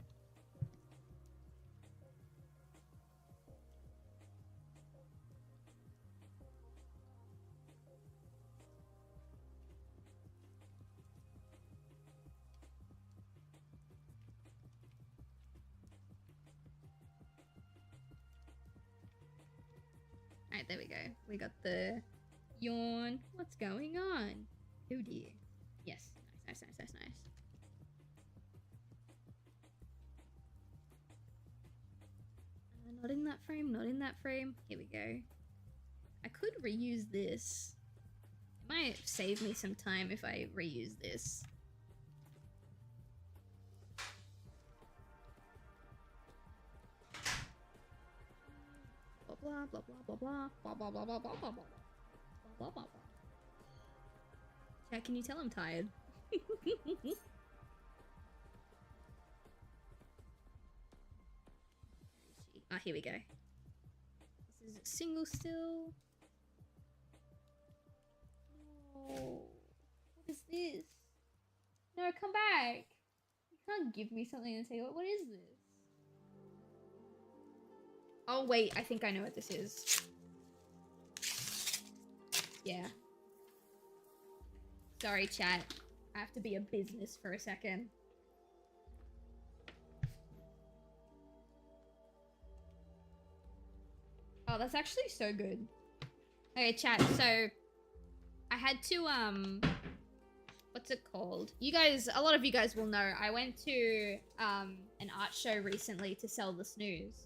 Alright, there we go. We got the yawn. What's going on? Oh dear. Yes. Nice. Not in that frame, not in that frame. Here we go. I could reuse this. It might save me some time if I reuse this. Blah blah blah blah blah blah blah blah blah blah blah blah blah blah blah blah. Chat, can you tell I'm tired? Ah, here we go. This is a single still. No. What is this? No, come back. You can't give me something and say, what is this? Oh, wait, I think I know what this is. Yeah. Sorry, chat. I have to be a business for a second. Oh, that's actually so good. Okay, chat, so I had to, what's it called? You guys, a lot of you guys will know, I went to, an art show recently to sell the snooze.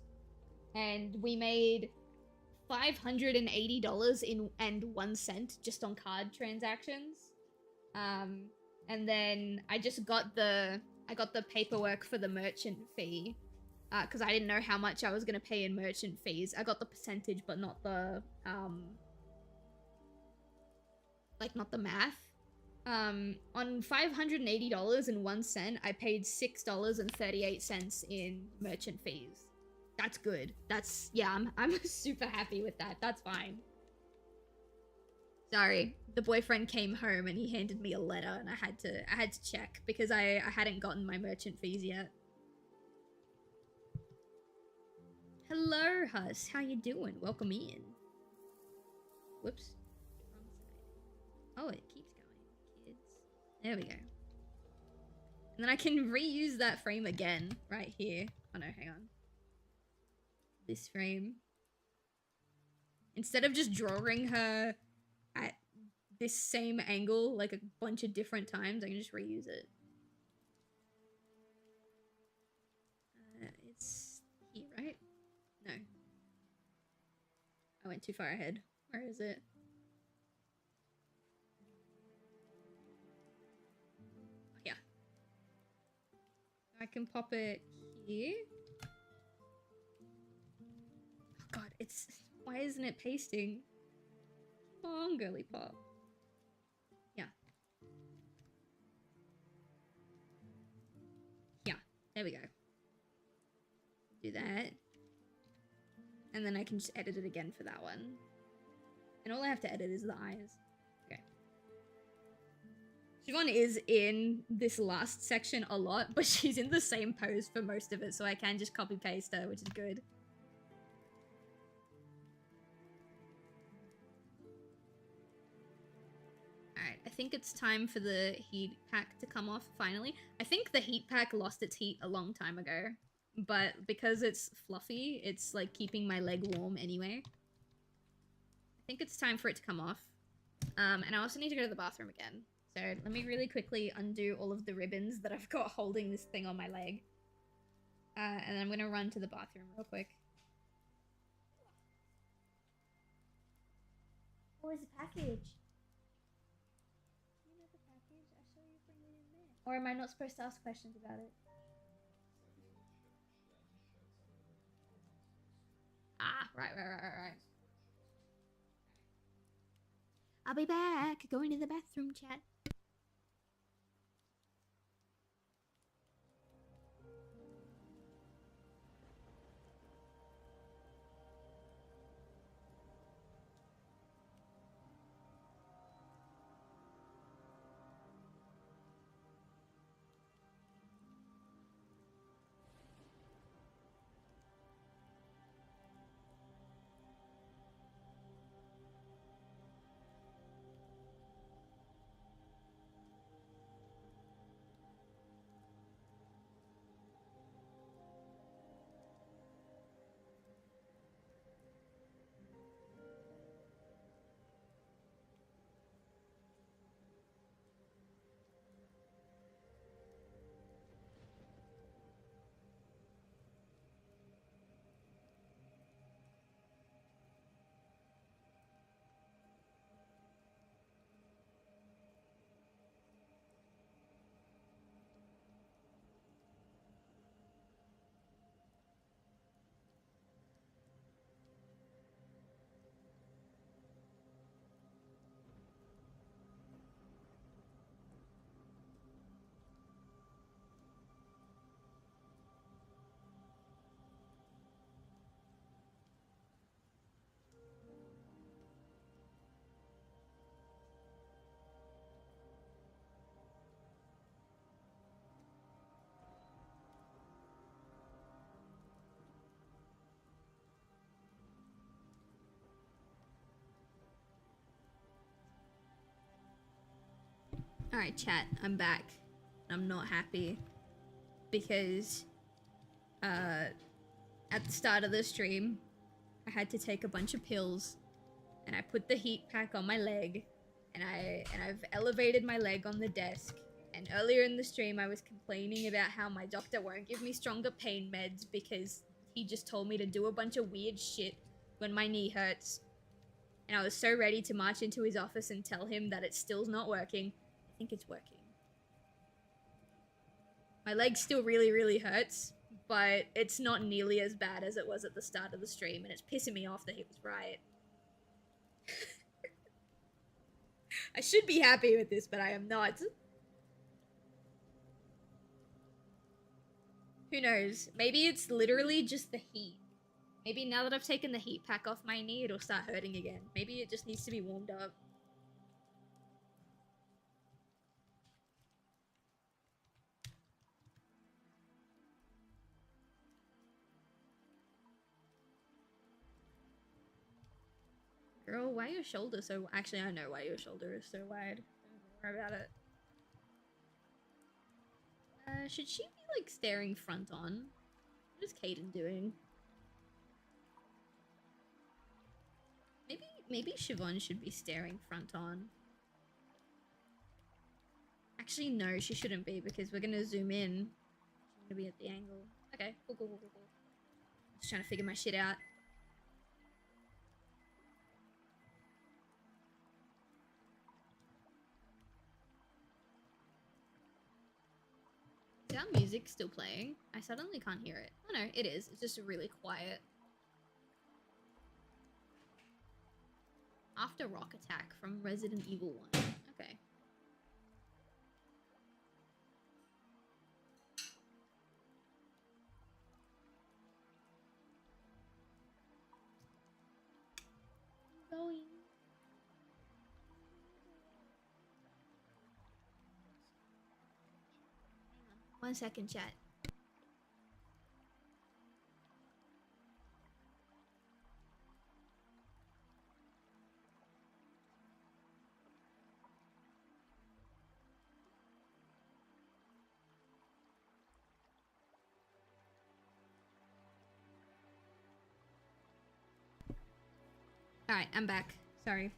And we made $580 and 1 cent just on card transactions. And then I just got the paperwork for the merchant fee. Because I didn't know how much I was going to pay in merchant fees. I got the percentage, but not the, not the math. On $580 and 1 cent, I paid $6.38 in merchant fees. That's good. That's, yeah, I'm super happy with that. That's fine. Sorry, the boyfriend came home and he handed me a letter and I had to check because I hadn't gotten my merchant fees yet. Hello, Huss. How you doing? Welcome in. Whoops. Wrong side. Oh, it keeps going. Kids. There we go. And then I can reuse that frame again right here. Oh no, hang on. This frame. Instead of just drawing her at this same angle like a bunch of different times, I can just reuse it. It's here, right? No. I went too far ahead. Where is it? can pop it here. Oh god, it's... Why isn't it pasting? Come on, girly pop. Yeah. Yeah, there we go. Do that. And then I can just edit it again for that one. And all I have to edit is the eyes. Okay. Siobhan is in this last section a lot, but she's in the same pose for most of it, so I can just copy paste her, which is good. Alright, I think it's time for the heat pack to come off finally. I think the heat pack lost its heat a long time ago, but because it's fluffy, it's like keeping my leg warm anyway. I think it's time for it to come off. And I also need to go to the bathroom again. So let me really quickly undo all of the ribbons that I've got holding this thing on my leg. And then I'm gonna run to the bathroom real quick. Where's the package? You know the package? I saw you bring it in there. Or am I not supposed to ask questions about it? Ah, right. I'll be back. Going to the bathroom, chat. Alright, chat, I'm back. I'm not happy because at the start of the stream I had to take a bunch of pills and I put the heat pack on my leg and I've elevated my leg on the desk, and earlier in the stream I was complaining about how my doctor won't give me stronger pain meds because he just told me to do a bunch of weird shit when my knee hurts, and I was so ready to march into his office and tell him that it's still not working. I think it's working. My leg still really hurts, but it's not nearly as bad as it was at the start of the stream, and it's pissing me off that he was right. I should be happy with this, but I am not. Who knows? Maybe it's literally just the heat. Maybe now that I've taken the heat pack off my knee, it'll start hurting again. Maybe it just needs to be warmed up. Girl, why your shoulder so... Actually, I know why your shoulder is so wide. Don't worry about it. Should she be, like, staring front on? What is Kaden doing? Maybe Siobhan should be staring front on. Actually, no, she shouldn't be, because we're gonna zoom in. She's gonna be at the angle. Okay, cool. Just trying to figure my shit out. our music still playing? I suddenly can't hear it. Oh no, it is. It's just really quiet. After Rock Attack from Resident Evil 1. Okay. Going. 1 second, chat. Alright, I'm back. Sorry.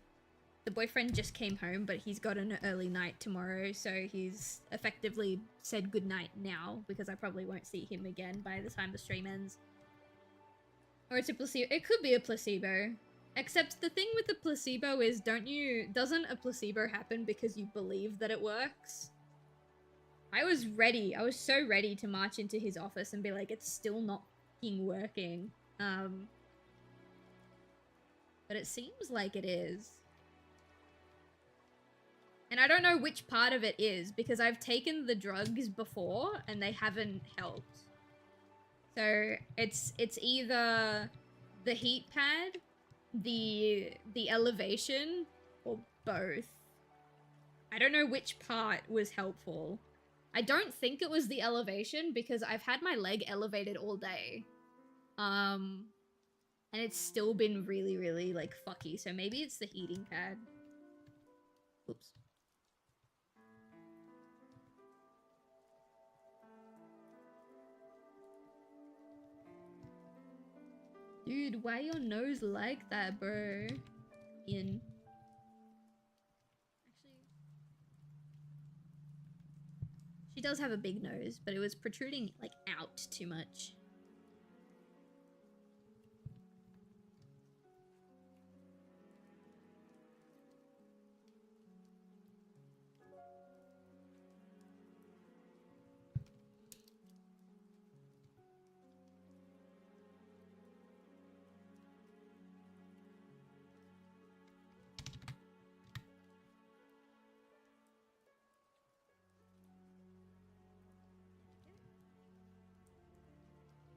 The boyfriend just came home, but he's got an early night tomorrow, so he's effectively said goodnight now, because I probably won't see him again by the time the stream ends. Or it's a placebo. It could be a placebo. Except the thing with the placebo is, doesn't a placebo happen because you believe that it works? I was ready. I was so ready to march into his office and be like, it's still not fucking working. But it seems like it is. And I don't know which part of it is, because I've taken the drugs before and they haven't helped. So it's either the heat pad, the elevation, or both. I don't know which part was helpful. I don't think it was the elevation, because I've had my leg elevated all day. And it's still been really, really, like, fucky. So maybe it's the heating pad. Oops. Dude, why your nose like that, bro? Actually... She does have a big nose, but it was protruding, like, out too much.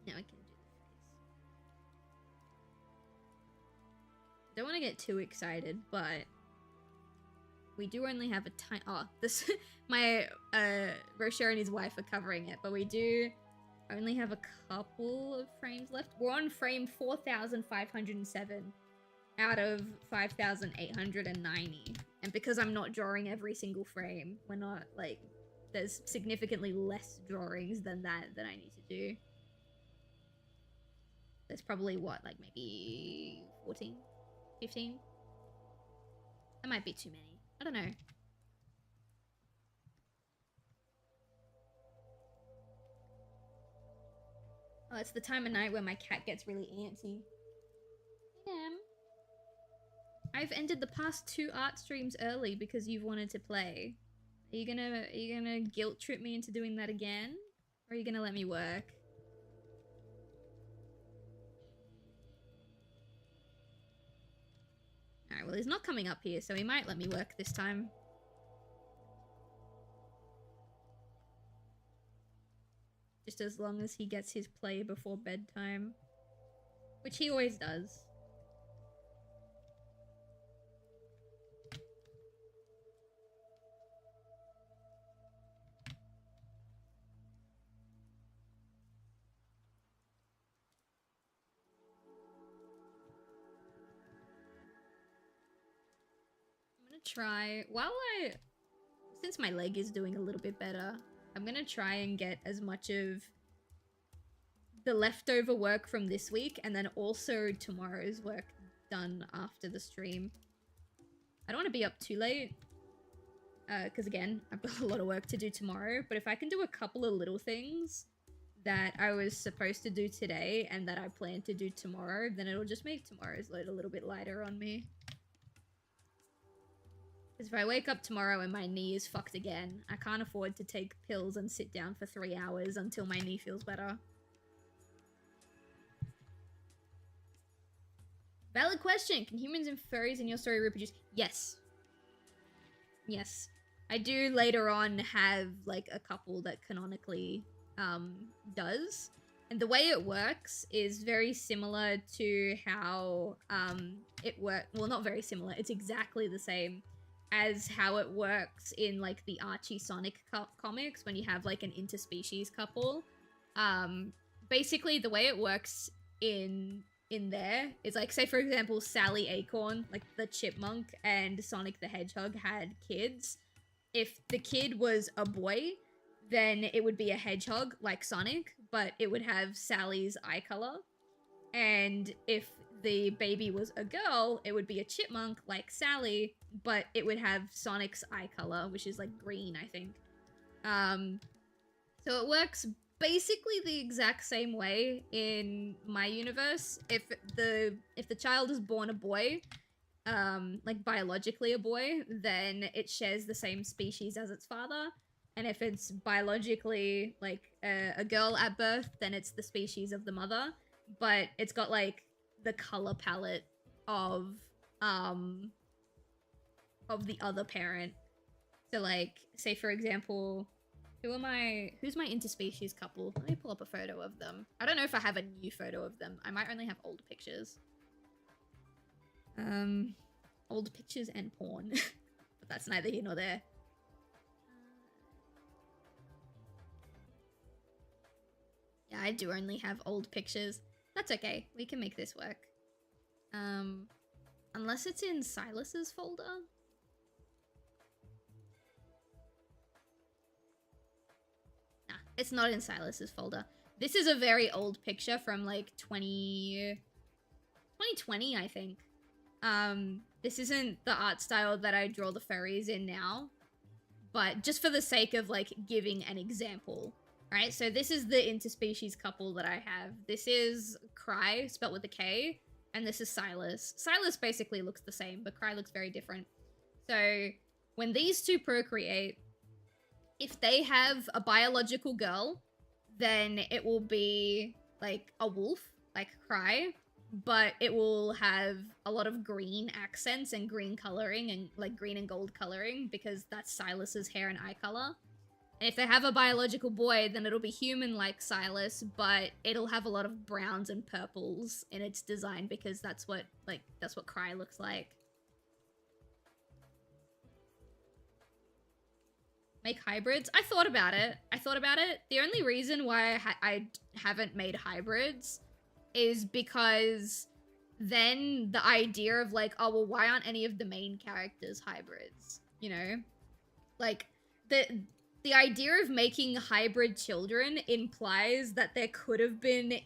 Now I can do the face. Don't want to get too excited, but we do only have a tiny... Oh, this... my, Rocher and his wife are covering it, but we do only have a couple of frames left. We're on frame 4,507 out of 5,890. And because I'm not drawing every single frame, we're not, like... There's significantly less drawings than that I need to do. There's probably, what, like maybe 14? 15? That might be too many. I don't know. Oh, it's the time of night where my cat gets really antsy. Yeah. I've ended the past 2 art streams early because you've wanted to play. Are you gonna guilt trip me into doing that again? Or are you gonna let me work? Alright, well he's not coming up here, so he might let me work this time. Just as long as he gets his play before bedtime. Which he always does. Try since my leg is doing a little bit better, I'm gonna try and get as much of the leftover work from this week and then also tomorrow's work done after the stream. I don't want to be up too late because again, I've got a lot of work to do tomorrow, but if I can do a couple of little things that I was supposed to do today and that I plan to do tomorrow, then it'll just make tomorrow's load a little bit lighter on me. Because if I wake up tomorrow and my knee is fucked again, I can't afford to take pills and sit down for 3 hours until my knee feels better. Valid question. Can humans and furries in your story reproduce? Yes. Yes. I do later on have like a couple that canonically does. And the way it works is very similar to how it works. Well, not very similar. It's exactly the same as how it works in like the Archie Sonic comics when you have like an interspecies couple. Basically the way it works in there is like, say for example, Sally Acorn, like the chipmunk, and Sonic the Hedgehog had kids. If the kid was a boy, then it would be a hedgehog like Sonic, but it would have Sally's eye color. And if the baby was a girl, it would be a chipmunk like Sally, but it would have Sonic's eye color, which is like green, I think. So it works basically the exact same way in my universe. If the child is born a boy, like biologically a boy, then it shares the same species as its father. And if it's biologically like a girl at birth, then it's the species of the mother. But it's got like the color palette of the other parent. So like, say for example, who's my interspecies couple? Let me pull up a photo of them. I don't know if I have a new photo of them. I might only have old pictures. Old pictures and porn. But that's neither here nor there. Yeah, I do only have old pictures. That's okay. We can make this work. Unless it's in Silas's folder. Nah, it's not in Silas's folder. This is a very old picture from like 2020, I think. This isn't the art style that I draw the furries in now, but just for the sake of like giving an example, right? So this is the interspecies couple that I have. This is Cry, spelled with a K, and this is Silas. Silas basically looks the same, but Cry looks very different. So when these two procreate, if they have a biological girl, then it will be like a wolf, like Cry, but it will have a lot of green accents and green coloring and like green and gold coloring because that's Silas's hair and eye color. And if they have a biological boy, then it'll be human like Silas, but it'll have a lot of browns and purples in its design because that's what Cry looks like. Make hybrids? I thought about it. The only reason why I haven't made hybrids is because then the idea of like, oh, well, why aren't any of the main characters hybrids? You know? Like, the idea of making hybrid children implies that there could have been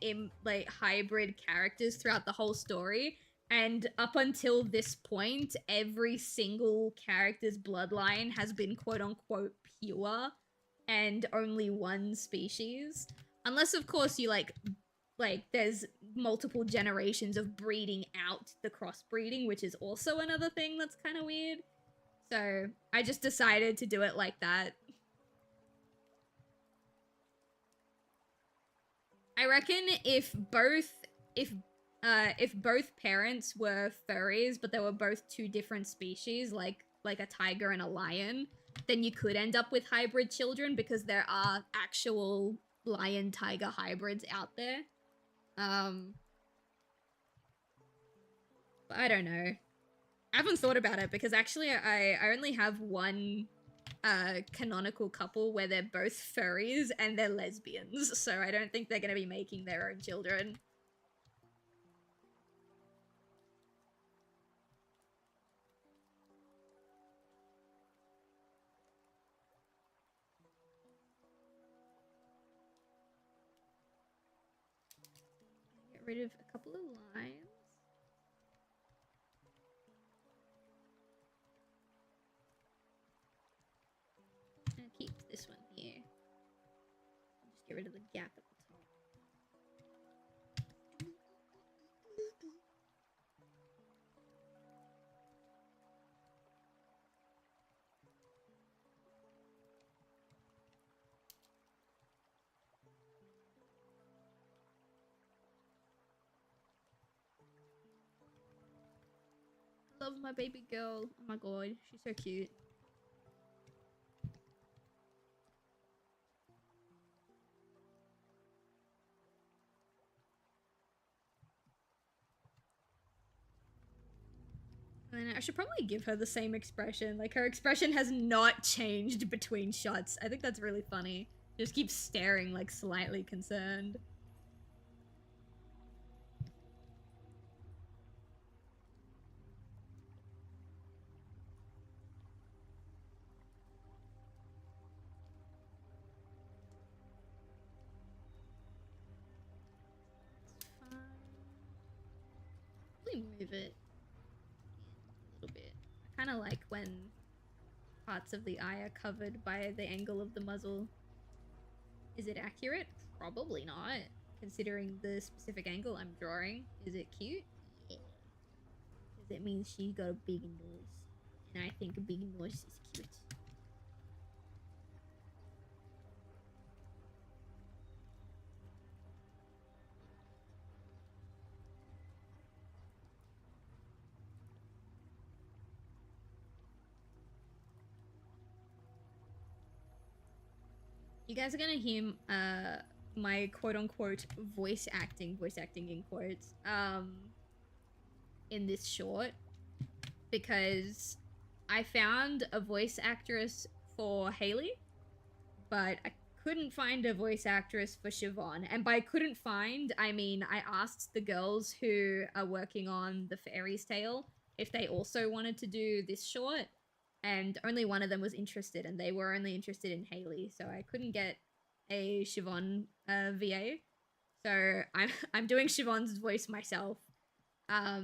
like hybrid characters throughout the whole story. And up until this point, every single character's bloodline has been quote unquote pure and only one species. Unless of course you like there's multiple generations of breeding out the crossbreeding, which is also another thing that's kind of weird. So I just decided to do it like that. I reckon if both parents were furries, but they were both two different species, like a tiger and a lion, then you could end up with hybrid children because there are actual lion-tiger hybrids out there. But I don't know. I haven't thought about it because actually I only have one canonical couple where they're both furries and they're lesbians, so I don't think they're gonna be making their own children. Get rid of a couple of lines. And keep this one here. Just get rid of the gap at the top. love my baby girl. Oh my god, she's so cute. And then I should probably give her the same expression. Like, her expression has not changed between shots. I think that's really funny. Just keeps staring, like, slightly concerned. It's fine. Probably move it a little bit. I kind of like when parts of the eye are covered by the angle of the muzzle. Is it accurate? Probably not, considering the specific angle I'm drawing. Is it cute? Yeah. Because it means she got a big nose. And I think a big nose is cute. You guys are gonna hear my quote-unquote voice acting in quotes, in this short, because I found a voice actress for Haley, but I couldn't find a voice actress for Siobhan. And by couldn't find, I mean I asked the girls who are working on The Fairy's Tale if they also wanted to do this short, and only one of them was interested, and they were only interested in Haley, so I couldn't get a Siobhan VA. So I'm doing Siobhan's voice myself. I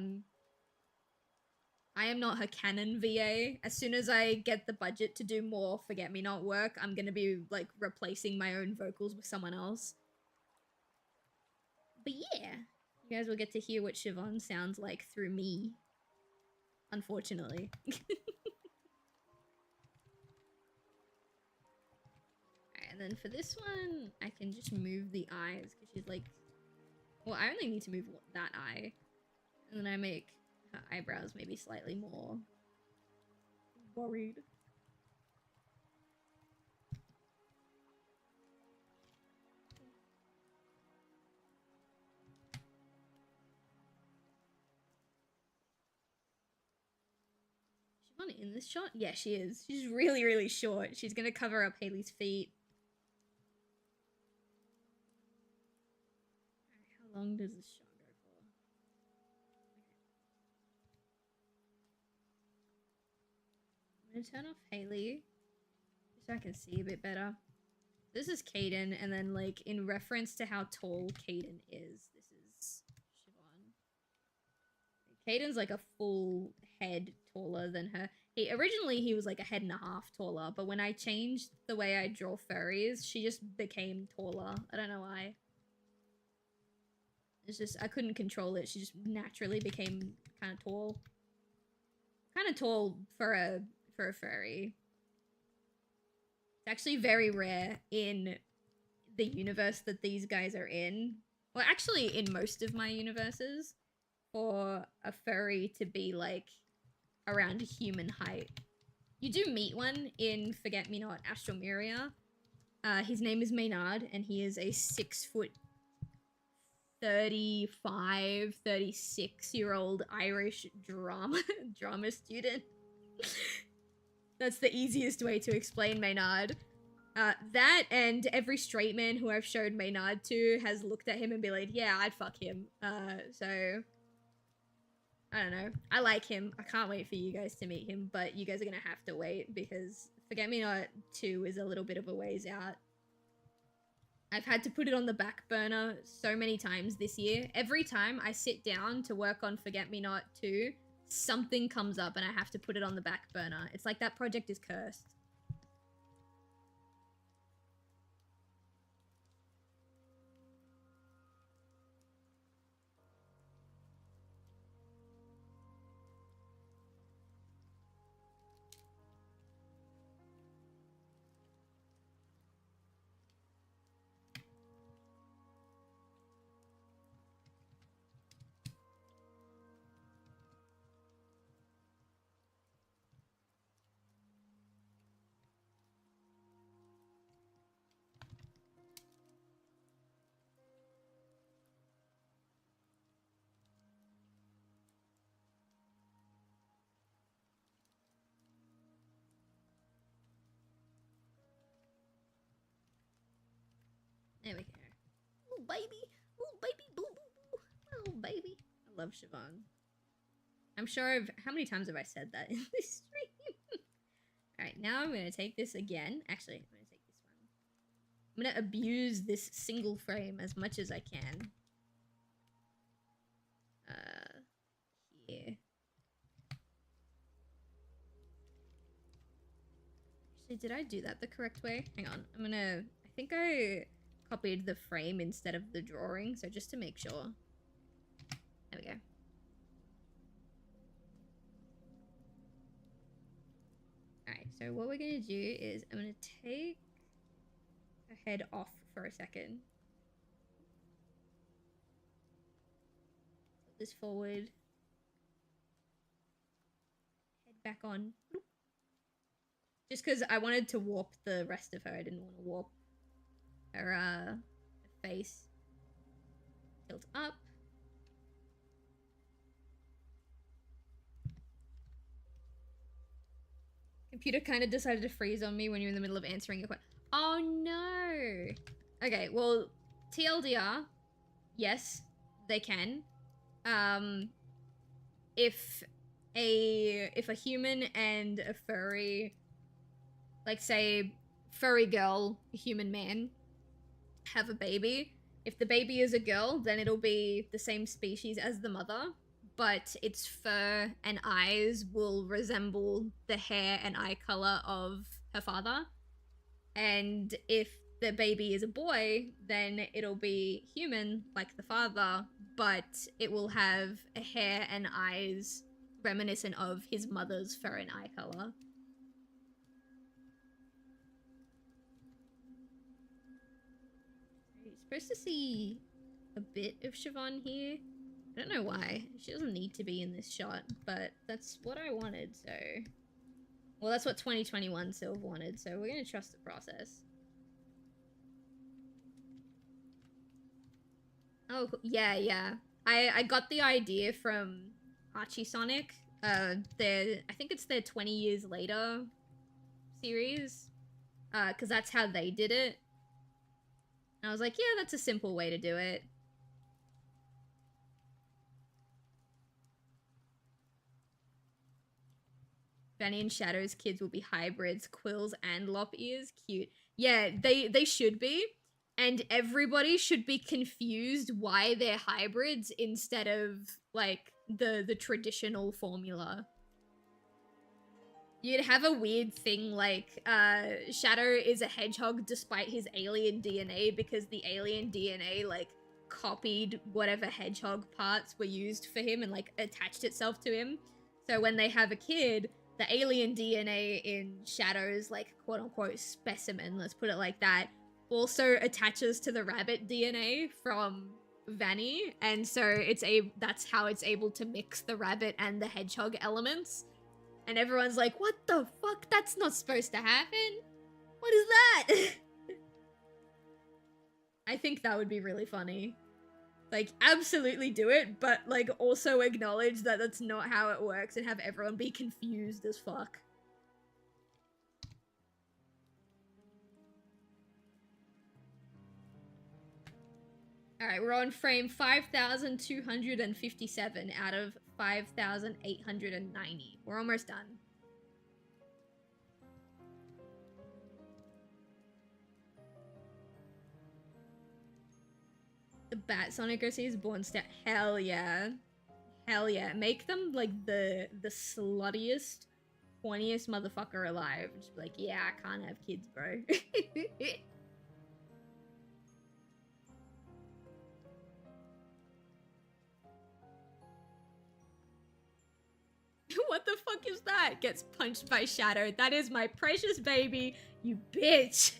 am not her canon VA. As soon as I get the budget to do more Forget Me Not work, I'm gonna be like replacing my own vocals with someone else. But yeah, you guys will get to hear what Siobhan sounds like through me. Unfortunately. And then for this one, I can just move the eyes because she's like, well, I only need to move that eye. And then I make her eyebrows maybe slightly more worried. She's not in this shot? Yeah, she is. She's really, really short. She's gonna cover up Haley's feet. Alright, how long does this shot go for? I'm gonna turn off Haley so I can see a bit better. This is Caden, and then like in reference to how tall Caden is, this is Siobhan. Caden's like a full head taller than her. Originally he was like a head and a half taller, but when I changed the way I draw furries, she just became taller. I don't know why. It's just, I couldn't control it. She just naturally became kind of tall. Kind of tall for a furry. It's actually very rare in the universe that these guys are in. Well, actually in most of my universes, for a furry to be like around human height. You do meet one in Forget Me Not Astromeria. His name is Maynard, and he is a 6 foot 35, 36-year-old Irish drama student. That's the easiest way to explain Maynard. That and every straight man who I've showed Maynard to has looked at him and be like, yeah, I'd fuck him. So I don't know. I like him. I can't wait for you guys to meet him, but you guys are gonna have to wait because Forget Me Not 2 is a little bit of a ways out. I've had to put it on the back burner so many times this year. Every time I sit down to work on Forget Me Not 2, something comes up and I have to put it on the back burner. It's like that project is cursed. baby. Little baby. Boo, boo, boo. Little baby. I love Siobhan. I'm sure how many times have I said that in this stream? Alright, now I'm gonna take this again. Actually, I'm gonna take this one. I'm gonna abuse this single frame as much as I can. Here. Actually, did I do that the correct way? Hang on, I think I copied the frame instead of the drawing, so just to make sure. There we go. Alright, so what we're gonna do is I'm gonna take her head off for a second. Put this forward. Head back on. Bloop. Just because I wanted to warp the rest of her. I didn't want to warp her face. Tilt up. Computer kind of decided to freeze on me when you're in the middle of answering a question. Oh no! Okay, well, TLDR, yes, they can. If a human and a furry, like say, furry girl, human man, have a baby, if the baby is a girl, then it'll be the same species as the mother, but its fur and eyes will resemble the hair and eye color of her father. And if the baby is a boy, then it'll be human like the father, but it will have a hair and eyes reminiscent of his mother's fur and eye color. You're supposed to see a bit of Siobhan here. I don't know why. She doesn't need to be in this shot, but that's what I wanted, so... Well, that's what 2021 Silv wanted, so we're gonna trust the process. Oh, yeah. I got the idea from Archie Sonic. I think it's their 20 Years Later series. Because that's how they did it. And I was like, yeah, that's a simple way to do it. Benny and Shadow's kids will be hybrids, quills and lop ears. Cute. Yeah, they should be. And everybody should be confused why they're hybrids instead of, like, the traditional formula. You'd have a weird thing like, Shadow is a hedgehog despite his alien DNA because the alien DNA, like, copied whatever hedgehog parts were used for him and, like, attached itself to him. So when they have a kid, the alien DNA in Shadow's, like, quote-unquote specimen, let's put it like that, also attaches to the rabbit DNA from Vanny, and so that's how it's able to mix the rabbit and the hedgehog elements. And everyone's like, what the fuck? That's not supposed to happen. What is that? I think that would be really funny. Like, absolutely do it, but, like, also acknowledge that that's not how it works and have everyone be confused as fuck. Alright, we're on frame 5,257 out of 5,890. We're almost done. The Bat Sonic OC is born stat. Hell yeah. Hell yeah. Make them, like, the sluttiest, horniest motherfucker alive. Just be like, yeah, I can't have kids, bro. What the fuck is that? Gets punched by Shadow. That is my precious baby, you bitch.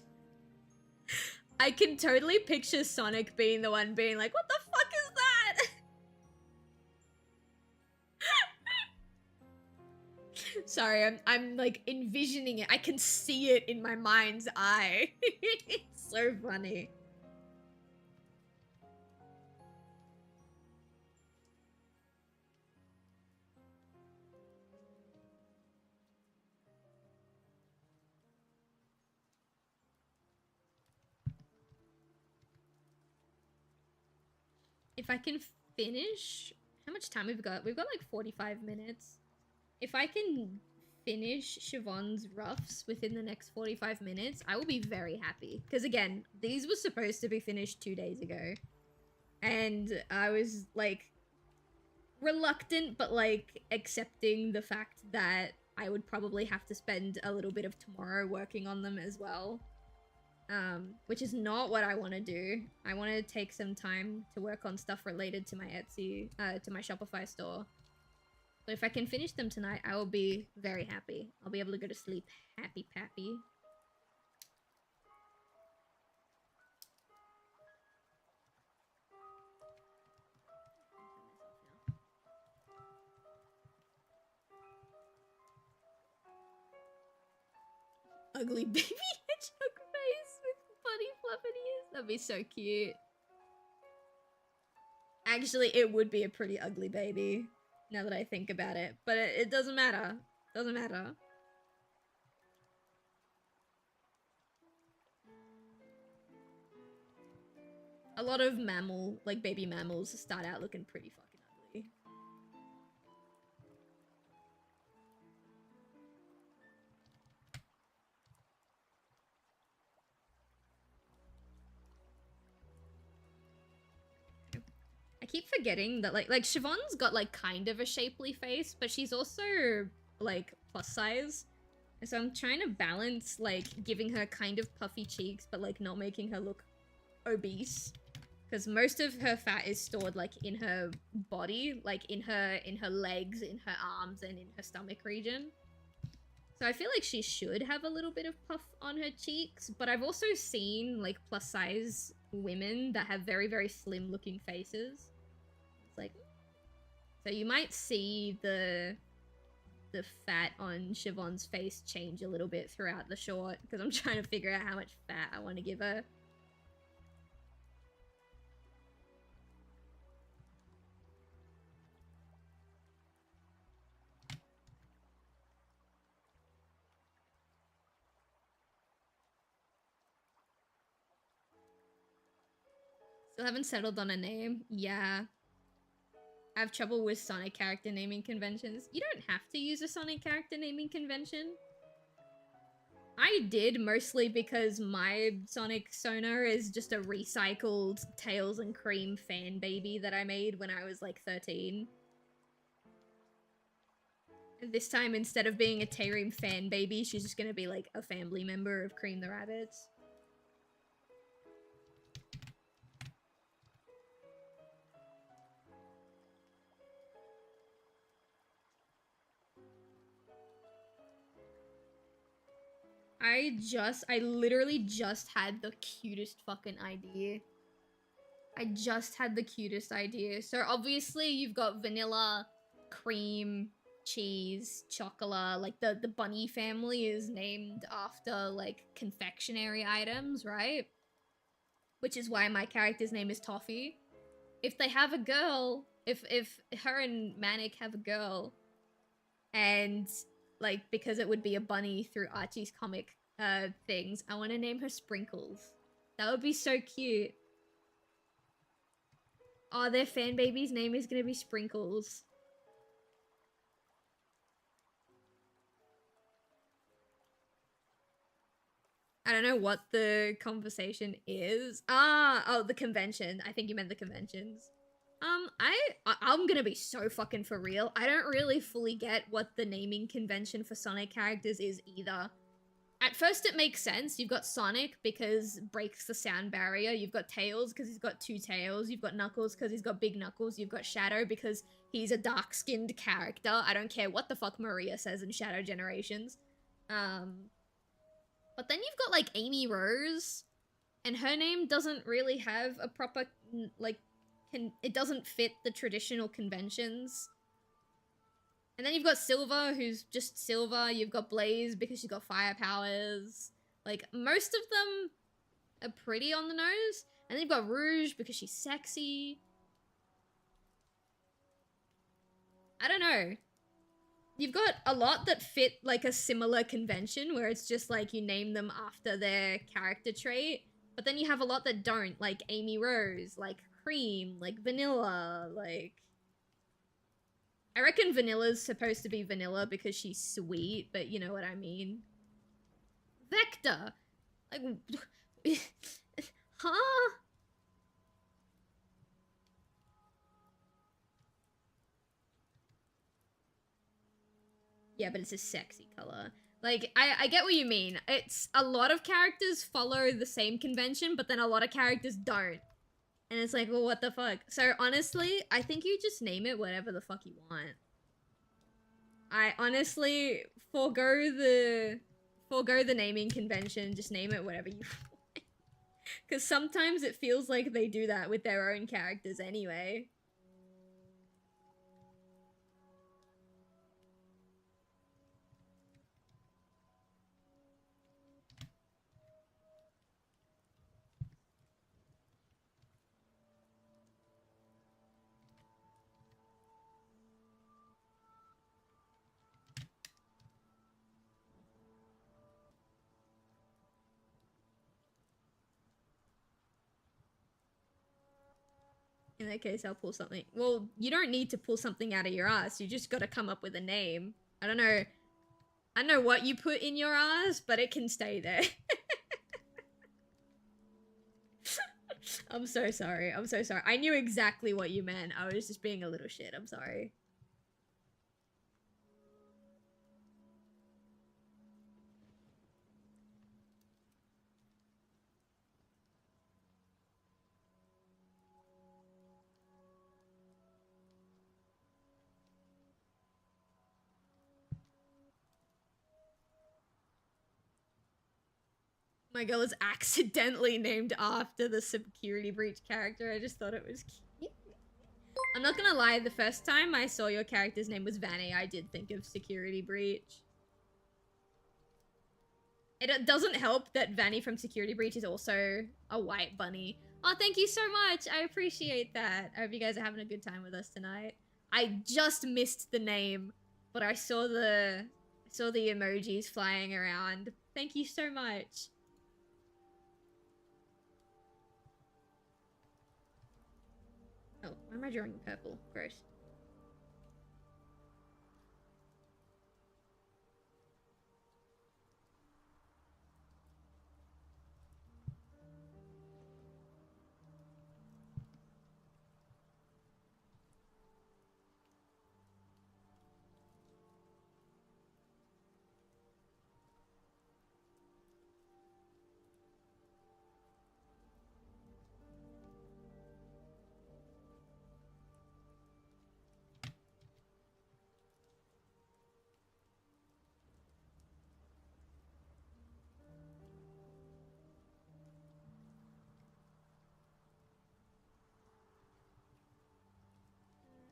I can totally picture Sonic being the one being like, what the fuck is that? Sorry, I'm like envisioning it. I can see it in my mind's eye. It's so funny. if I can finish... How much time we've got? We've got like 45 minutes. If I can finish Siobhan's roughs within the next 45 minutes, I will be very happy. Because again, these were supposed to be finished 2 days ago. And I was like reluctant, but like accepting the fact that I would probably have to spend a little bit of tomorrow working on them as well. Which is not what I want to do. I want to take some time to work on stuff related to my Etsy, to my Shopify store. But if I can finish them tonight, I will be very happy. I'll be able to go to sleep happy pappy. Ugly baby hedgehog face with funny fluffy ears. That'd be so cute. Actually, it would be a pretty ugly baby, now that I think about it. But it doesn't matter. Doesn't matter. A lot of mammal, like baby mammals, start out looking pretty fucking ugly. I keep forgetting that like Siobhan's got like kind of a shapely face, but she's also like plus size. And so I'm trying to balance like giving her kind of puffy cheeks, but like not making her look obese. Because most of her fat is stored like in her body, like in her legs, in her arms, and in her stomach region. So I feel like she should have a little bit of puff on her cheeks, but I've also seen like plus size women that have very, very slim looking faces. It's like, so you might see the fat on Siobhan's face change a little bit throughout the short, because I'm trying to figure out how much fat I want to give her. Still haven't settled on a name. Yeah. I have trouble with Sonic character naming conventions. You don't have to use a Sonic character naming convention. I did mostly because my Sonic Sona is just a recycled Tails and Cream fan baby that I made when I was like 13. And this time, instead of being a Tayreem fan baby, she's just gonna be like a family member of Cream the Rabbits. I literally just had the cutest fucking idea. I just had the cutest idea. So obviously you've got vanilla, cream, cheese, chocolate. Like the bunny family is named after like confectionery items, right? Which is why my character's name is Toffee. If they have a girl, if her and Manic have a girl, and like, because it would be a bunny through Archie's comic things, I want to name her Sprinkles. That would be so cute. Oh, their fan baby's name is gonna be Sprinkles. I don't know what the conversation is. Oh, the convention. I think you meant the conventions. I'm gonna be so fucking for real. I don't really fully get what the naming convention for Sonic characters is either. At first it makes sense. You've got Sonic because breaks the sound barrier. You've got Tails because he's got two tails. You've got Knuckles because he's got big knuckles. You've got Shadow because he's a dark-skinned character. I don't care what the fuck Maria says in Shadow Generations. But then you've got like Amy Rose, and her name doesn't really have a proper, like, it doesn't fit the traditional conventions. And then you've got Silver, who's just Silver. You've got Blaze because she's got fire powers. Like, most of them are pretty on the nose. And then you've got Rouge because she's sexy. I don't know. You've got a lot that fit like a similar convention where it's just like you name them after their character trait. But then you have a lot that don't, like Amy Rose, like cream, like vanilla, like... I reckon vanilla's supposed to be vanilla because she's sweet, but you know what I mean. Vector! Like... huh? Yeah, but it's a sexy color. Like, I get what you mean. It's a lot of characters follow the same convention, but then a lot of characters don't. And it's like, well, what the fuck? So honestly, I think you just name it whatever the fuck you want. I honestly forgo the naming convention, just name it whatever you want. Because sometimes it feels like they do that with their own characters anyway. In that case, I'll pull something. Well, you don't need to pull something out of your ass. You just gotta come up with a name. I don't know what you put in your ass, but it can stay there. I'm so sorry. I'm so sorry. I knew exactly what you meant. I was just being a little shit. I'm sorry. My girl is accidentally named after the security breach character. I just thought it was cute. I'm not gonna lie, the first time I saw your character's name was Vanny, I did think of security breach. It doesn't help that Vanny from Security Breach is also a white bunny. Oh, thank you so much. I appreciate that. I hope you guys are having a good time with us tonight. I just missed the name, but I saw the emojis flying around. Thank you so much. Oh, why am I drawing purple? Gross.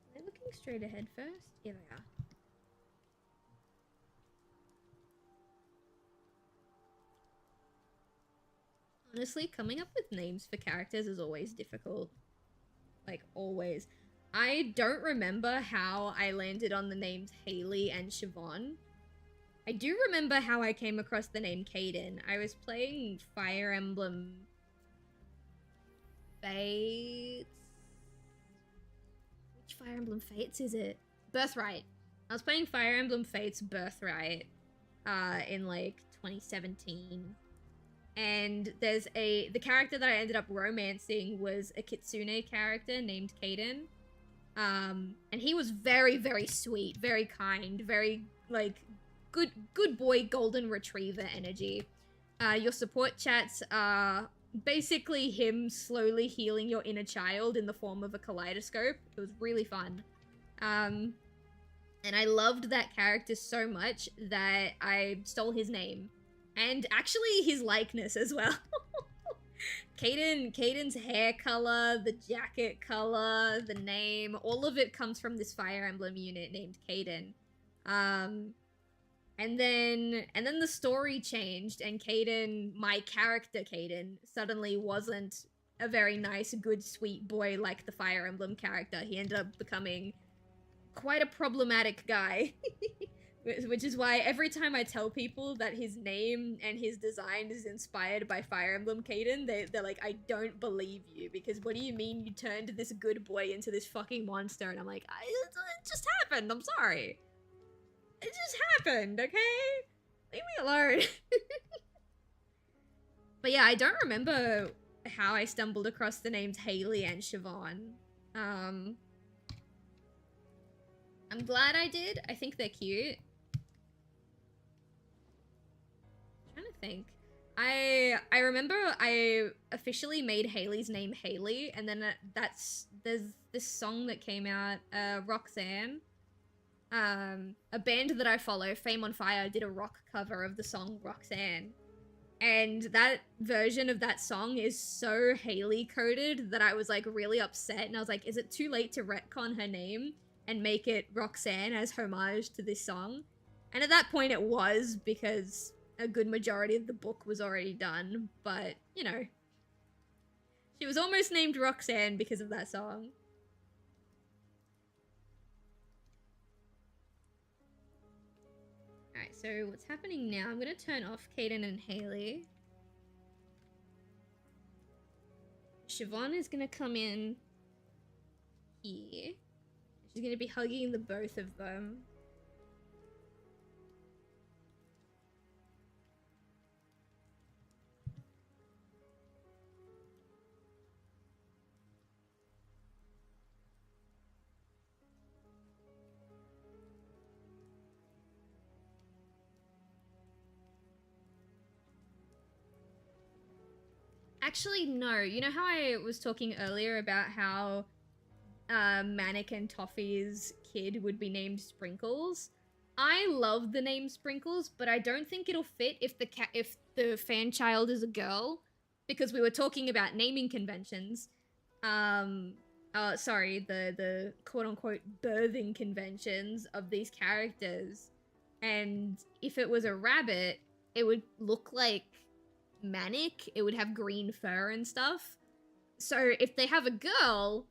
Are they looking straight ahead first? Yeah, they are. Honestly, coming up with names for characters is always difficult. Like, always. I don't remember how I landed on the names Haley and Siobhan. I do remember how I came across the name Kaden. I was playing Fire Emblem Fates. Which Fire Emblem Fates is it? Birthright. I was playing Fire Emblem Fates Birthright in like 2017. And there's the character that I ended up romancing was a Kitsune character named Kaden. And he was very, very sweet, very kind, very, like, good boy golden retriever energy. Your support chats are basically him slowly healing your inner child in the form of a kaleidoscope. It was really fun. And I loved that character so much that I stole his name. And actually his likeness as well. Kaden's hair color, the jacket color, the name, all of it comes from this Fire Emblem unit named Kaden. And then the story changed, and Kaden, my character Kaden, suddenly wasn't a very nice, good, sweet boy like the Fire Emblem character. He ended up becoming quite a problematic guy. Which is why every time I tell people that his name and his design is inspired by Fire Emblem Caden, they're like, I don't believe you, because what do you mean you turned this good boy into this fucking monster? And I'm like, it just happened, I'm sorry. It just happened, okay? Leave me alone. But yeah, I don't remember how I stumbled across the names Haley and Siobhan. I'm glad I did. I think they're cute. I'm trying to think. I remember I officially made Haley's name Haley, and then there's this song that came out, Roxanne. A band that I follow, Fame on Fire, did a rock cover of the song Roxanne. And that version of that song is so Haley coded that I was like really upset, and I was like, is it too late to retcon her name and make it Roxanne as homage to this song? And at that point it was, because a good majority of the book was already done, but you know, she was almost named Roxanne because of that song. Alright, so what's happening now? I'm gonna turn off Caden and Haley. Siobhan is gonna come in here. She's gonna be hugging the both of them. Actually, no. You know how I was talking earlier about how Manic and Toffee's kid would be named Sprinkles? I love the name Sprinkles, but I don't think it'll fit if the fan child is a girl, because we were talking about naming conventions. Sorry, the quote-unquote birthing conventions of these characters. And if it was a rabbit, it would look like Manic. It would have green fur and stuff. So if they have a girl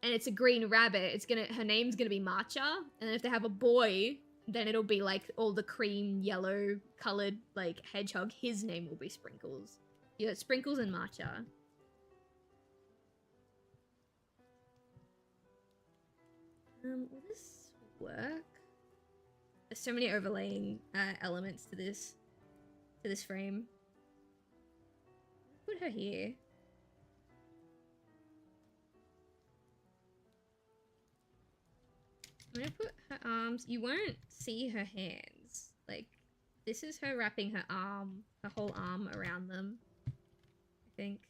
and it's a green rabbit, her name's gonna be Matcha. And then if they have a boy, then it'll be like all the cream yellow colored like hedgehog. His name will be Sprinkles. Yeah, Sprinkles and Matcha. Will this work? There's so many overlaying elements to this frame. Put her here. I'm gonna put her arms. You won't see her hands. Like, this is her wrapping her whole arm around them, I think.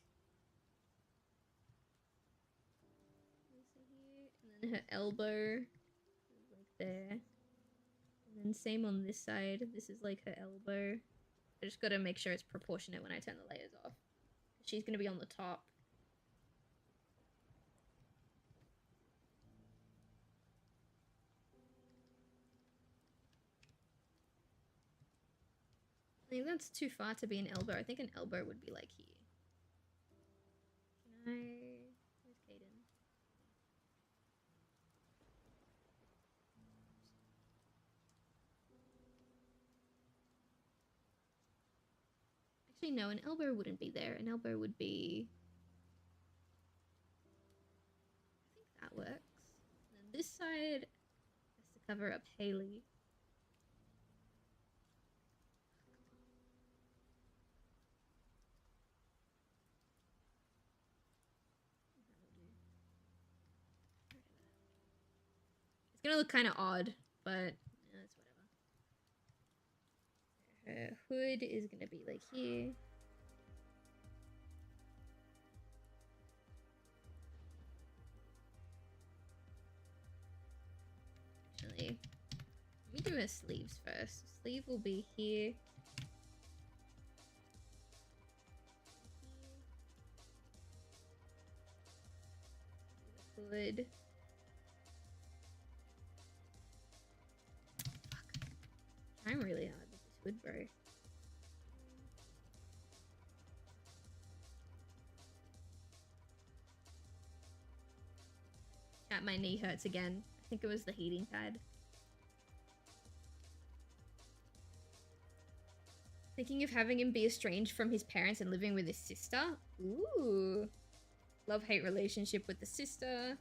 And then her elbow is like there. And then same on this side. This is like her elbow. I just gotta make sure it's proportionate when I turn the layers off. She's gonna be on the top. I think that's too far to be an elbow. I think an elbow would be like here. Can I... Where's Caden? Actually, no, an elbow wouldn't be there. An elbow would be... I think that works. And then this side has to cover up Haley. It's gonna look kind of odd, but yeah, it's whatever. Her hood is gonna be like here. Actually, let me do her sleeves first. Sleeve will be here. Hood. I'm really hard with this hood, bro. Chat, my knee hurts again. I think it was the heating pad. Thinking of having him be estranged from his parents and living with his sister. Ooh. Love-hate relationship with the sister.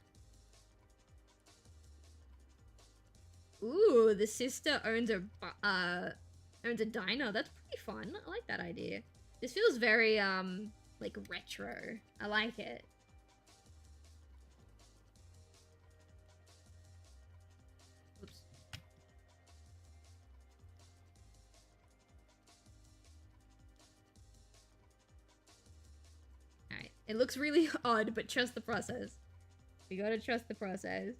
Ooh, the sister owns a diner. That's pretty fun. I like that idea. This feels very like retro. I like it. Oops. Alright. It looks really odd, but trust the process. We gotta trust the process.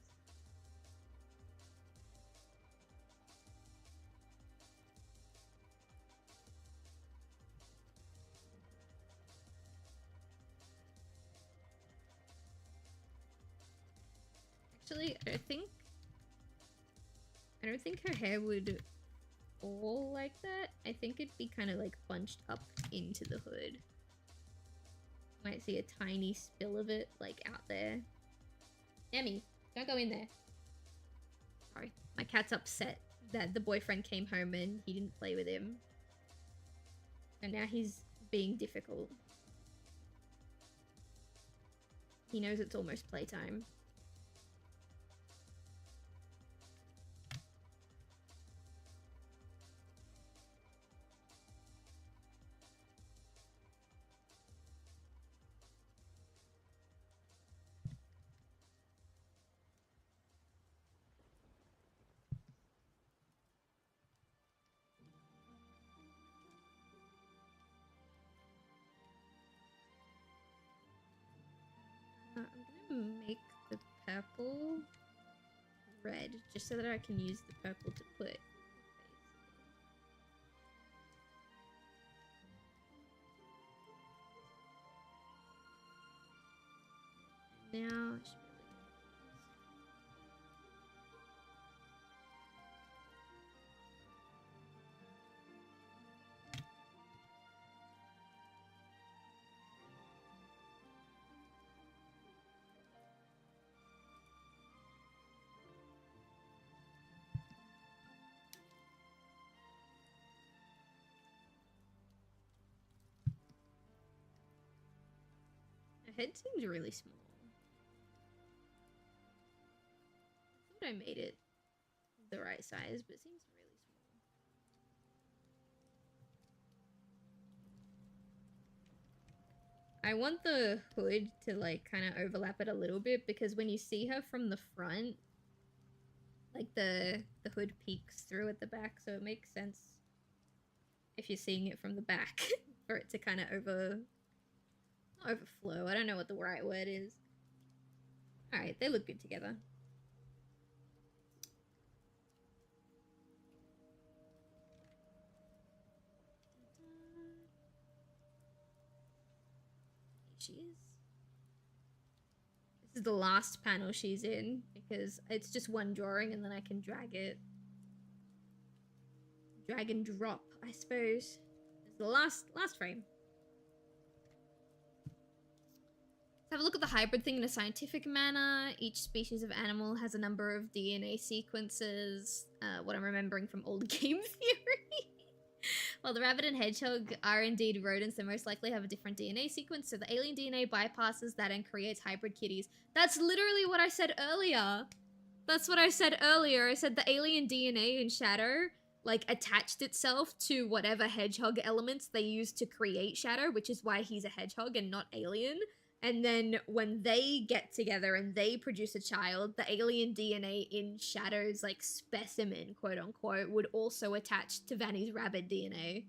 Actually, I don't think her hair would fall like that. I think it'd be kind of like bunched up into the hood. Might see a tiny spill of it like out there. Emmy, don't go in there. Sorry, my cat's upset that the boyfriend came home and he didn't play with him. And now he's being difficult. He knows it's almost playtime. I'm gonna make the purple red, just so that I can use the purple to put now. Her head seems really small. I thought I made it the right size, but it seems really small. I want the hood to like kind of overlap it a little bit, because when you see her from the front, like the hood peeks through at the back, so it makes sense if you're seeing it from the back for it to kind of overflow. I don't know what the right word is. Alright, they look good together. Here she is. This is the last panel she's in, because it's just one drawing and then I can drag it. Drag and drop, I suppose. It's the last frame. Have a look at the hybrid thing in a scientific manner. Each species of animal has a number of DNA sequences. What I'm remembering from old game theory. While the rabbit and hedgehog are indeed rodents, they most likely have a different DNA sequence, so the alien DNA bypasses that and creates hybrid kitties. That's literally what I said earlier. That's what I said earlier. I said the alien DNA in Shadow, like, attached itself to whatever hedgehog elements they used to create Shadow, which is why he's a hedgehog and not alien. And then when they get together and they produce a child, the alien DNA in Shadow's, like, specimen, quote unquote, would also attach to Vanny's rabbit DNA.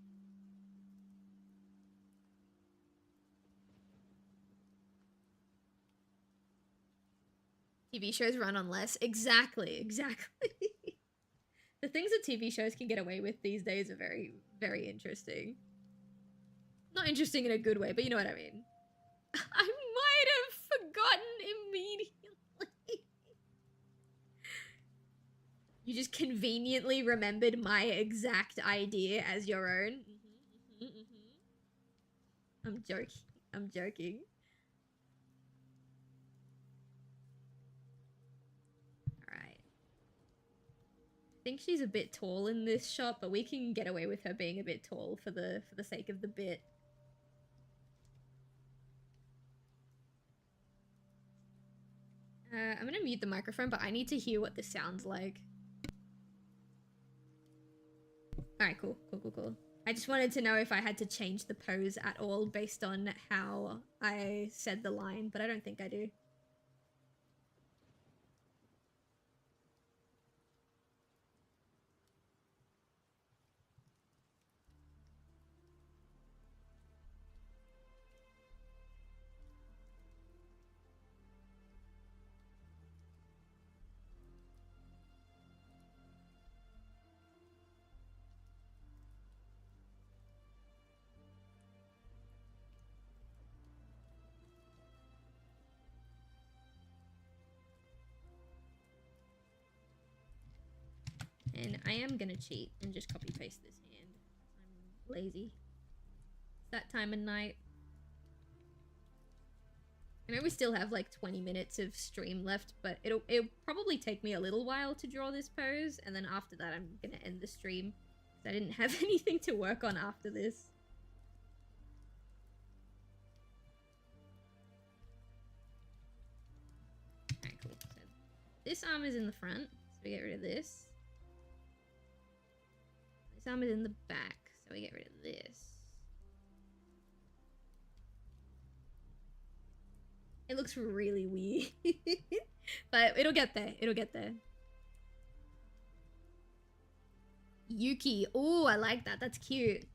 TV shows run on less. Exactly, exactly. The things that TV shows can get away with these days are very, very interesting. Not interesting in a good way, but you know what I mean. I might have forgotten immediately. You just conveniently remembered my exact idea as your own. I'm joking. I'm joking. Alright. think she's a bit tall in this shot, but we can get away with her being a bit tall for the sake of the bit. I'm gonna mute the microphone, but I need to hear what this sounds like. Alright, cool. I just wanted to know if I had to change the pose at all based on how I said the line, but I don't think I do. And I am gonna cheat and just copy paste this hand. I'm lazy. It's that time of night. I know we still have like 20 minutes of stream left, but it'll probably take me a little while to draw this pose, and then after that I'm gonna end the stream. I didn't have anything to work on after this. Alright, cool. So this arm is in the front, so we get rid of this. This arm is in the back, so we get rid of this. It looks really weird. But it'll get there. It'll get there. Yuki. Oh, I like that. That's cute.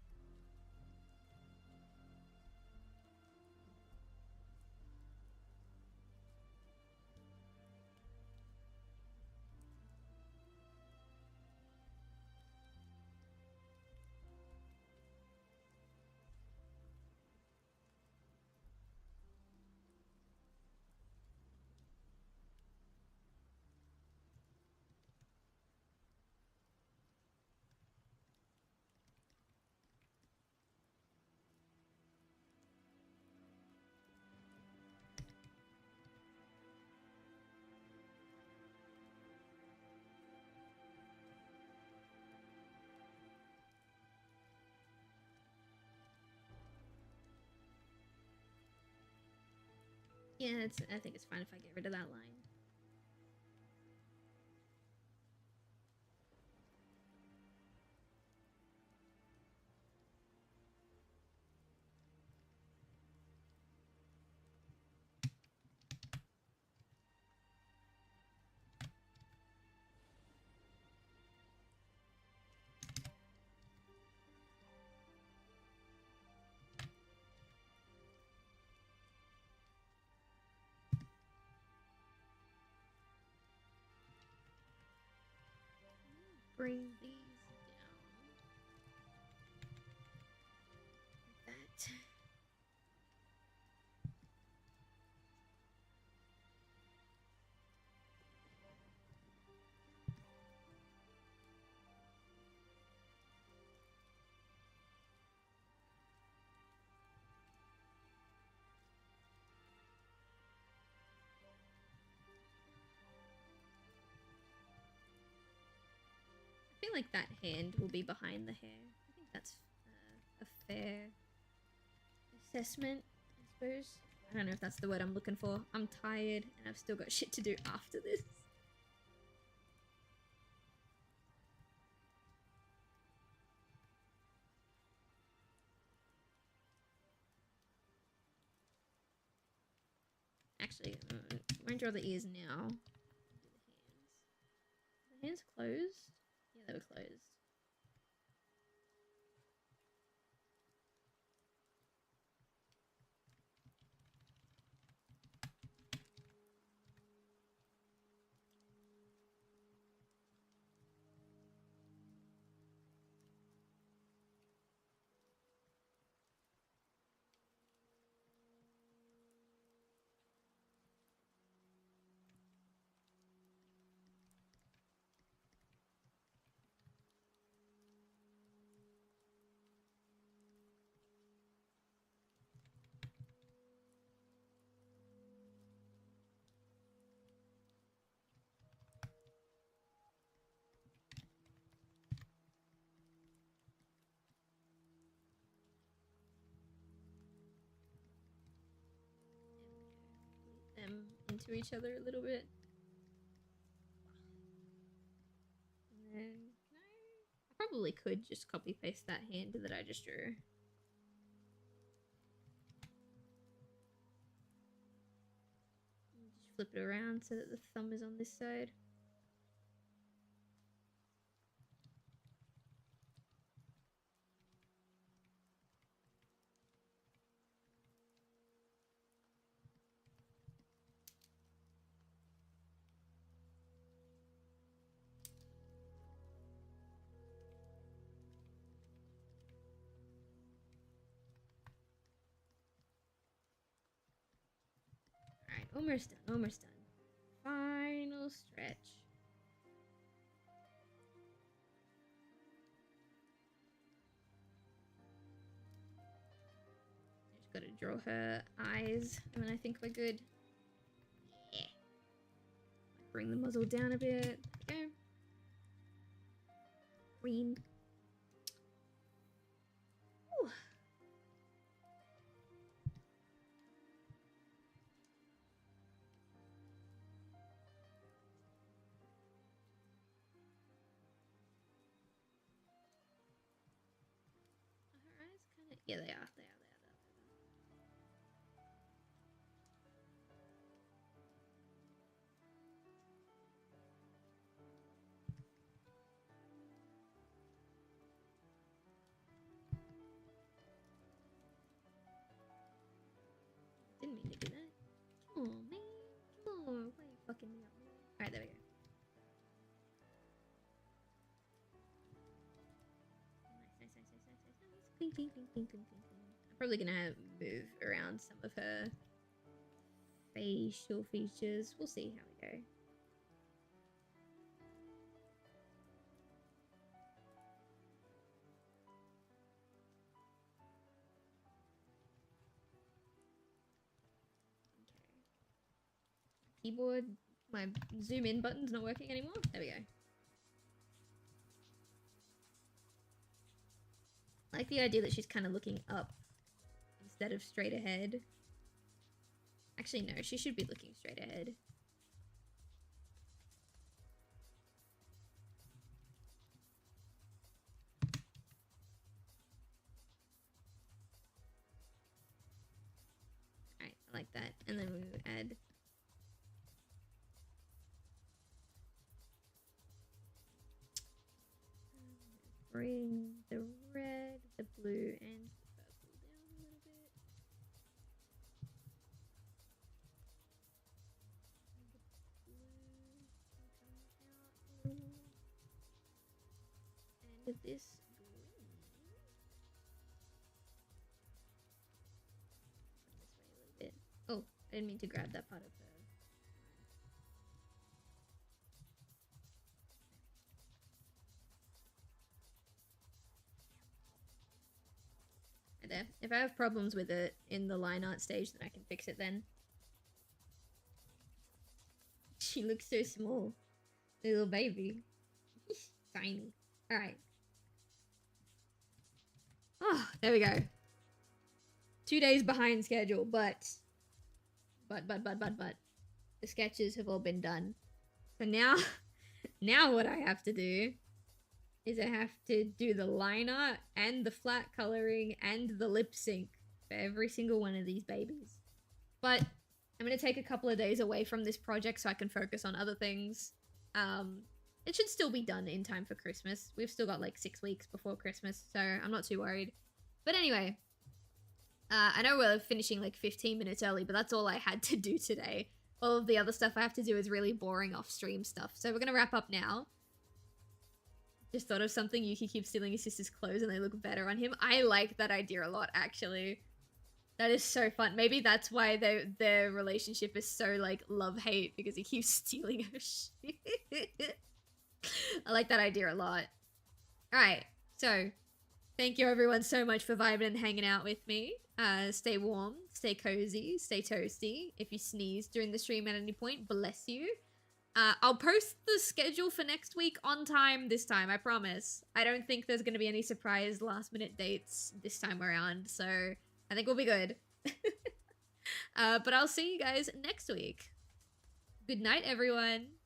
Yeah, I think it's fine if I get rid of that line. Bring these down. Like that. I feel like that hand will be behind the hair. I think that's a fair assessment, I suppose. I don't know if that's the word I'm looking for. I'm tired and I've still got shit to do after this. Actually, I'm going to draw the ears now. Do the hands. Are the hands closed? Yeah, they were closed. to each other a little bit. And then, I probably could just copy paste that hand that I just drew. Just flip it around so that the thumb is on this side. Alright, almost done, almost done. Final stretch. Just gotta draw her eyes, and then I think we're good. Yeah. Bring the muzzle down a bit. There we go. Green. Ooh. Are her eyes kind of... Yeah, they are. They are. Didn't mean to do that. Come on, man. Come on. Why are you fucking me up, man? Alright, there we go. Nice. Cling, cling, cling, cling, cling, cling, cling. I'm probably gonna move around some of her facial features. We'll see how we go. Keyboard, my zoom in button's not working anymore. There we go. I like the idea that she's kind of looking up instead of straight ahead. Actually, no, she should be looking straight ahead. Alright, I like that. And then we add... bring the red, the blue, and the purple down a little bit. And this green. This way a little bit. Oh, I didn't mean to grab that part of her. There. If I have problems with it in the line art stage, then I can fix it then. She looks so small. Little baby. Tiny. Alright. Oh, there we go. 2 days behind schedule, but. The sketches have all been done. So now, now what I have to do is I have to do the line art and the flat coloring and the lip sync for every single one of these babies. But I'm going to take a couple of days away from this project so I can focus on other things. It should still be done in time for Christmas. We've still got like 6 weeks before Christmas, so I'm not too worried. But anyway, I know we're finishing like 15 minutes early, but that's all I had to do today. All of the other stuff I have to do is really boring off-stream stuff. So we're going to wrap up now. Just thought of something. Yuki keeps stealing his sister's clothes and they look better on him. I like that idea a lot, actually. That is so fun. Maybe that's why their relationship is so, like, love-hate, because he keeps stealing her shit. I like that idea a lot. Alright, so, thank you everyone so much for vibing and hanging out with me. Stay warm, stay cozy, stay toasty. If you sneeze during the stream at any point, bless you. I'll post the schedule for next week on time this time, I promise. I don't think there's going to be any surprise last-minute dates this time around, so I think we'll be good. But I'll see you guys next week. Good night, everyone.